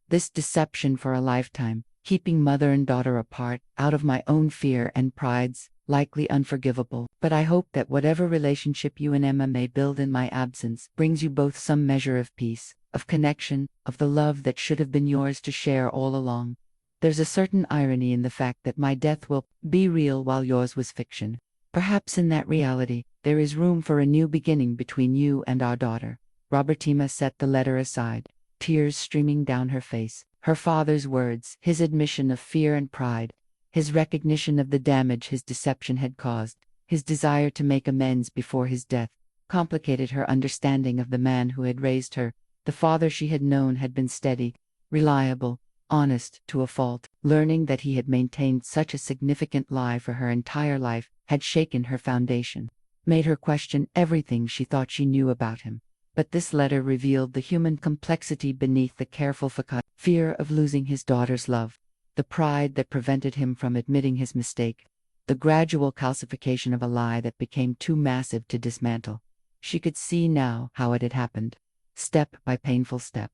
This deception for a lifetime, keeping mother and daughter apart, out of my own fear and pride's likely unforgivable. But I hope that whatever relationship you and Emma may build in my absence brings you both some measure of peace, of connection, of the love that should have been yours to share all along. There's a certain irony in the fact that my death will be real while yours was fiction. Perhaps in that reality, there is room for a new beginning between you and our daughter. Robertima set the letter aside, tears streaming down her face. Her father's words, his admission of fear and pride, his recognition of the damage his deception had caused, his desire to make amends before his death, complicated her understanding of the man who had raised her. The father she had known had been steady, reliable, honest to a fault. Learning that he had maintained such a significant lie for her entire life had shaken her foundation, made her question everything she thought she knew about him. But this letter revealed the human complexity beneath the careful facade: fear of losing his daughter's love, the pride that prevented him from admitting his mistake, the gradual calcification of a lie that became too massive to dismantle. She could see now how it had happened, step by painful step.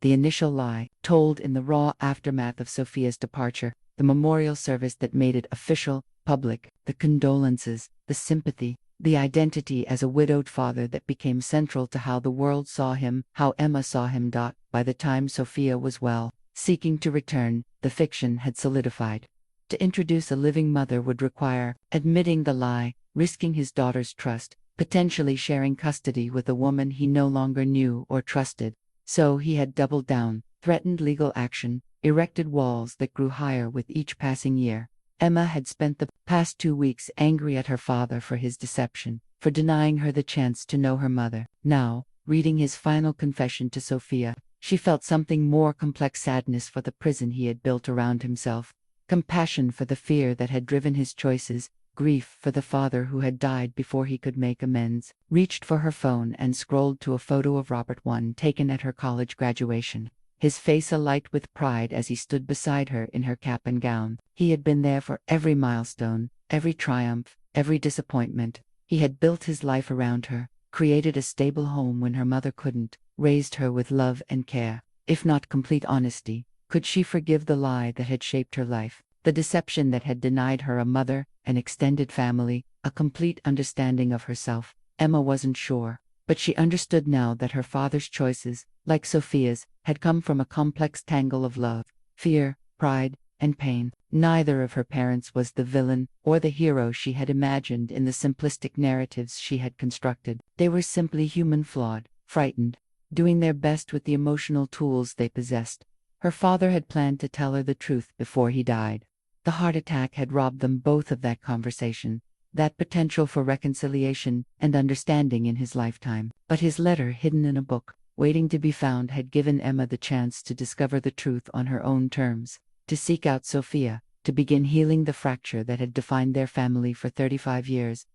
The initial lie, told in the raw aftermath of Sophia's departure, the memorial service that made it official, public, the condolences, the sympathy, the identity as a widowed father that became central to how the world saw him, how Emma saw him. By the time Sophia was well, seeking to return, the fiction had solidified. To introduce a living mother would require admitting the lie, risking his daughter's trust, potentially sharing custody with a woman he no longer knew or trusted. So he had doubled down, threatened legal action, erected walls that grew higher with each passing year. Emma had spent the past 2 weeks angry at her father for his deception, for denying her the chance to know her mother. Now, reading his final confession to Sophia, she felt something more complex: sadness for the prison he had built around himself, compassion for the fear that had driven his choices, grief for the father who had died before he could make amends. Reached for her phone and scrolled to a photo of Robert, one taken at her college graduation, his face alight with pride as he stood beside her in her cap and gown. He had been there for every milestone, every triumph, every disappointment. He had built his life around her, created a stable home when her mother couldn't, raised her with love and care. If not complete honesty, could she forgive the lie that had shaped her life, the deception that had denied her a mother, an extended family, a complete understanding of herself? Emma wasn't sure, but she understood now that her father's choices, like Sophia's, had come from a complex tangle of love, fear, pride, and pain. Neither of her parents was the villain or the hero she had imagined in the simplistic narratives she had constructed. They were simply human, flawed, frightened, doing their best with the emotional tools they possessed. Her father had planned to tell her the truth before he died. The heart attack had robbed them both of that conversation, that potential for reconciliation and understanding in his lifetime. But his letter, hidden in a book, waiting to be found, had given Emma the chance to discover the truth on her own terms, to seek out Sophia, to begin healing the fracture that had defined their family for 35 years.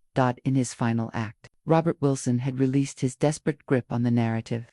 In his final act, Robert Wilson had released his desperate grip on the narrative,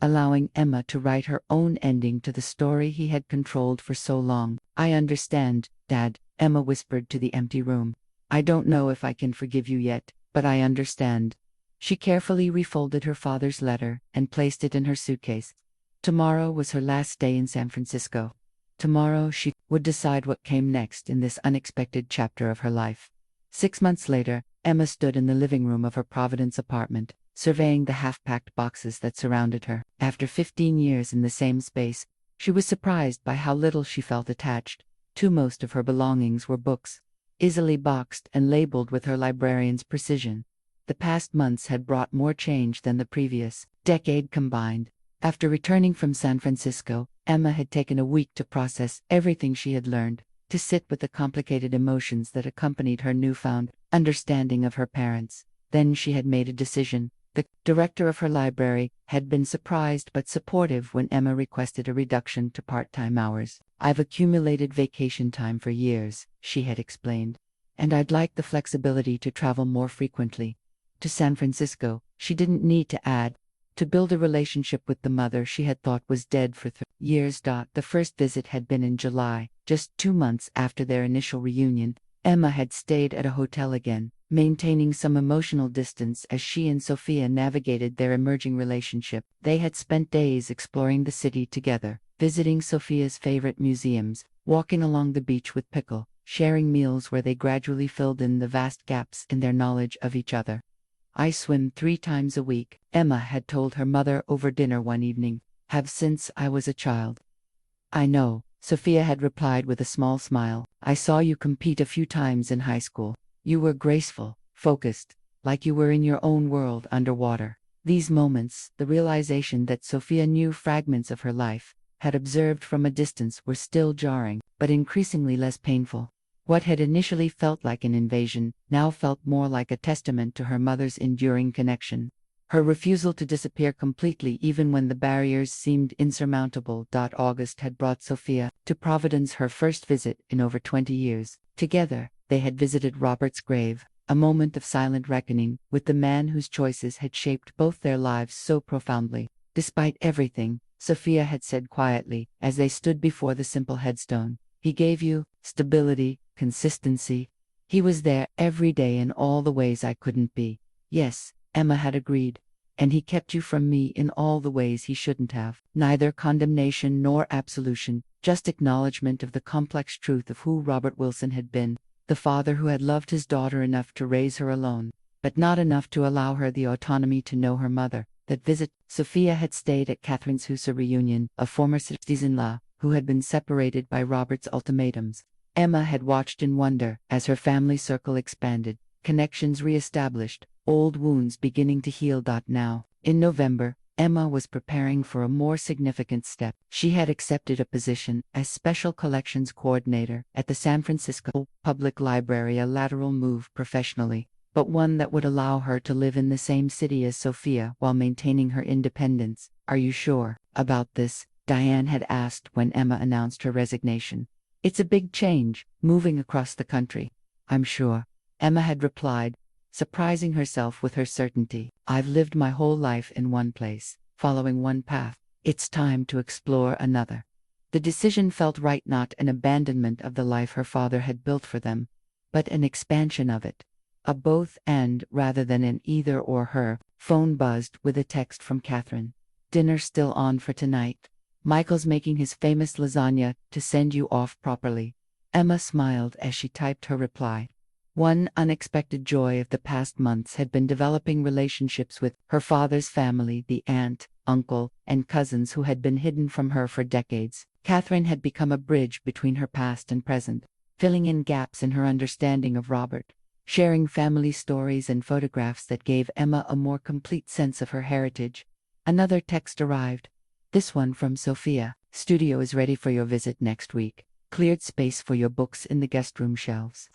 allowing Emma to write her own ending to the story he had controlled for so long. "I understand, Dad," Emma whispered to the empty room. "I don't know if I can forgive you yet, but I understand." She carefully refolded her father's letter and placed it in her suitcase. Tomorrow was her last day in San Francisco. Tomorrow she would decide what came next in this unexpected chapter of her life. 6 months later, Emma stood in the living room of her Providence apartment, surveying the half-packed boxes that surrounded her. After 15 years in the same space, she was surprised by how little she felt attached. Most of her belongings were books, easily boxed and labeled with her librarian's precision. The past months had brought more change than the previous decade combined. After returning from San Francisco, Emma had taken a week to process everything she had learned, to sit with the complicated emotions that accompanied her newfound understanding of her parents. Then she had made a decision. The director of her library had been surprised but supportive when Emma requested a reduction to part-time hours. "I've accumulated vacation time for years," she had explained, "and I'd like the flexibility to travel more frequently." To San Francisco, she didn't need to add to build a relationship with the mother she had thought was dead for 3 years. The first visit had been in July, just 2 months after their initial reunion. Emma had stayed at a hotel again, maintaining some emotional distance as she and Sophia navigated their emerging relationship. They had spent days exploring the city together, visiting Sophia's favorite museums, walking along the beach with Pickle, sharing meals where they gradually filled in the vast gaps in their knowledge of each other. "I swim 3 times a week," Emma had told her mother over dinner one evening. "Have since I was a child." "I know," Sophia had replied with a small smile. "I saw you compete a few times in high school. You were graceful, focused, like you were in your own world underwater." These moments, the realization that Sophia knew fragments of her life, had observed from a distance, were still jarring, but increasingly less painful. What had initially felt like an invasion, now felt more like a testament to her mother's enduring connection. Her refusal to disappear completely even when the barriers seemed insurmountable. August had brought Sophia to Providence, her first visit in over 20 years. Together, they had visited Robert's grave, a moment of silent reckoning with the man whose choices had shaped both their lives so profoundly. "Despite everything," Sophia had said quietly, as they stood before the simple headstone, "he gave you stability, consistency. He was there every day in all the ways I couldn't be." "Yes," Emma had agreed. "And he kept you from me in all the ways he shouldn't have." Neither condemnation nor absolution, just acknowledgement of the complex truth of who Robert Wilson had been, the father who had loved his daughter enough to raise her alone, but not enough to allow her the autonomy to know her mother. That visit, Sophia had stayed at Catherine's Husa reunion, a former citizen-in-law, who had been separated by Robert's ultimatums. Emma had watched in wonder as her family circle expanded, connections re-established, old wounds beginning to heal. Now, in November, Emma was preparing for a more significant step. She had accepted a position as Special Collections Coordinator at the San Francisco Public Library, a lateral move professionally, but one that would allow her to live in the same city as Sophia while maintaining her independence. "Are you sure about this?" Diane had asked when Emma announced her resignation. "It's a big change, moving across the country." "I'm sure," Emma had replied, surprising herself with her certainty. "I've lived my whole life in one place, following one path. It's time to explore another." The decision felt right, not an abandonment of the life her father had built for them, but an expansion of it. A both and rather than an either or. Her phone buzzed with a text from Catherine. "Dinner still on for tonight. Michael's making his famous lasagna to send you off properly." Emma smiled as she typed her reply. One unexpected joy of the past months had been developing relationships with her father's family, the aunt, uncle, and cousins who had been hidden from her for decades. Catherine had become a bridge between her past and present, filling in gaps in her understanding of Robert, sharing family stories and photographs that gave Emma a more complete sense of her heritage. Another text arrived. This one from Sophia. "Studio is ready for your visit next week. Cleared space for your books in the guest room shelves.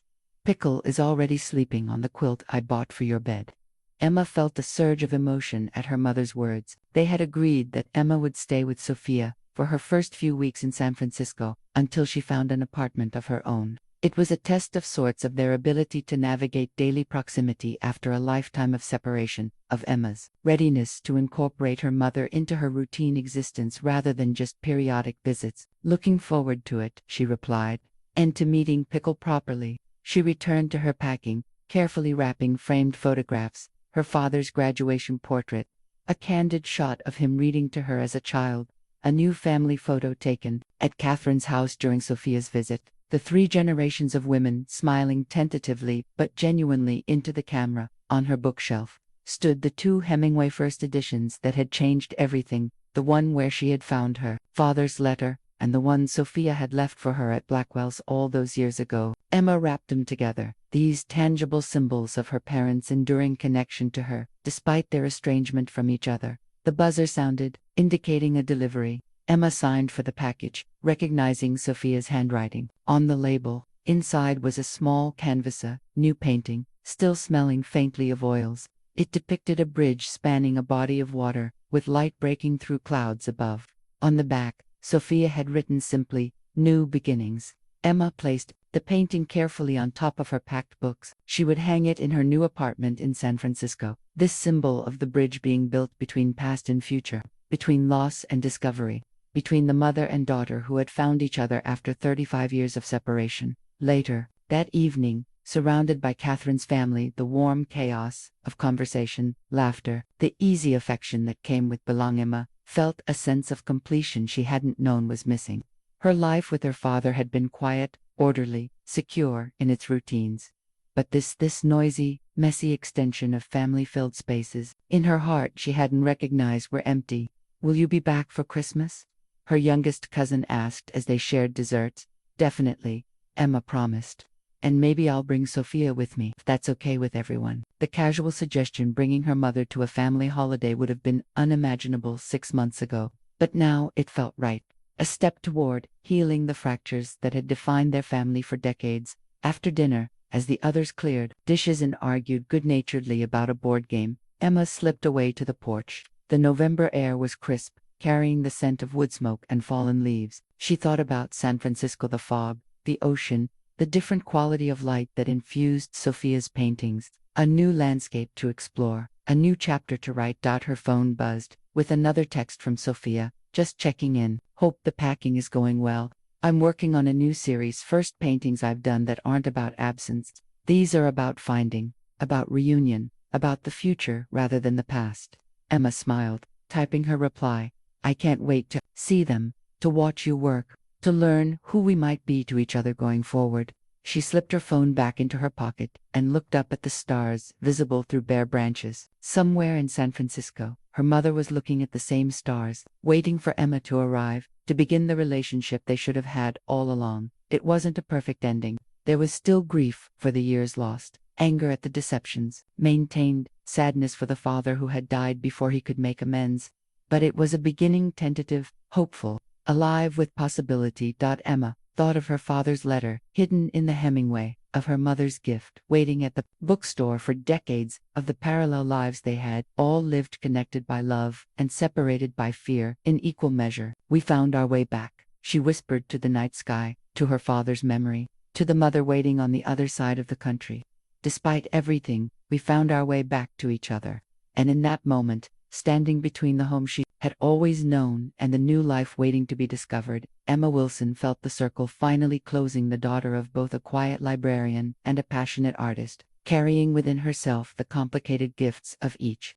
Pickle is already sleeping on the quilt I bought for your bed." Emma felt a surge of emotion at her mother's words. They had agreed that Emma would stay with Sophia for her first few weeks in San Francisco, until she found an apartment of her own. It was a test of sorts of their ability to navigate daily proximity after a lifetime of separation, of Emma's readiness to incorporate her mother into her routine existence rather than just periodic visits. "Looking forward to it," she replied, "and to meeting Pickle properly." She returned to her packing, carefully wrapping framed photographs, her father's graduation portrait, a candid shot of him reading to her as a child, a new family photo taken at Catherine's house during Sophia's visit, the 3 generations of women smiling tentatively but genuinely into the camera. On her bookshelf stood the 2 Hemingway first editions that had changed everything, the one where she had found her father's letter, and the one Sophia had left for her at Blackwell's all those years ago. Emma wrapped them together, these tangible symbols of her parents' enduring connection to her, despite their estrangement from each other. The buzzer sounded, indicating a delivery. Emma signed for the package, recognizing Sophia's handwriting on the label. Inside was a small canvas, a new painting, still smelling faintly of oils. It depicted a bridge spanning a body of water, with light breaking through clouds above. On the back, Sophia had written simply, "New Beginnings." Emma placed the painting carefully on top of her packed books. She would hang it in her new apartment in San Francisco. this symbol of the bridge being built between past and future, between loss and discovery, between the mother and daughter who had found each other after 35 years of separation. Later, that evening, surrounded by Catherine's family, the warm chaos of conversation, laughter, the easy affection that came with belonging, Emma felt a sense of completion she hadn't known was missing. Her life with her father had been quiet, orderly, secure in its routines. But this noisy, messy extension of family-filled spaces, in her heart she hadn't recognized were empty. "Will you be back for Christmas?" her youngest cousin asked as they shared desserts. "Definitely," Emma promised. "And maybe I'll bring Sophia with me, if that's okay with everyone." The casual suggestion bringing her mother to a family holiday would have been unimaginable 6 months ago, but now it felt right. A step toward healing the fractures that had defined their family for decades. After dinner, as the others cleared dishes and argued good-naturedly about a board game, Emma slipped away to the porch. The November air was crisp, carrying the scent of wood smoke and fallen leaves. She thought about San Francisco, the fog, the ocean, the different quality of light that infused Sophia's paintings. A new landscape to explore, a new chapter to write. Her phone buzzed with another text from Sophia. "Just checking in. Hope the packing is going well. I'm working on a new series, first paintings I've done that aren't about absence. These are about finding, about reunion, about the future rather than the past." Emma smiled, typing her reply. "I can't wait to see them, to watch you work, to learn who we might be to each other going forward." She slipped her phone back into her pocket and looked up at the stars visible through bare branches. Somewhere in San Francisco, her mother was looking at the same stars, waiting for Emma to arrive, to begin the relationship they should have had all along. It wasn't a perfect ending. There was still grief for the years lost, anger at the deceptions, maintained sadness for the father who had died before he could make amends. But it was a beginning, tentative, hopeful, alive with possibility. Emma thought of her father's letter, hidden in the Hemingway, of her mother's gift, waiting at the bookstore for decades, of the parallel lives they had all lived, connected by love and separated by fear in equal measure. "We found our way back," she whispered to the night sky, to her father's memory, to the mother waiting on the other side of the country. "Despite everything, we found our way back to each other." And in that moment, standing between the home she had always known and the new life waiting to be discovered, Emma Wilson felt the circle finally closing. The daughter of both a quiet librarian and a passionate artist, carrying within herself the complicated gifts of each.